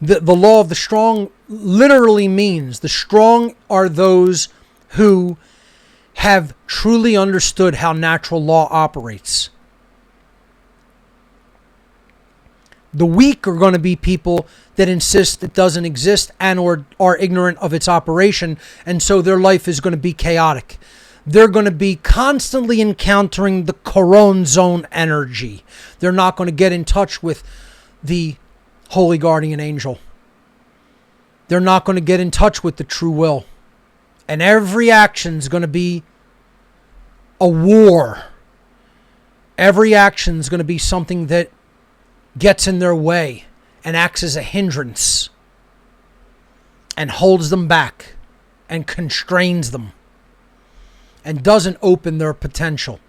The law of the strong literally means the strong are those who have truly understood how natural law operates. The weak are going to be people that insist it doesn't exist and or are ignorant of its operation, and so their life is going to be chaotic. They're going to be constantly encountering the Coron zone energy. They're not going to get in touch with the Holy Guardian Angel. They're not going to get in touch with the true will. And every action is going to be a war. Every action is going to be something that gets in their way and acts as a hindrance and holds them back and constrains them and doesn't open their potential.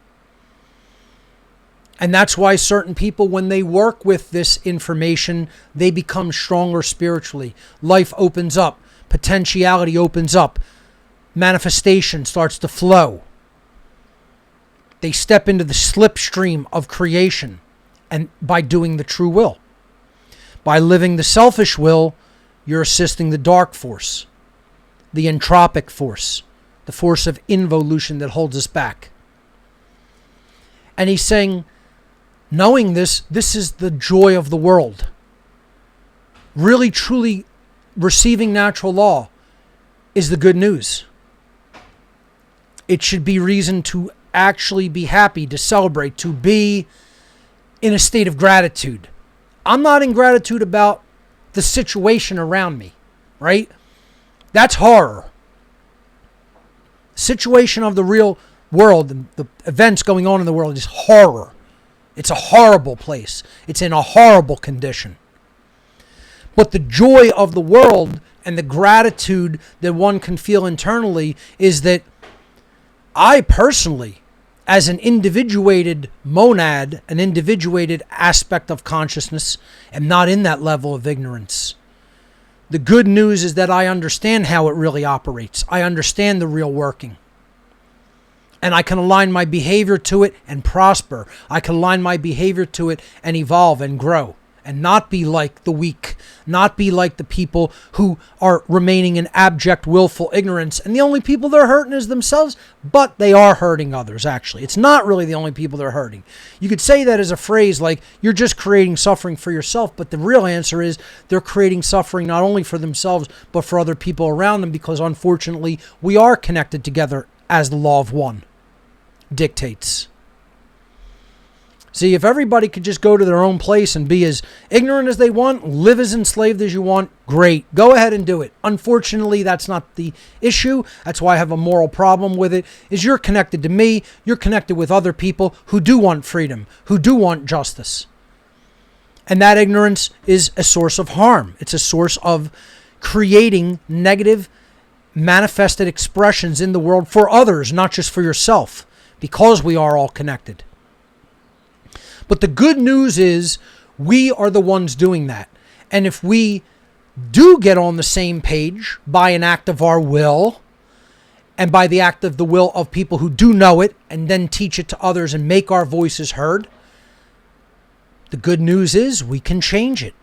And that's why certain people, when they work with this information, they become stronger spiritually. Life opens up. Potentiality opens up. Manifestation starts to flow. They step into the slipstream of creation, and by doing the true will. By living the selfish will, you're assisting the dark force, the entropic force, the force of involution that holds us back. And he's saying, knowing this is the joy of the world. Really, truly receiving natural law is the good news. It should be reason to actually be happy, to celebrate, to be in a state of gratitude. I'm not in gratitude about the situation around me, right? That's horror. Situation of the real world and the events going on in the world is horror. It's a horrible place. It's in a horrible condition. But the joy of the world and the gratitude that one can feel internally is that I personally, as an individuated monad, an individuated aspect of consciousness, am not in that level of ignorance. The good news is that I understand how it really operates. I understand the real working. And I can align my behavior to it and prosper. I can align my behavior to it and evolve and grow. And not be like the weak. Not be like the people who are remaining in abject, willful ignorance. And the only people they're hurting is themselves. But they are hurting others, actually. It's not really the only people they're hurting. You could say that as a phrase like, you're just creating suffering for yourself. But the real answer is they're creating suffering not only for themselves, but for other people around them. Because unfortunately, we are connected together as the law of one dictates. See, if everybody could just go to their own place and be as ignorant as they want, live as enslaved as you want, great. Go ahead and do it. Unfortunately, that's not the issue. That's why I have a moral problem with it, is you're connected to me. You're connected with other people who do want freedom, who do want justice. And that ignorance is a source of harm. It's a source of creating negative manifested expressions in the world for others, not just for yourself, because we are all connected. But the good news is we are the ones doing that. And if we do get on the same page by an act of our will and by the act of the will of people who do know it and then teach it to others and make our voices heard, the good news is we can change it.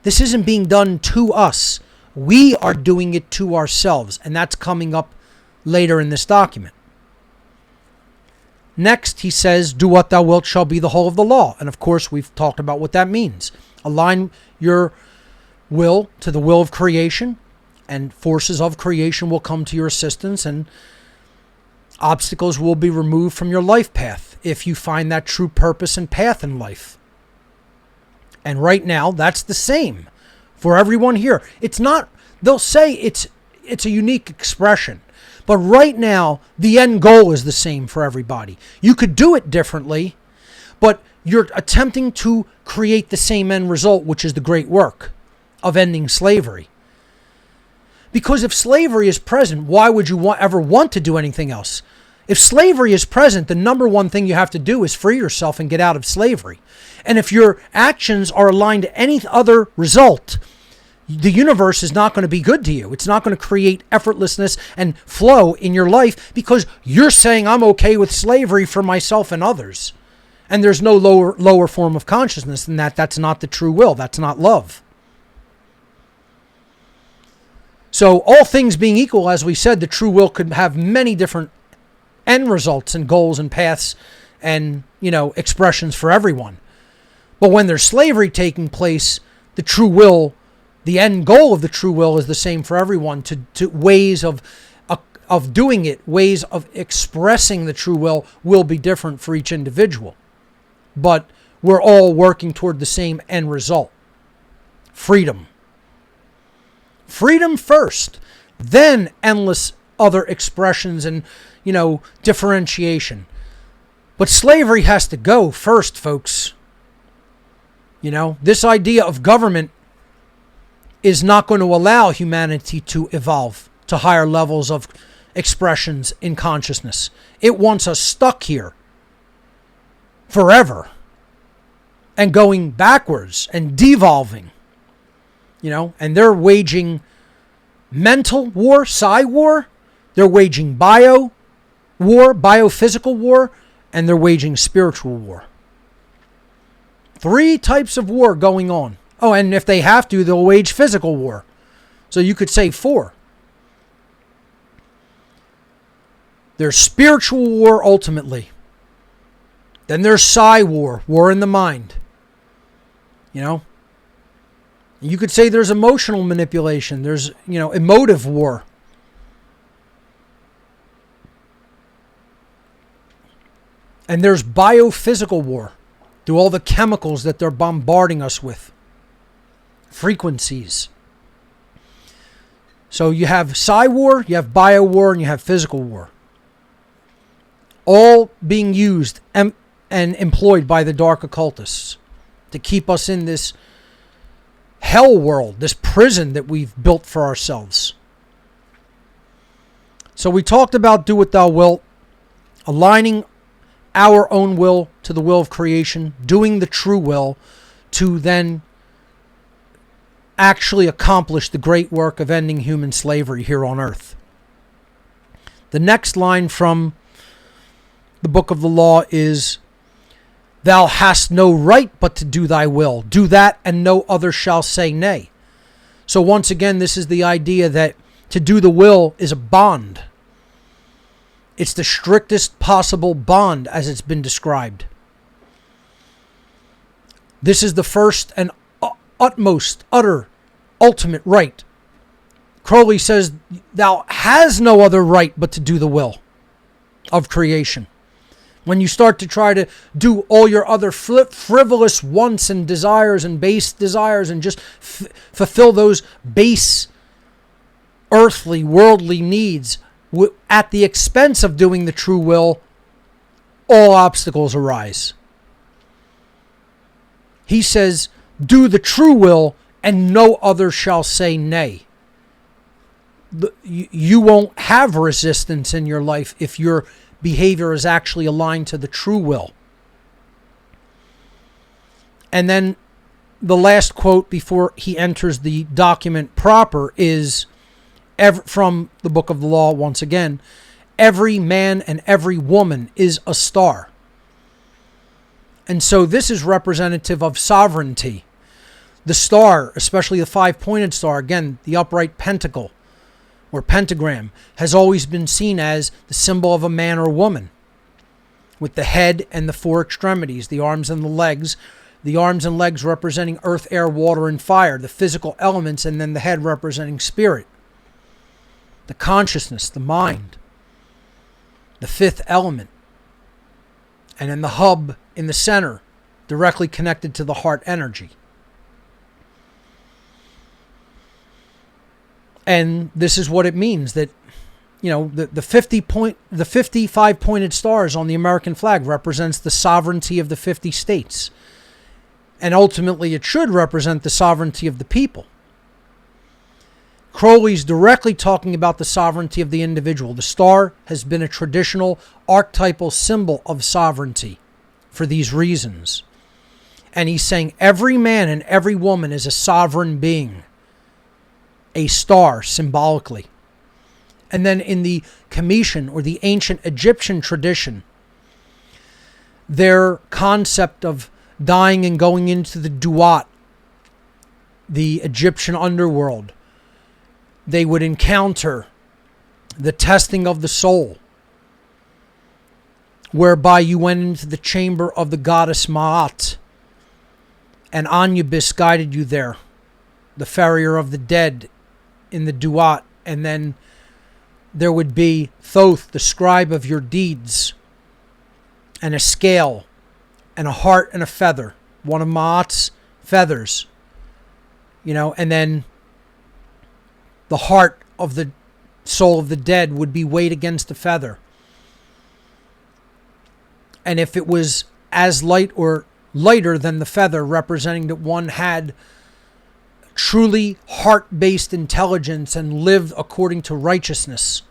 This isn't being done to us. We are doing it to ourselves. And that's coming up later in this document. Next, he says, do what thou wilt shall be the whole of the law. And of course, we've talked about what that means. Align your will to the will of creation, and forces of creation will come to your assistance, and obstacles will be removed from your life path if you find that true purpose and path in life. And right now, that's the same for everyone here. It's not, they'll say it's a unique expression. But right now, the end goal is the same for everybody. You could do it differently, but you're attempting to create the same end result, which is the great work of ending slavery. Because if slavery is present, why would you ever want to do anything else? If slavery is present, the number one thing you have to do is free yourself and get out of slavery. And if your actions are aligned to any other result, the universe is not going to be good to you. It's not going to create effortlessness and flow in your life because you're saying I'm okay with slavery for myself and others. And there's no lower form of consciousness than that. That's not the true will. That's not love. So all things being equal, as we said, the true will could have many different end results and goals and paths and, expressions for everyone. But when there's slavery taking place, the true will, the end goal of the true will is the same for everyone. To ways of doing it, ways of expressing the true will be different for each individual. But we're all working toward the same end result. Freedom. Freedom first, then endless other expressions and, differentiation. But slavery has to go first, folks. You know, this idea of government is not going to allow humanity to evolve to higher levels of expressions in consciousness. It wants us stuck here forever and going backwards and devolving. You know, and they're waging mental war, psi war. They're waging bio war, biophysical war, and they're waging spiritual war. 3 types of war going on. Oh, and if they have to, they'll wage physical war. So you could say 4. There's spiritual war ultimately. Then there's psi war, war in the mind. You know? You could say there's emotional manipulation. There's, emotive war. And there's biophysical war. Through all the chemicals that they're bombarding us with. Frequencies. So you have psi war, you have bio war, and you have physical war. All being used and employed by the dark occultists to keep us in this hell world, this prison that we've built for ourselves. So we talked about do what thou wilt, aligning our own will to the will of creation, doing the true will to then actually accomplish the great work of ending human slavery here on earth. The next line from the book of the law is, thou hast no right but to do thy will. Do that and no other shall say nay. So once again, this is the idea that to do the will is a bond. It's the strictest possible bond as it's been described. This is the first and utmost, utter, ultimate right. Crowley says, thou has no other right but to do the will of creation. When you start to try to do all your other frivolous wants and desires and base desires and just fulfill those base, earthly, worldly needs at the expense of doing the true will, all obstacles arise. He says, do the true will and no other shall say nay. You won't have resistance in your life if your behavior is actually aligned to the true will. And then the last quote before he enters the document proper is from the book of the law once again. Every man and every woman is a star. And so this is representative of sovereignty. The star, especially the 5-pointed star, again, the upright pentacle or pentagram, has always been seen as the symbol of a man or woman, with the head and the 4 extremities, the arms and the legs representing earth, air, water, and fire, the physical elements, and then the head representing spirit, the consciousness, the mind, the 5th element, and then the hub in the center, directly connected to the heart energy. And this is what it means that, the 55-pointed stars on the American flag represents the sovereignty of the 50 states. And ultimately it should represent the sovereignty of the people. Crowley's directly talking about the sovereignty of the individual. The star has been a traditional archetypal symbol of sovereignty for these reasons. And he's saying every man and every woman is a sovereign being. A star, symbolically. And then in the Cometian or the ancient Egyptian tradition, their concept of dying and going into the Duat, the Egyptian underworld, they would encounter the testing of the soul, whereby you went into the chamber of the goddess Ma'at, and Anubis guided you there, the farrier of the dead in the Duat, and then there would be Thoth, the scribe of your deeds, and a scale, and a heart and a feather, one of Ma'at's feathers, and then the heart of the soul of the dead would be weighed against the feather. And if it was as light or lighter than the feather, representing that one had truly heart-based intelligence and lived according to righteousness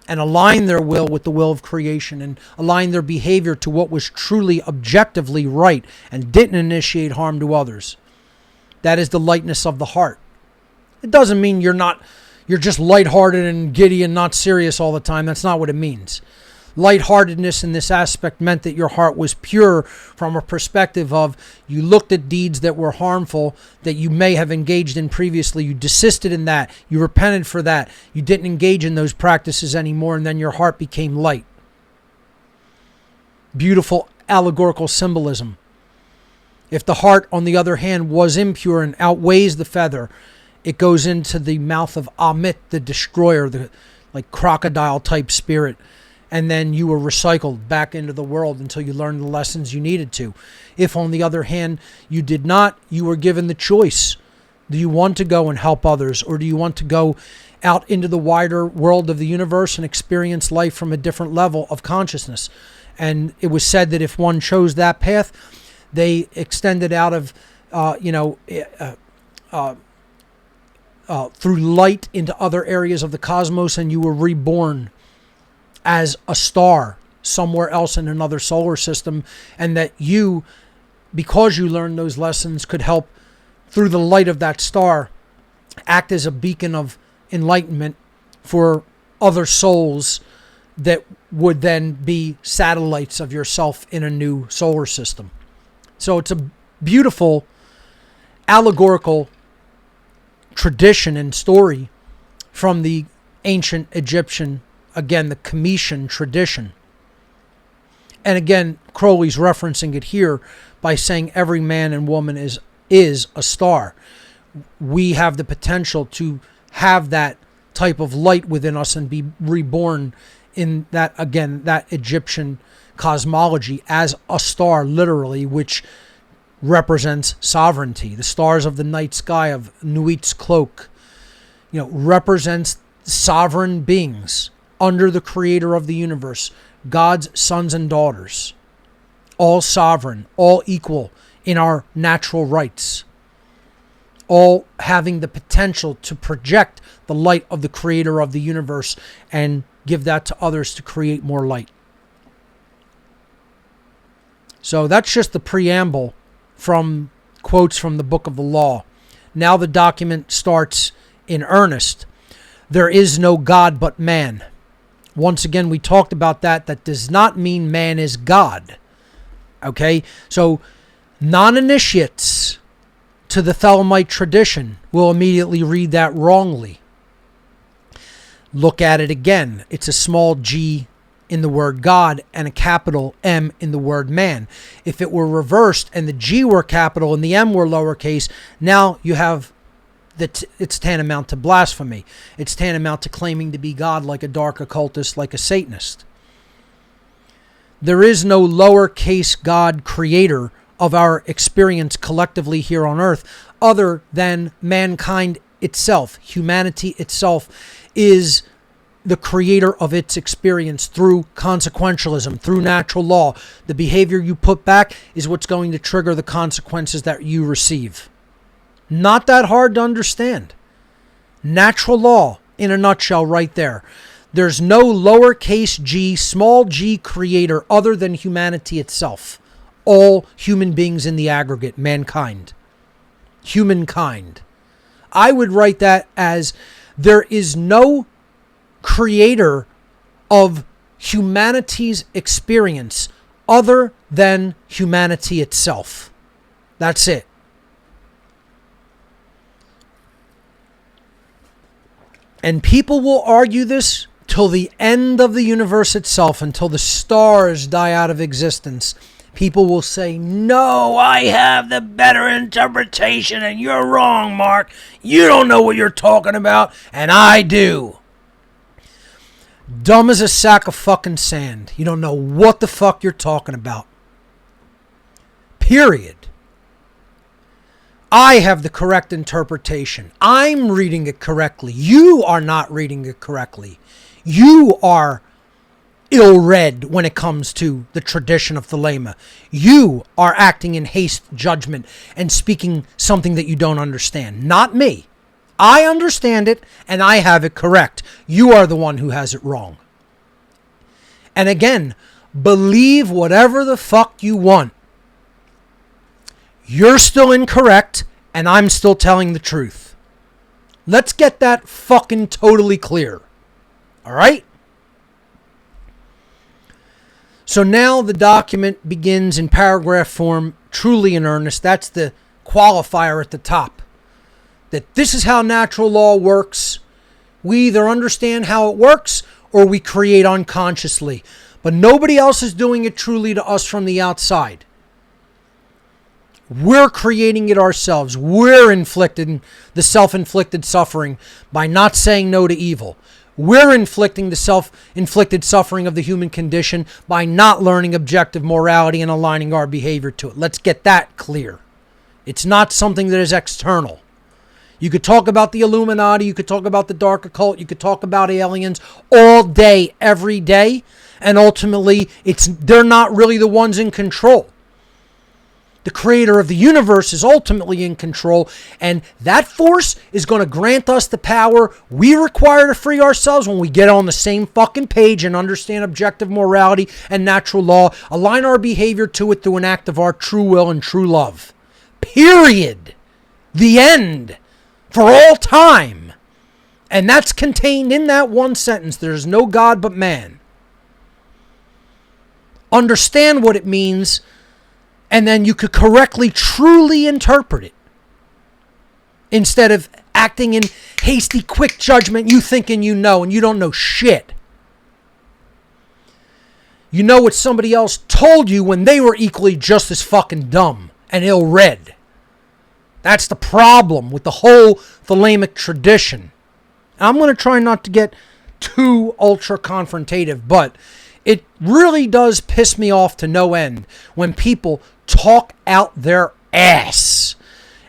and aligned their will with the will of creation and aligned their behavior to what was truly objectively right and didn't initiate harm to others. That is the lightness of the heart. It doesn't mean you're just lighthearted and giddy and not serious all the time. That's not what it means. Lightheartedness in this aspect meant that your heart was pure from a perspective of you looked at deeds that were harmful that you may have engaged in previously. You desisted in that. You repented for that. You didn't engage in those practices anymore, and then your heart became light. Beautiful allegorical symbolism. If the heart, on the other hand, was impure and outweighs the feather, it goes into the mouth of Amit, the destroyer, the like crocodile type spirit. And then you were recycled back into the world until you learned the lessons you needed to. If, on the other hand, you did not, you were given the choice. Do you want to go and help others, or do you want to go out into the wider world of the universe and experience life from a different level of consciousness? And it was said that if one chose that path, they extended out of, through light into other areas of the cosmos, and you were reborn as a star somewhere else in another solar system, and that you, because you learned those lessons, could help through the light of that star act as a beacon of enlightenment for other souls that would then be satellites of yourself in a new solar system. So it's a beautiful allegorical tradition and story from the ancient Egyptian, again, the Cometian tradition. And again, Crowley's referencing it here by saying every man and woman is a star. We have the potential to have that type of light within us and be reborn in that, again, that Egyptian cosmology as a star, literally, which represents sovereignty. The stars of the night sky of Nuit's cloak, represents sovereign beings under the creator of the universe, God's sons and daughters, all sovereign, all equal in our natural rights, all having the potential to project the light of the creator of the universe and give that to others to create more light. So that's just the preamble from quotes from the Book of the Law. Now the document starts in earnest. There is no God but man. Once again, we talked about that. That does not mean man is God. Okay? So non-initiates to the Thelemite tradition will immediately read that wrongly. Look at it again. It's a small g in the word God and a capital M in the word man. If it were reversed and the G were capital and the M were lowercase, now you have it's tantamount to blasphemy. It's tantamount to claiming to be God, like a dark occultist, like a Satanist. There is no lowercase God creator of our experience collectively here on earth other than mankind itself. Humanity itself is the creator of its experience through consequentialism, through natural law. The behavior you put back is what's going to trigger the consequences that you receive. Not that hard to understand. Natural law in a nutshell right there. There's no lowercase g, small g creator other than humanity itself. All human beings in the aggregate, mankind. Humankind. I would write that as there is no creator of humanity's experience other than humanity itself. That's it. And people will argue this till the end of the universe itself, until the stars die out of existence. People will say, no, I have the better interpretation and you're wrong, Mark. You don't know what you're talking about, and I do. Dumb as a sack of fucking sand. You don't know what the fuck you're talking about. Period. I have the correct interpretation. I'm reading it correctly. You are not reading it correctly. You are ill-read when it comes to the tradition of Thelema. You are acting in haste judgment and speaking something that you don't understand. Not me. I understand it and I have it correct. You are the one who has it wrong. And again, believe whatever the fuck you want. You're still incorrect and I'm still telling the truth. Let's get that fucking totally clear. All right? So now the document begins in paragraph form, truly in earnest. That's the qualifier at the top. That this is how natural law works. We either understand how it works or we create unconsciously. But nobody else is doing it truly to us from the outside. We're creating it ourselves. We're inflicting the self-inflicted suffering by not saying no to evil. We're inflicting the self-inflicted suffering of the human condition by not learning objective morality and aligning our behavior to it. Let's get that clear. It's not something that is external. You could talk about the Illuminati, you could talk about the dark occult, you could talk about aliens all day, every day, and ultimately they're not really the ones in control. The creator of the universe is ultimately in control, and that force is going to grant us the power we require to free ourselves when we get on the same fucking page and understand objective morality and natural law, align our behavior to it through an act of our true will and true love. Period. The end. For all time. And that's contained in that one sentence. There's no God but man. Understand what it means, and then you could correctly, truly interpret it. Instead of acting in hasty, quick judgment, you thinking you know, and you don't know shit. You know what somebody else told you when they were equally just as fucking dumb and ill-read. That's the problem with the whole Thelemic tradition. And I'm going to try not to get too ultra-confrontative, but it really does piss me off to no end when people talk out their ass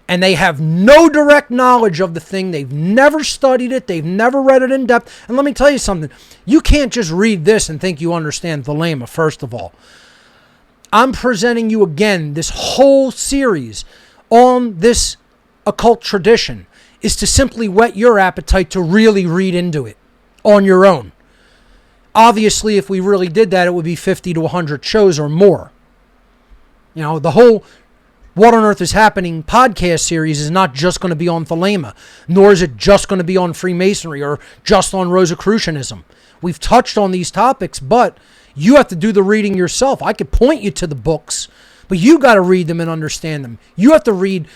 and they have no direct knowledge of the thing. They've never studied it. They've never read it in depth. And let me tell you something. You can't just read this and think you understand Thelema, first of all. I'm presenting you again this whole series on this occult tradition is to simply whet your appetite to really read into it on your own. Obviously, if we really did that, it would be 50 to 100 shows or more. You know, the whole What on Earth is Happening podcast series is not just going to be on Thelema, nor is it just going to be on Freemasonry or just on Rosicrucianism. We've touched on these topics, but you have to do the reading yourself. I could point you to the books, but you got to read them and understand them. You have to read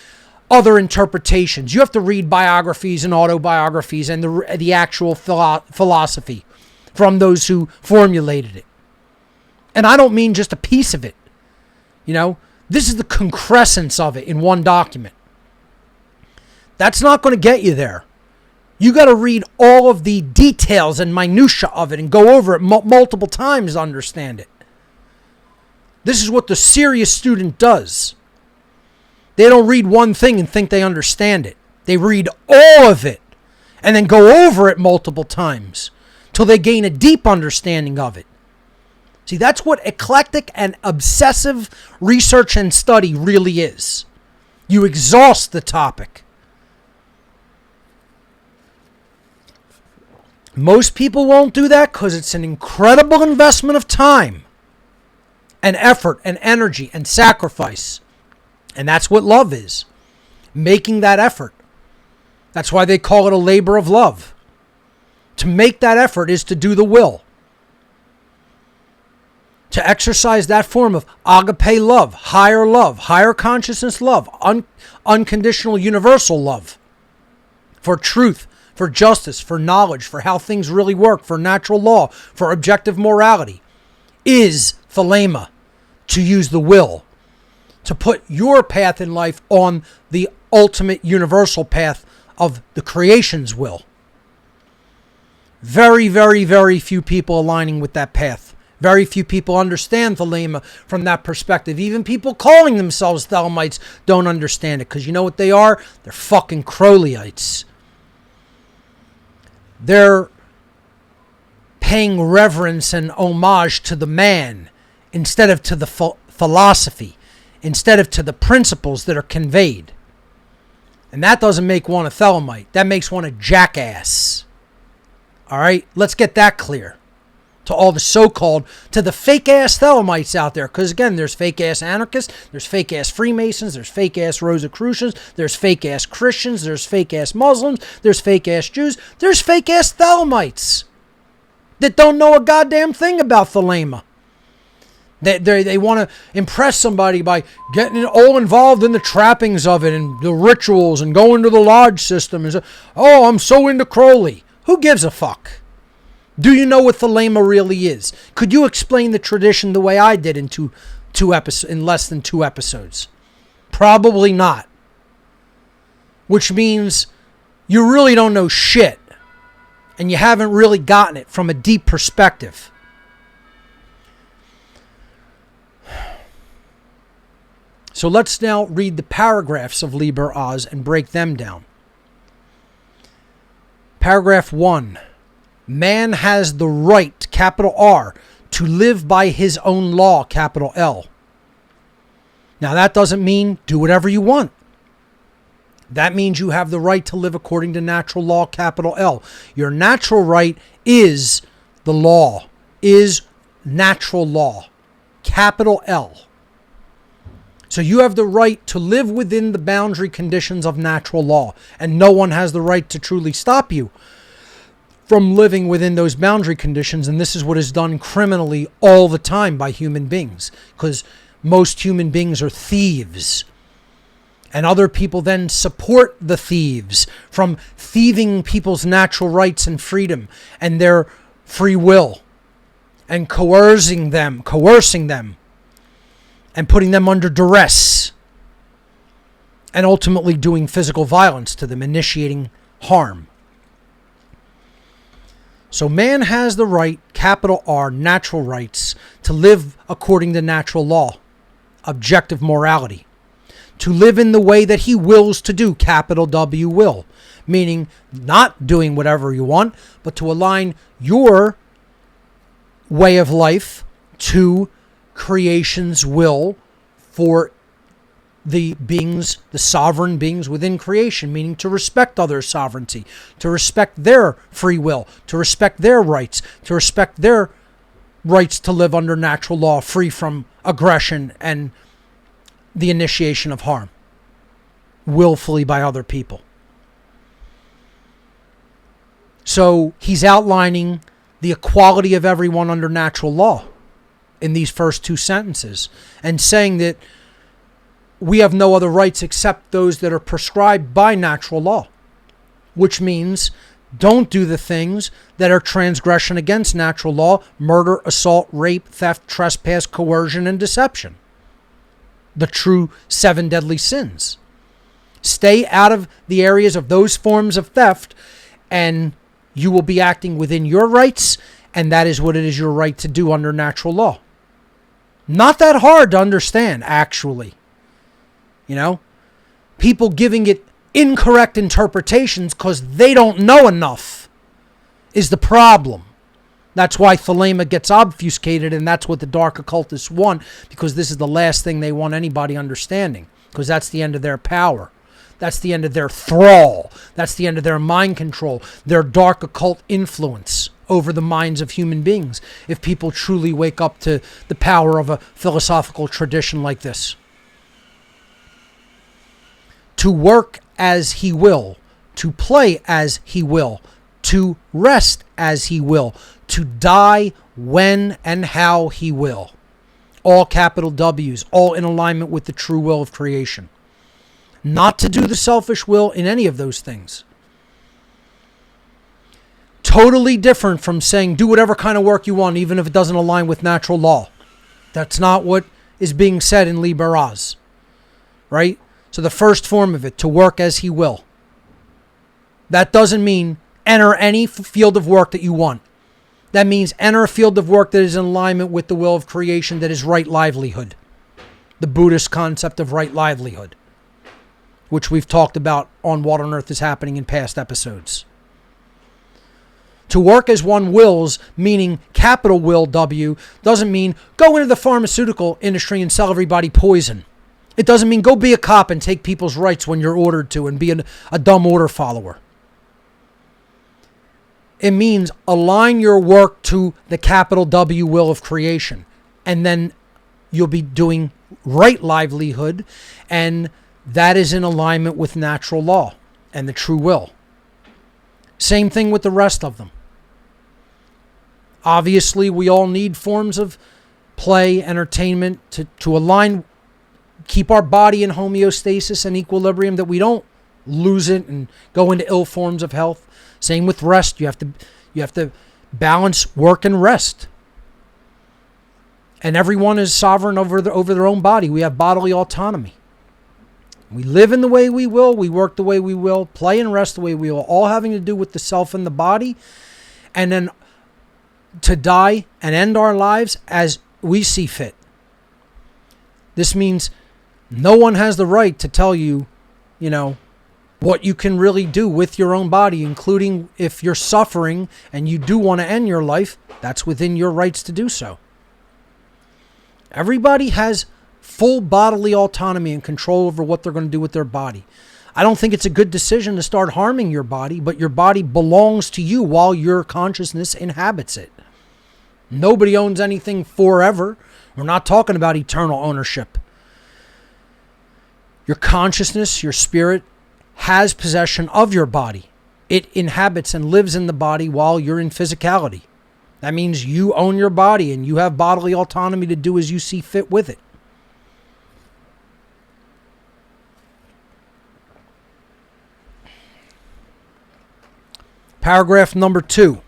other interpretations. You have to read biographies and autobiographies and the actual philosophy from those who formulated it. And I don't mean just a piece of it. You know, this is the concrescence of it in one document. That's not going to get you there. You got to read all of the details and minutia of it and go over it multiple times to understand it. This is what the serious student does. They don't read one thing and think they understand it. They read all of it and then go over it multiple times till they gain a deep understanding of it. See, that's what eclectic and obsessive research and study really is. You exhaust the topic. Most people won't do that because it's an incredible investment of time and effort and energy and sacrifice. And that's what love is. Making that effort. That's why they call it a labor of love. To make that effort is to do the will. To exercise that form of agape love, higher consciousness love, unconditional universal love. For truth, for justice, for knowledge, for how things really work, for natural law, for objective morality, is Thelema. To use the will. To put your path in life on the ultimate universal path of the creation's will. Very, very, very few people aligning with that path. Very few people understand Thelema from that perspective. Even people calling themselves Thelemites don't understand it. Because you know what they are? They're fucking Crowleyites. Their paying reverence and homage to the man instead of to the philosophy, instead of to the principles that are conveyed. And that doesn't make one a Thelemite. That makes one a jackass. All right? Let's get that clear. To all the so-called, to the fake-ass Thelemites out there. Because, again, there's fake-ass anarchists, there's fake-ass Freemasons, there's fake-ass Rosicrucians, there's fake-ass Christians, there's fake-ass Muslims, there's fake-ass Jews, there's fake-ass Thelemites that don't know a goddamn thing about Thelema. They want to impress somebody by getting all involved in the trappings of it and the rituals and going to the lodge system. And so, oh, I'm so into Crowley. Who gives a fuck? Do you know what Thelema really is? Could you explain the tradition the way I did in in less than 2 episodes? Probably not. Which means you really don't know shit. And you haven't really gotten it from a deep perspective. So let's now read the paragraphs of Liber Oz and break them down. Paragraph 1. Man has the right, capital R, to live by his own law, capital L. Now that doesn't mean do whatever you want. That means you have the right to live according to natural law, capital L. Your natural right is the law, is natural law, capital L. So you have the right to live within the boundary conditions of natural law, and no one has the right to truly stop you from living within those boundary conditions. And this is what is done criminally all the time by human beings, because most human beings are thieves. And other people then support the thieves from thieving people's natural rights and freedom and their free will and coercing them and putting them under duress and ultimately doing physical violence to them, initiating harm. So man has the right, capital R, natural rights, to live according to natural law, objective morality, to live in the way that he wills to do, capital W, will, meaning not doing whatever you want, but to align your way of life to creation's will for the beings, the sovereign beings within creation, meaning to respect other sovereignty, to respect their free will, to respect their rights, to respect their rights to live under natural law, free from aggression and the initiation of harm, willfully by other people. So he's outlining the equality of everyone under natural law in these first 2 sentences, and saying that we have no other rights except those that are prescribed by natural law, which means don't do the things that are transgression against natural law: murder, assault, rape, theft, trespass, coercion, and deception. The true 7 deadly sins. Stay out of the areas of those forms of theft, and you will be acting within your rights, and that is what it is your right to do under natural law. Not that hard to understand, actually. You know, people giving it incorrect interpretations because they don't know enough is the problem. That's why Thelema gets obfuscated, and that's what the dark occultists want, because this is the last thing they want anybody understanding, because that's the end of their power. That's the end of their thrall. That's the end of their mind control, their dark occult influence over the minds of human beings, if people truly wake up to the power of a philosophical tradition like this. To work as he will, to play as he will, to rest as he will, to die when and how he will. All capital W's, all in alignment with the true will of creation. Not to do the selfish will in any of those things. Totally different from saying do whatever kind of work you want, even if it doesn't align with natural law. That's not what is being said in Liber Oz, right? So the first form of it, to work as he will. That doesn't mean enter any field of work that you want. That means enter a field of work that is in alignment with the will of creation, that is right livelihood. The Buddhist concept of right livelihood, which we've talked about on What on Earth is Happening in past episodes. To work as one wills, meaning capital will W, doesn't mean go into the pharmaceutical industry and sell everybody poison. It doesn't mean go be a cop and take people's rights when you're ordered to and be a dumb order follower. It means align your work to the capital W will of creation. And then you'll be doing right livelihood, and that is in alignment with natural law and the true will. Same thing with the rest of them. Obviously, we all need forms of play, entertainment to align, keep our body in homeostasis and equilibrium, that we don't lose it and go into ill forms of health. Same with rest. You have to balance work and rest. And everyone is sovereign over their own body. We have bodily autonomy. We live in the way we will. We work the way we will. Play and rest the way we will. All having to do with the self and the body. And then to die and end our lives as we see fit. This means no one has the right to tell you, what you can really do with your own body, including if you're suffering and you do want to end your life, that's within your rights to do so. Everybody has full bodily autonomy and control over what they're going to do with their body. I don't think it's a good decision to start harming your body, but your body belongs to you while your consciousness inhabits it. Nobody owns anything forever. We're not talking about eternal ownership. Your consciousness, your spirit, has possession of your body. It inhabits and lives in the body while you're in physicality. That means you own your body and you have bodily autonomy to do as you see fit with it. Paragraph number 2.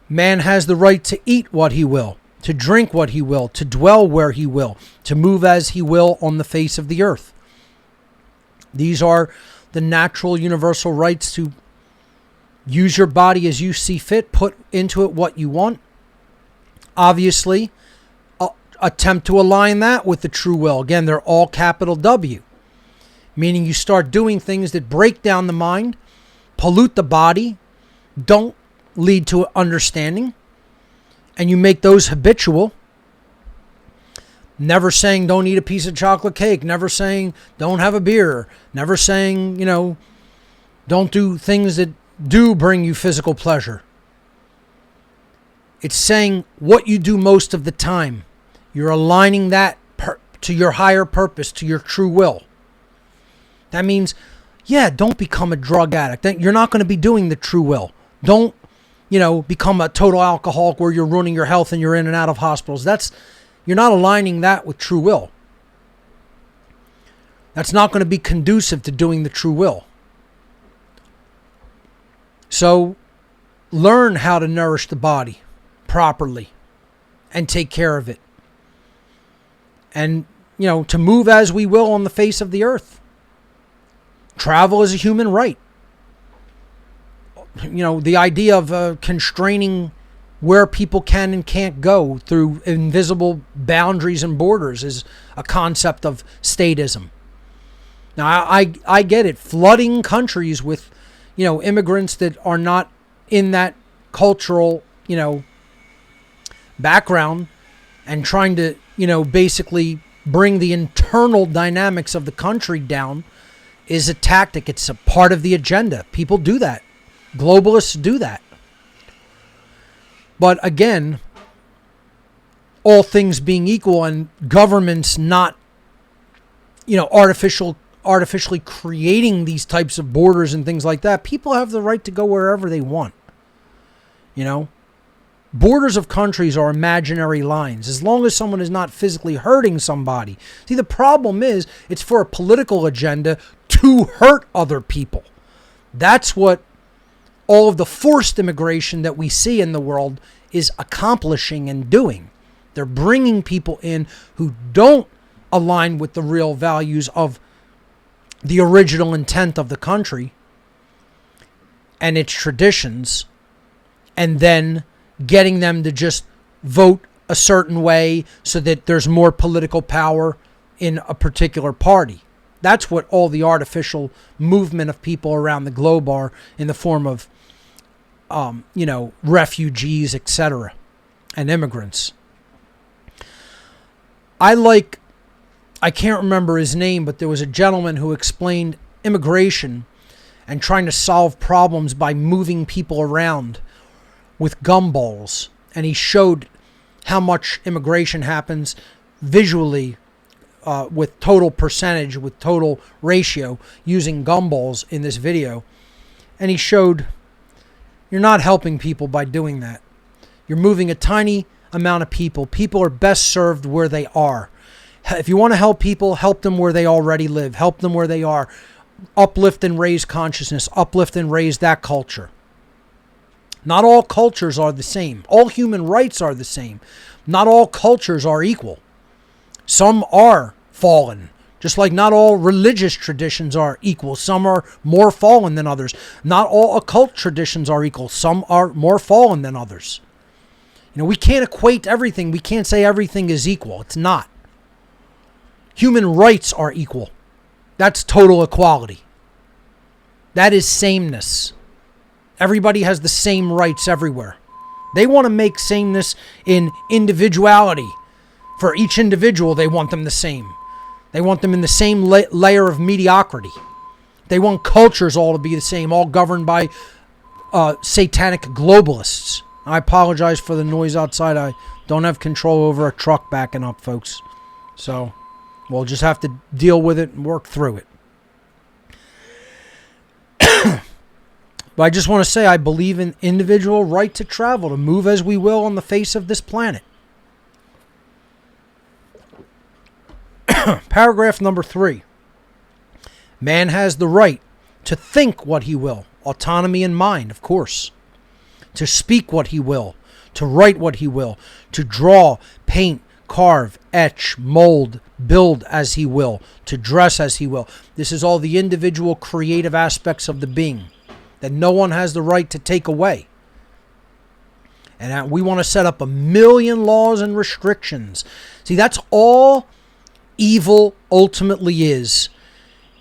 Man has the right to eat what he will, to drink what he will, to dwell where he will, to move as he will on the face of the earth. These are the natural universal rights to use your body as you see fit, put into it what you want. Obviously, attempt to align that with the true will. Again, they're all capital W, meaning you start doing things that break down the mind, pollute the body, don't lead to understanding, and you make those habitual. Never saying don't eat a piece of chocolate cake, never saying don't have a beer, never saying, don't do things that do bring you physical pleasure. It's saying what you do most of the time. You're aligning that to your higher purpose, to your true will. That means, don't become a drug addict. You're not going to be doing the true will. Don't, become a total alcoholic where you're ruining your health and you're in and out of hospitals. You're not aligning that with true will. That's not going to be conducive to doing the true will. So learn how to nourish the body properly and take care of it. And, to move as we will on the face of the earth. Travel is a human right. The idea of constraining where people can and can't go through invisible boundaries and borders is a concept of statism. Now, I get it. Flooding countries with, immigrants that are not in that cultural, background and trying to, basically bring the internal dynamics of the country down is a tactic. It's a part of the agenda. People do that. Globalists do that. But again, all things being equal and governments not, artificially creating these types of borders and things like that, people have the right to go wherever they want. Borders of countries are imaginary lines, as long as someone is not physically hurting somebody. See, the problem is, it's for a political agenda to hurt other people. That's what all of the forced immigration that we see in the world is accomplishing and doing. They're bringing people in who don't align with the real values of the original intent of the country and its traditions, and then getting them to just vote a certain way so that there's more political power in a particular party. That's what all the artificial movement of people around the globe are, in the form of refugees, etc., and immigrants. I can't remember his name, but there was a gentleman who explained immigration and trying to solve problems by moving people around with gumballs. And he showed how much immigration happens visually with total percentage, with total ratio, using gumballs in this video. And he showed you're not helping people by doing that. You're moving a tiny amount of people. People are best served where they are. If you want to help people, help them where they already live. Help them where they are. Uplift and raise consciousness. Uplift and raise that culture. Not all cultures are the same. All human rights are the same. Not all cultures are equal. Some are fallen. Just like not all religious traditions are equal. Some are more fallen than others. Not all occult traditions are equal. Some are more fallen than others. We can't equate everything. We can't say everything is equal. It's not. Human rights are equal. That's total equality. That is sameness. Everybody has the same rights everywhere. They want to make sameness in individuality. For each individual, they want them the same. They want them in the same layer of mediocrity. They want cultures all to be the same, all governed by satanic globalists. I apologize for the noise outside. I don't have control over a truck backing up, folks. So we'll just have to deal with it and work through it. But I just want to say I believe in individual right to travel, to move as we will on the face of this planet. Paragraph number 3. Man has the right to think what he will. Autonomy in mind, of course. To speak what he will. To write what he will. To draw, paint, carve, etch, mold, build as he will. To dress as he will. This is all the individual creative aspects of the being that no one has the right to take away. And we want to set up 1,000,000 laws and restrictions. See, that's all evil ultimately is.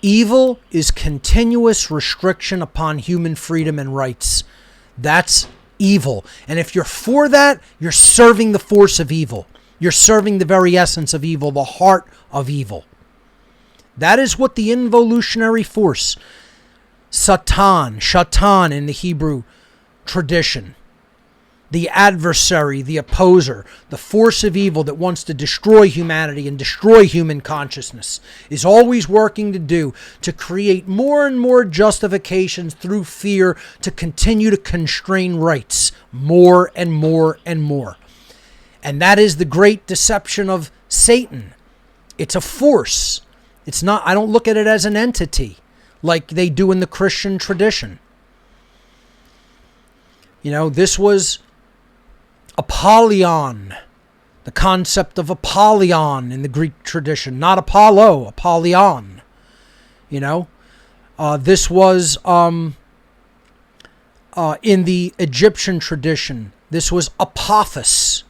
Evil is continuous restriction upon human freedom and rights. That's evil. And if you're for that, you're serving the force of evil. You're serving the very essence of evil, the heart of evil. That is what the involutionary force, Shatan in the Hebrew tradition, the adversary, the opposer, the force of evil that wants to destroy humanity and destroy human consciousness, is always working to do, to create more and more justifications through fear to continue to constrain rights more and more and more. And that is the great deception of Satan. It's a force. It's not, I don't look at it as an entity like they do in the Christian tradition. This was Apollyon, the concept of Apollyon in the Greek tradition, not Apollo, Apollyon. This was in the Egyptian tradition. This was Apophis,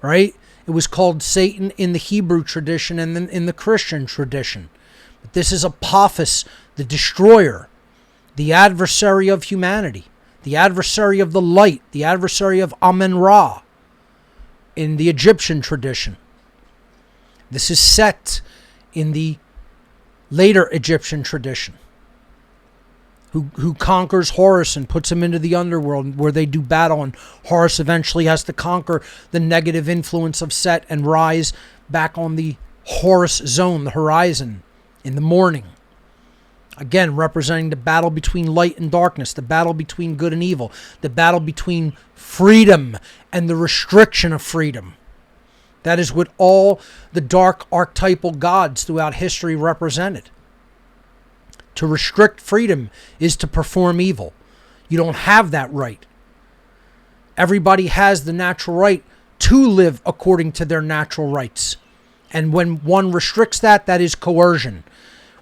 right? It was called Satan in the Hebrew tradition and then in the Christian tradition. But this is Apophis, the destroyer, the adversary of humanity, the adversary of the light, the adversary of Amen-Ra in the Egyptian tradition. This is Set in the later Egyptian tradition, who conquers Horus and puts him into the underworld where they do battle, and Horus eventually has to conquer the negative influence of Set and rise back on the Horus zone, the horizon, in the morning. Again, representing the battle between light and darkness, the battle between good and evil, the battle between freedom and the restriction of freedom. That is what all the dark archetypal gods throughout history represented. To restrict freedom is to perform evil. You don't have that right. Everybody has the natural right to live according to their natural rights. And when one restricts that, that is coercion.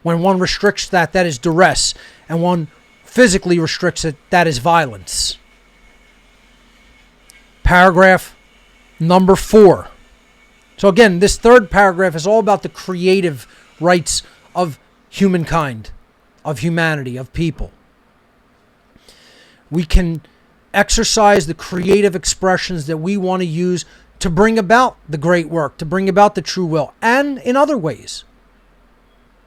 When one restricts that, that is duress. And one physically restricts it, that is violence. Paragraph number 4. So again, this third paragraph is all about the creative rights of humankind, of humanity, of people. We can exercise the creative expressions that we want to use to bring about the great work, to bring about the true will, and in other ways.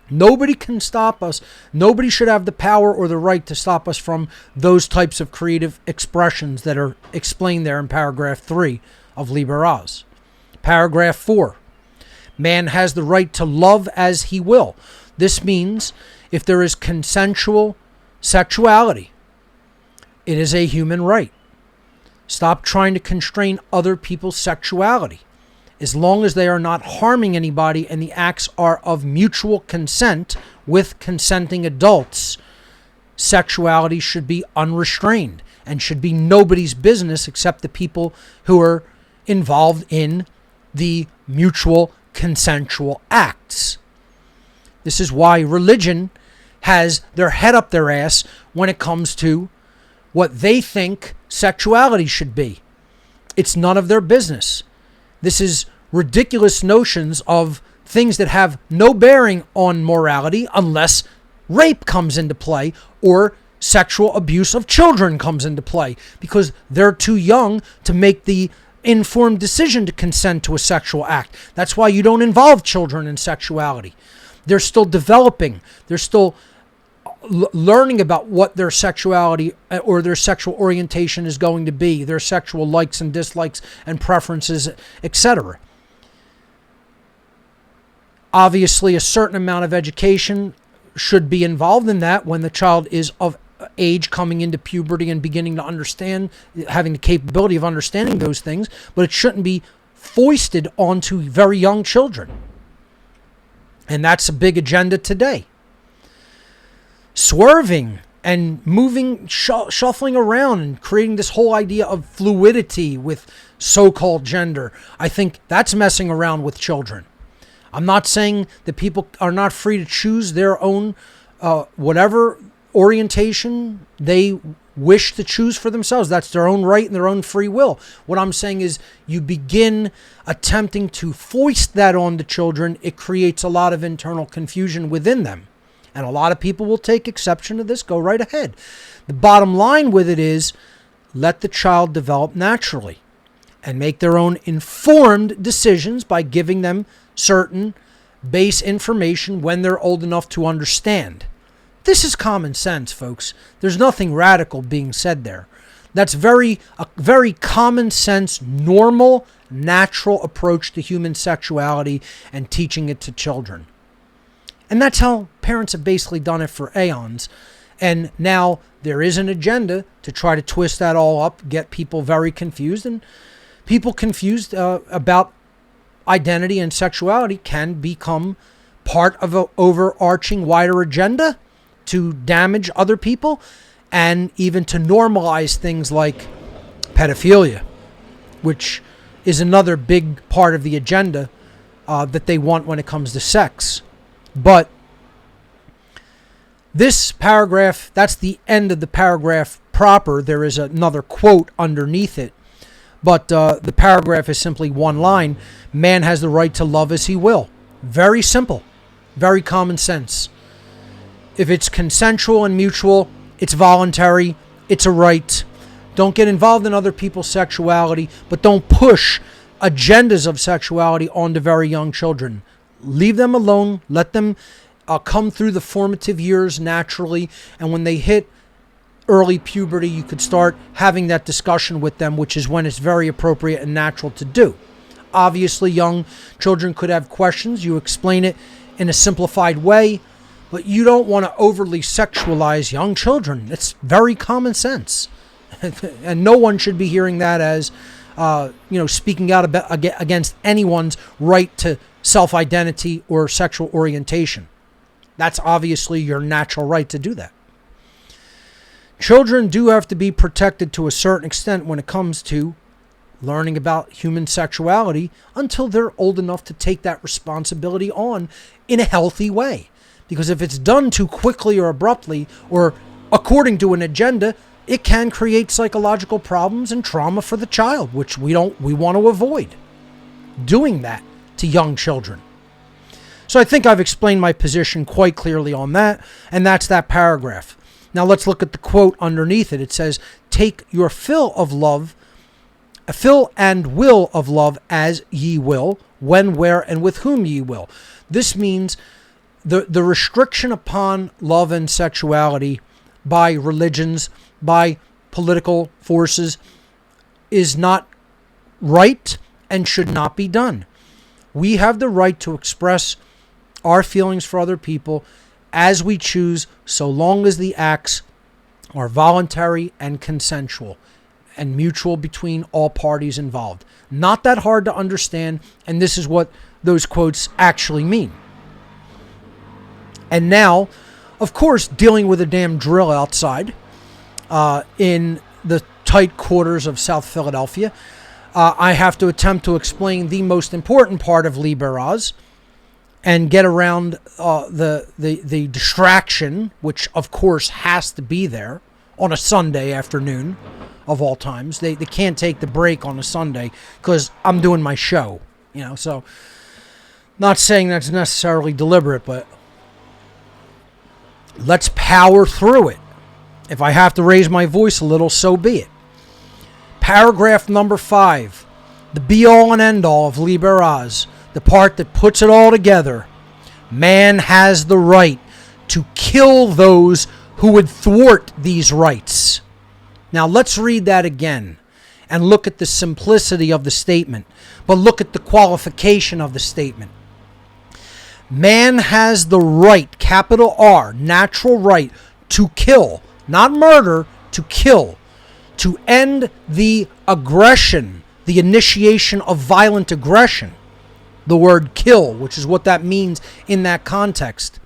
Nobody can stop us. Nobody should have the power or the right to stop us from those types of creative expressions that are explained there in paragraph 3 of Liber Oz. Paragraph 4. Man has the right to love as he will. This means if there is consensual sexuality, it is a human right. Stop trying to constrain other people's sexuality. As long as they are not harming anybody and the acts are of mutual consent with consenting adults, sexuality should be unrestrained and should be nobody's business except the people who are involved in the mutual consensual acts. This is why religion has their head up their ass when it comes to what they think sexuality should be. It's none of their business. This is ridiculous notions of things that have no bearing on morality unless rape comes into play or sexual abuse of children comes into play, because they're too young to make the informed decision to consent to a sexual act. That's why you don't involve children in sexuality. They're still developing. They're still learning about what their sexuality or their sexual orientation is going to be, their sexual likes and dislikes and preferences, etc. Obviously, a certain amount of education should be involved in that when the child is of age, coming into puberty and beginning to understand, having the capability of understanding those things, but it shouldn't be foisted onto very young children. And that's a big agenda today. Swerving and moving, shuffling around and creating this whole idea of fluidity with so-called gender. I think that's messing around with children. I'm not saying that people are not free to choose their own whatever orientation they wish to choose for themselves. That's their own right and their own free will. What I'm saying is you begin attempting to foist that on the children. It creates a lot of internal confusion within them. And a lot of people will take exception to this. Go right ahead. The bottom line with it is let the child develop naturally and make their own informed decisions by giving them certain base information when they're old enough to understand. This is common sense, folks. There's nothing radical being said there. That's a very common sense, normal, natural approach to human sexuality and teaching it to children. And that's how parents have basically done it for aeons. And now there is an agenda to try to twist that all up, get people very confused. And people confused about identity and sexuality can become part of an overarching wider agenda to damage other people and even to normalize things like pedophilia, which is another big part of the agenda that they want when it comes to sex. But this paragraph, that's the end of the paragraph proper. There is another quote underneath it. But the paragraph is simply one line. Man has the right to love as he will. Very simple. Very common sense. If it's consensual and mutual, it's voluntary, it's a right. Don't get involved in other people's sexuality, but don't push agendas of sexuality onto very young children. Leave them alone. Let them come through the formative years naturally. And when they hit early puberty, you could start having that discussion with them, which is when it's very appropriate and natural to do. Obviously, young children could have questions. You explain it in a simplified way, but you don't want to overly sexualize young children. It's very common sense. And no one should be hearing that as, speaking out against anyone's right to self-identity or sexual orientation. That's obviously your natural right to do that. Children do have to be protected to a certain extent when it comes to learning about human sexuality until they're old enough to take that responsibility on in a healthy way. Because if it's done too quickly or abruptly or according to an agenda, it can create psychological problems and trauma for the child, which we want to avoid doing that to young children. So I think I've explained my position quite clearly on that, and that's that paragraph. Now let's look at the quote underneath it. It says, take your fill and will of love as ye will, when, where, and with whom ye will. This means the restriction upon love and sexuality by religions, by political forces, is not right and should not be done. We have the right to express our feelings for other people as we choose, so long as the acts are voluntary and consensual and mutual between all parties involved. Not that hard to understand, and this is what those quotes actually mean. And now, of course, dealing with a damn drill outside in the tight quarters of South Philadelphia, I have to attempt to explain the most important part of Liber Oz and get around the distraction, which of course has to be there on a Sunday afternoon of all times. They can't take the break on a Sunday because I'm doing my show, so not saying that's necessarily deliberate, but let's power through it. If I have to raise my voice a little, so be it. Paragraph number 5, the be-all and end-all of Liber Oz, the part that puts it all together. Man has the right to kill those who would thwart these rights. Now let's read that again and look at the simplicity of the statement, but look at the qualification of the statement. Man has the right, capital R, natural right, to kill, not murder, to kill, to end the aggression, the initiation of violent aggression. The word kill, which is what that means in that context.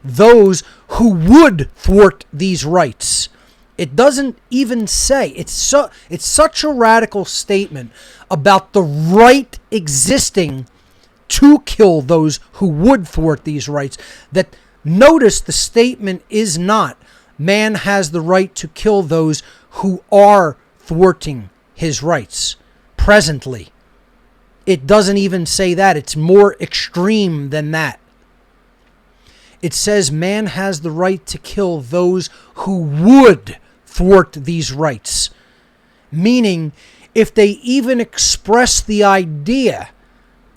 Those who would thwart these rights. It doesn't even say, it's such a radical statement about the right existing to kill those who would thwart these rights, that notice the statement is not, man has the right to kill those who are thwarting his rights presently. It doesn't even say that. It's more extreme than that. It says man has the right to kill those who would thwart these rights. Meaning, if they even express the idea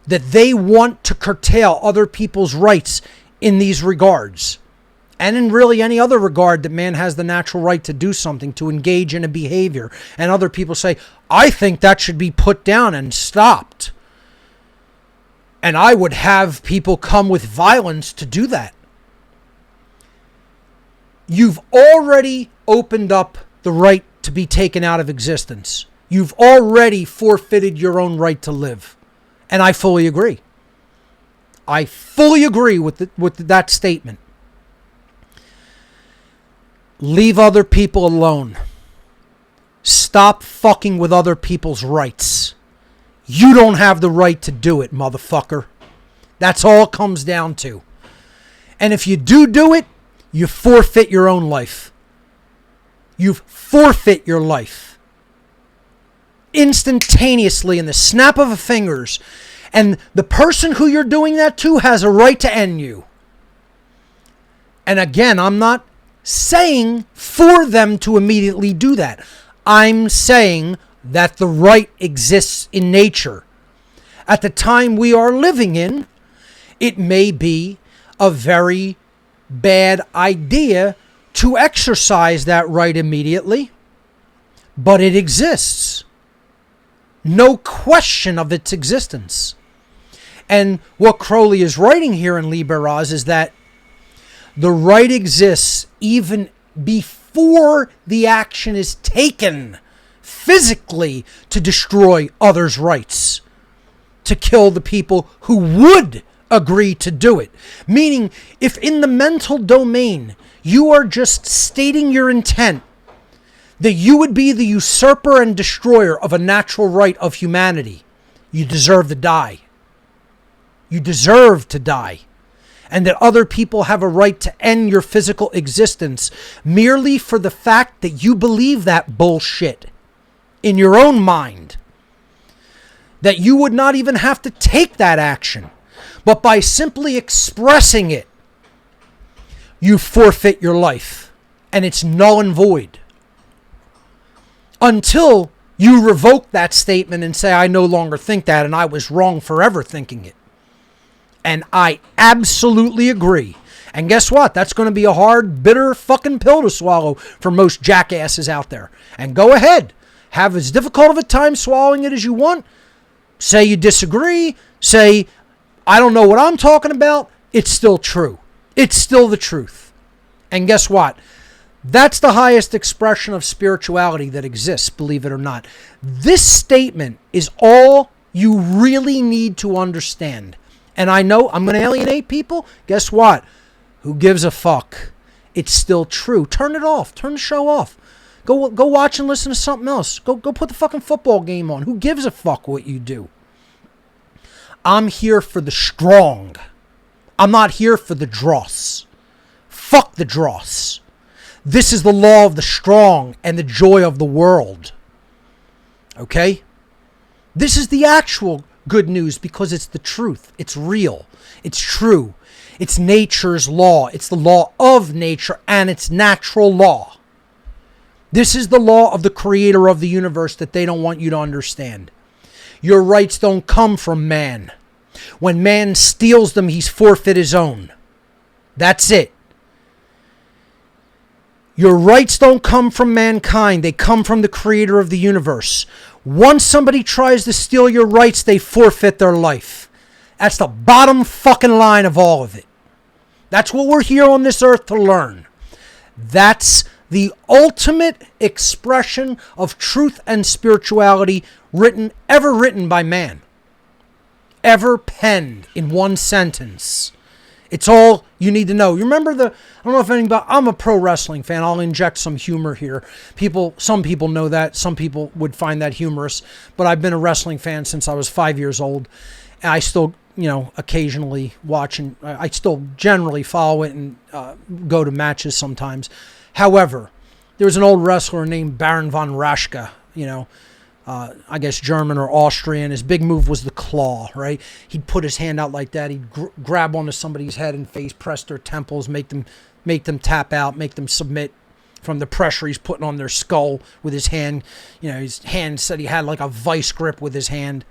that they want to curtail other people's rights in these regards, and in really any other regard that man has the natural right to do something, to engage in a behavior, and other people say, I think that should be put down and stopped, and I would have people come with violence to do that. You've already opened up the right to be taken out of existence. You've already forfeited your own right to live. And I fully agree. I fully agree with that statement. Leave other people alone. Stop fucking with other people's rights. You don't have the right to do it, motherfucker. That's all it comes down to. And if you do it, you forfeit your own life. You forfeit your life. Instantaneously, in the snap of a fingers. And the person who you're doing that to has a right to end you. And again, I'm not saying for them to immediately do that. I'm saying that the right exists in nature. At the time we are living in, it may be a very bad idea to exercise that right immediately, but it exists. No question of its existence. And what Crowley is writing here in Liber Oz is that the right exists even before the action is taken physically to destroy others' rights, to kill the people who would agree to do it. Meaning, if in the mental domain you are just stating your intent that you would be the usurper and destroyer of a natural right of humanity, you deserve to die. You deserve to die. And that other people have a right to end your physical existence merely for the fact that you believe that bullshit in your own mind. That you would not even have to take that action. But by simply expressing it, you forfeit your life. And it's null and void. until you revoke that statement and say, I no longer think that, and I was wrong forever thinking it. And I absolutely agree. And guess what? That's going to be a hard, bitter fucking pill to swallow for most jackasses out there. And go ahead. Have as difficult of a time swallowing it as you want. Say you disagree. Say, I don't know what I'm talking about. It's still true. It's still the truth. And guess what? That's the highest expression of spirituality that exists, believe it or not. This statement is all you really need to understand. And I know I'm going to alienate people. Guess what? Who gives a fuck? It's still true. Turn it off. Turn the show off. Go watch and listen to something else. Go put the fucking football game on. Who gives a fuck what you do? I'm here for the strong. I'm not here for the dross. Fuck the dross. This is the law of the strong and the joy of the world. Okay? This is the actual good news because it's the truth. It's real. It's true. It's nature's law. It's the law of nature and it's natural law. This is the law of the creator of the universe that they don't want you to understand. Your rights don't come from man. When man steals them, he's forfeit his own. That's it. Your rights don't come from mankind. They come from the creator of the universe. Once somebody tries to steal your rights, they forfeit their life. That's the bottom fucking line of all of it. That's what we're here on this earth to learn. That's the ultimate expression of truth and spirituality ever written by man. Ever penned in one sentence. It's all you need to know. You remember I don't know if anybody, I'm a pro wrestling fan. I'll inject some humor here. Some people know that. Some people would find that humorous. But I've been a wrestling fan since I was 5 years old. And I still, occasionally watch and I still generally follow it and go to matches sometimes. However, there was an old wrestler named Baron von Raschke, I guess German or Austrian. His big move was the claw, right? He'd put his hand out like that. He'd grab onto somebody's head and face, press their temples, make them tap out, make them submit from the pressure he's putting on their skull with his hand. His hand said he had like a vice grip with his hand.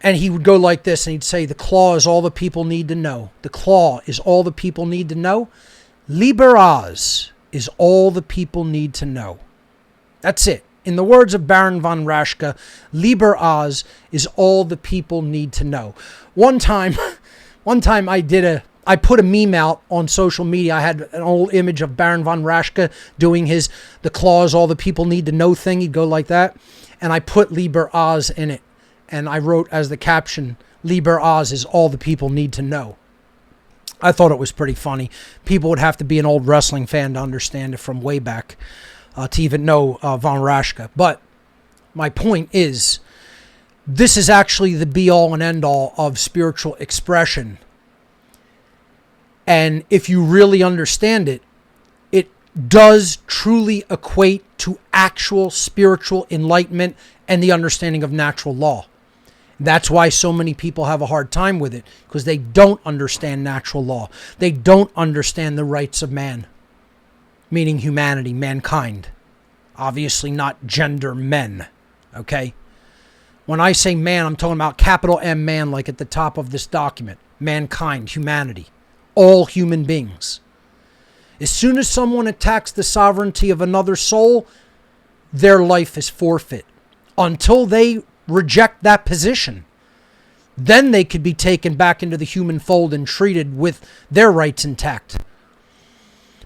And he would go like this and he'd say, the claw is all the people need to know. The claw is all the people need to know. Liber Oz is all the people need to know. That's it. In the words of Baron von Raschke, Liber Oz is all the people need to know. One time I put a meme out on social media. I had an old image of Baron von Raschke doing the claw is all the people need to know thing. He'd go like that. And I put Liber Oz in it. And I wrote as the caption, Liber Oz is all the people need to know. I thought it was pretty funny. People would have to be an old wrestling fan to understand it from way back to even know von Raschke. But my point is, this is actually the be-all and end-all of spiritual expression. And if you really understand it, it does truly equate to actual spiritual enlightenment and the understanding of natural law. That's why so many people have a hard time with it, because they don't understand natural law. They don't understand the rights of man, meaning humanity, mankind. Obviously not gender men, okay? When I say man, I'm talking about capital M man, like at the top of this document. Mankind, humanity, all human beings. As soon as someone attacks the sovereignty of another soul, their life is forfeit. Until they reject that position, then they could be taken back into the human fold and treated with their rights intact.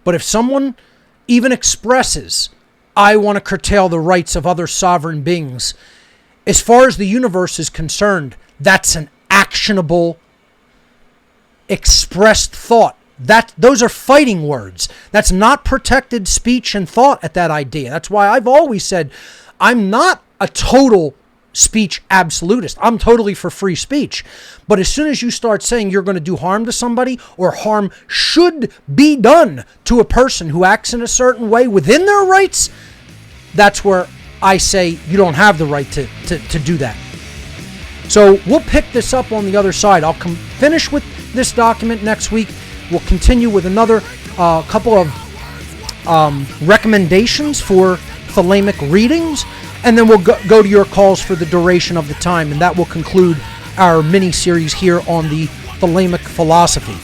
But if someone even expresses, I want to curtail the rights of other sovereign beings, as far as the universe is concerned, that's an actionable, expressed thought. Those are fighting words. That's not protected speech and thought at that idea. That's why I've always said I'm not a total speech absolutist. I'm totally for free speech. But as soon as you start saying you're going to do harm to somebody, or harm should be done to a person who acts in a certain way within their rights, that's where I say you don't have the right to do that. So we'll pick this up on the other side. I'll finish with this document next week. We'll continue with another couple of recommendations for Thelemic readings, and then we'll go to your calls for the duration of the time, and that will conclude our mini-series here on the Thelemic philosophy.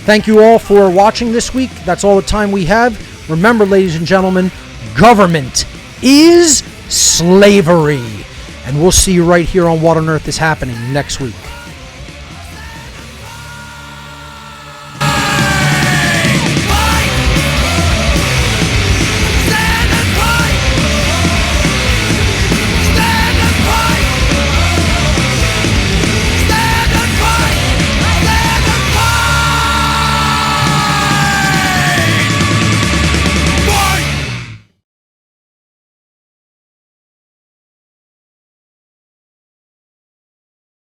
Thank you all for watching this week. That's all the time we have. Remember, ladies and gentlemen, government is slavery. And we'll see you right here on What on Earth is Happening next week.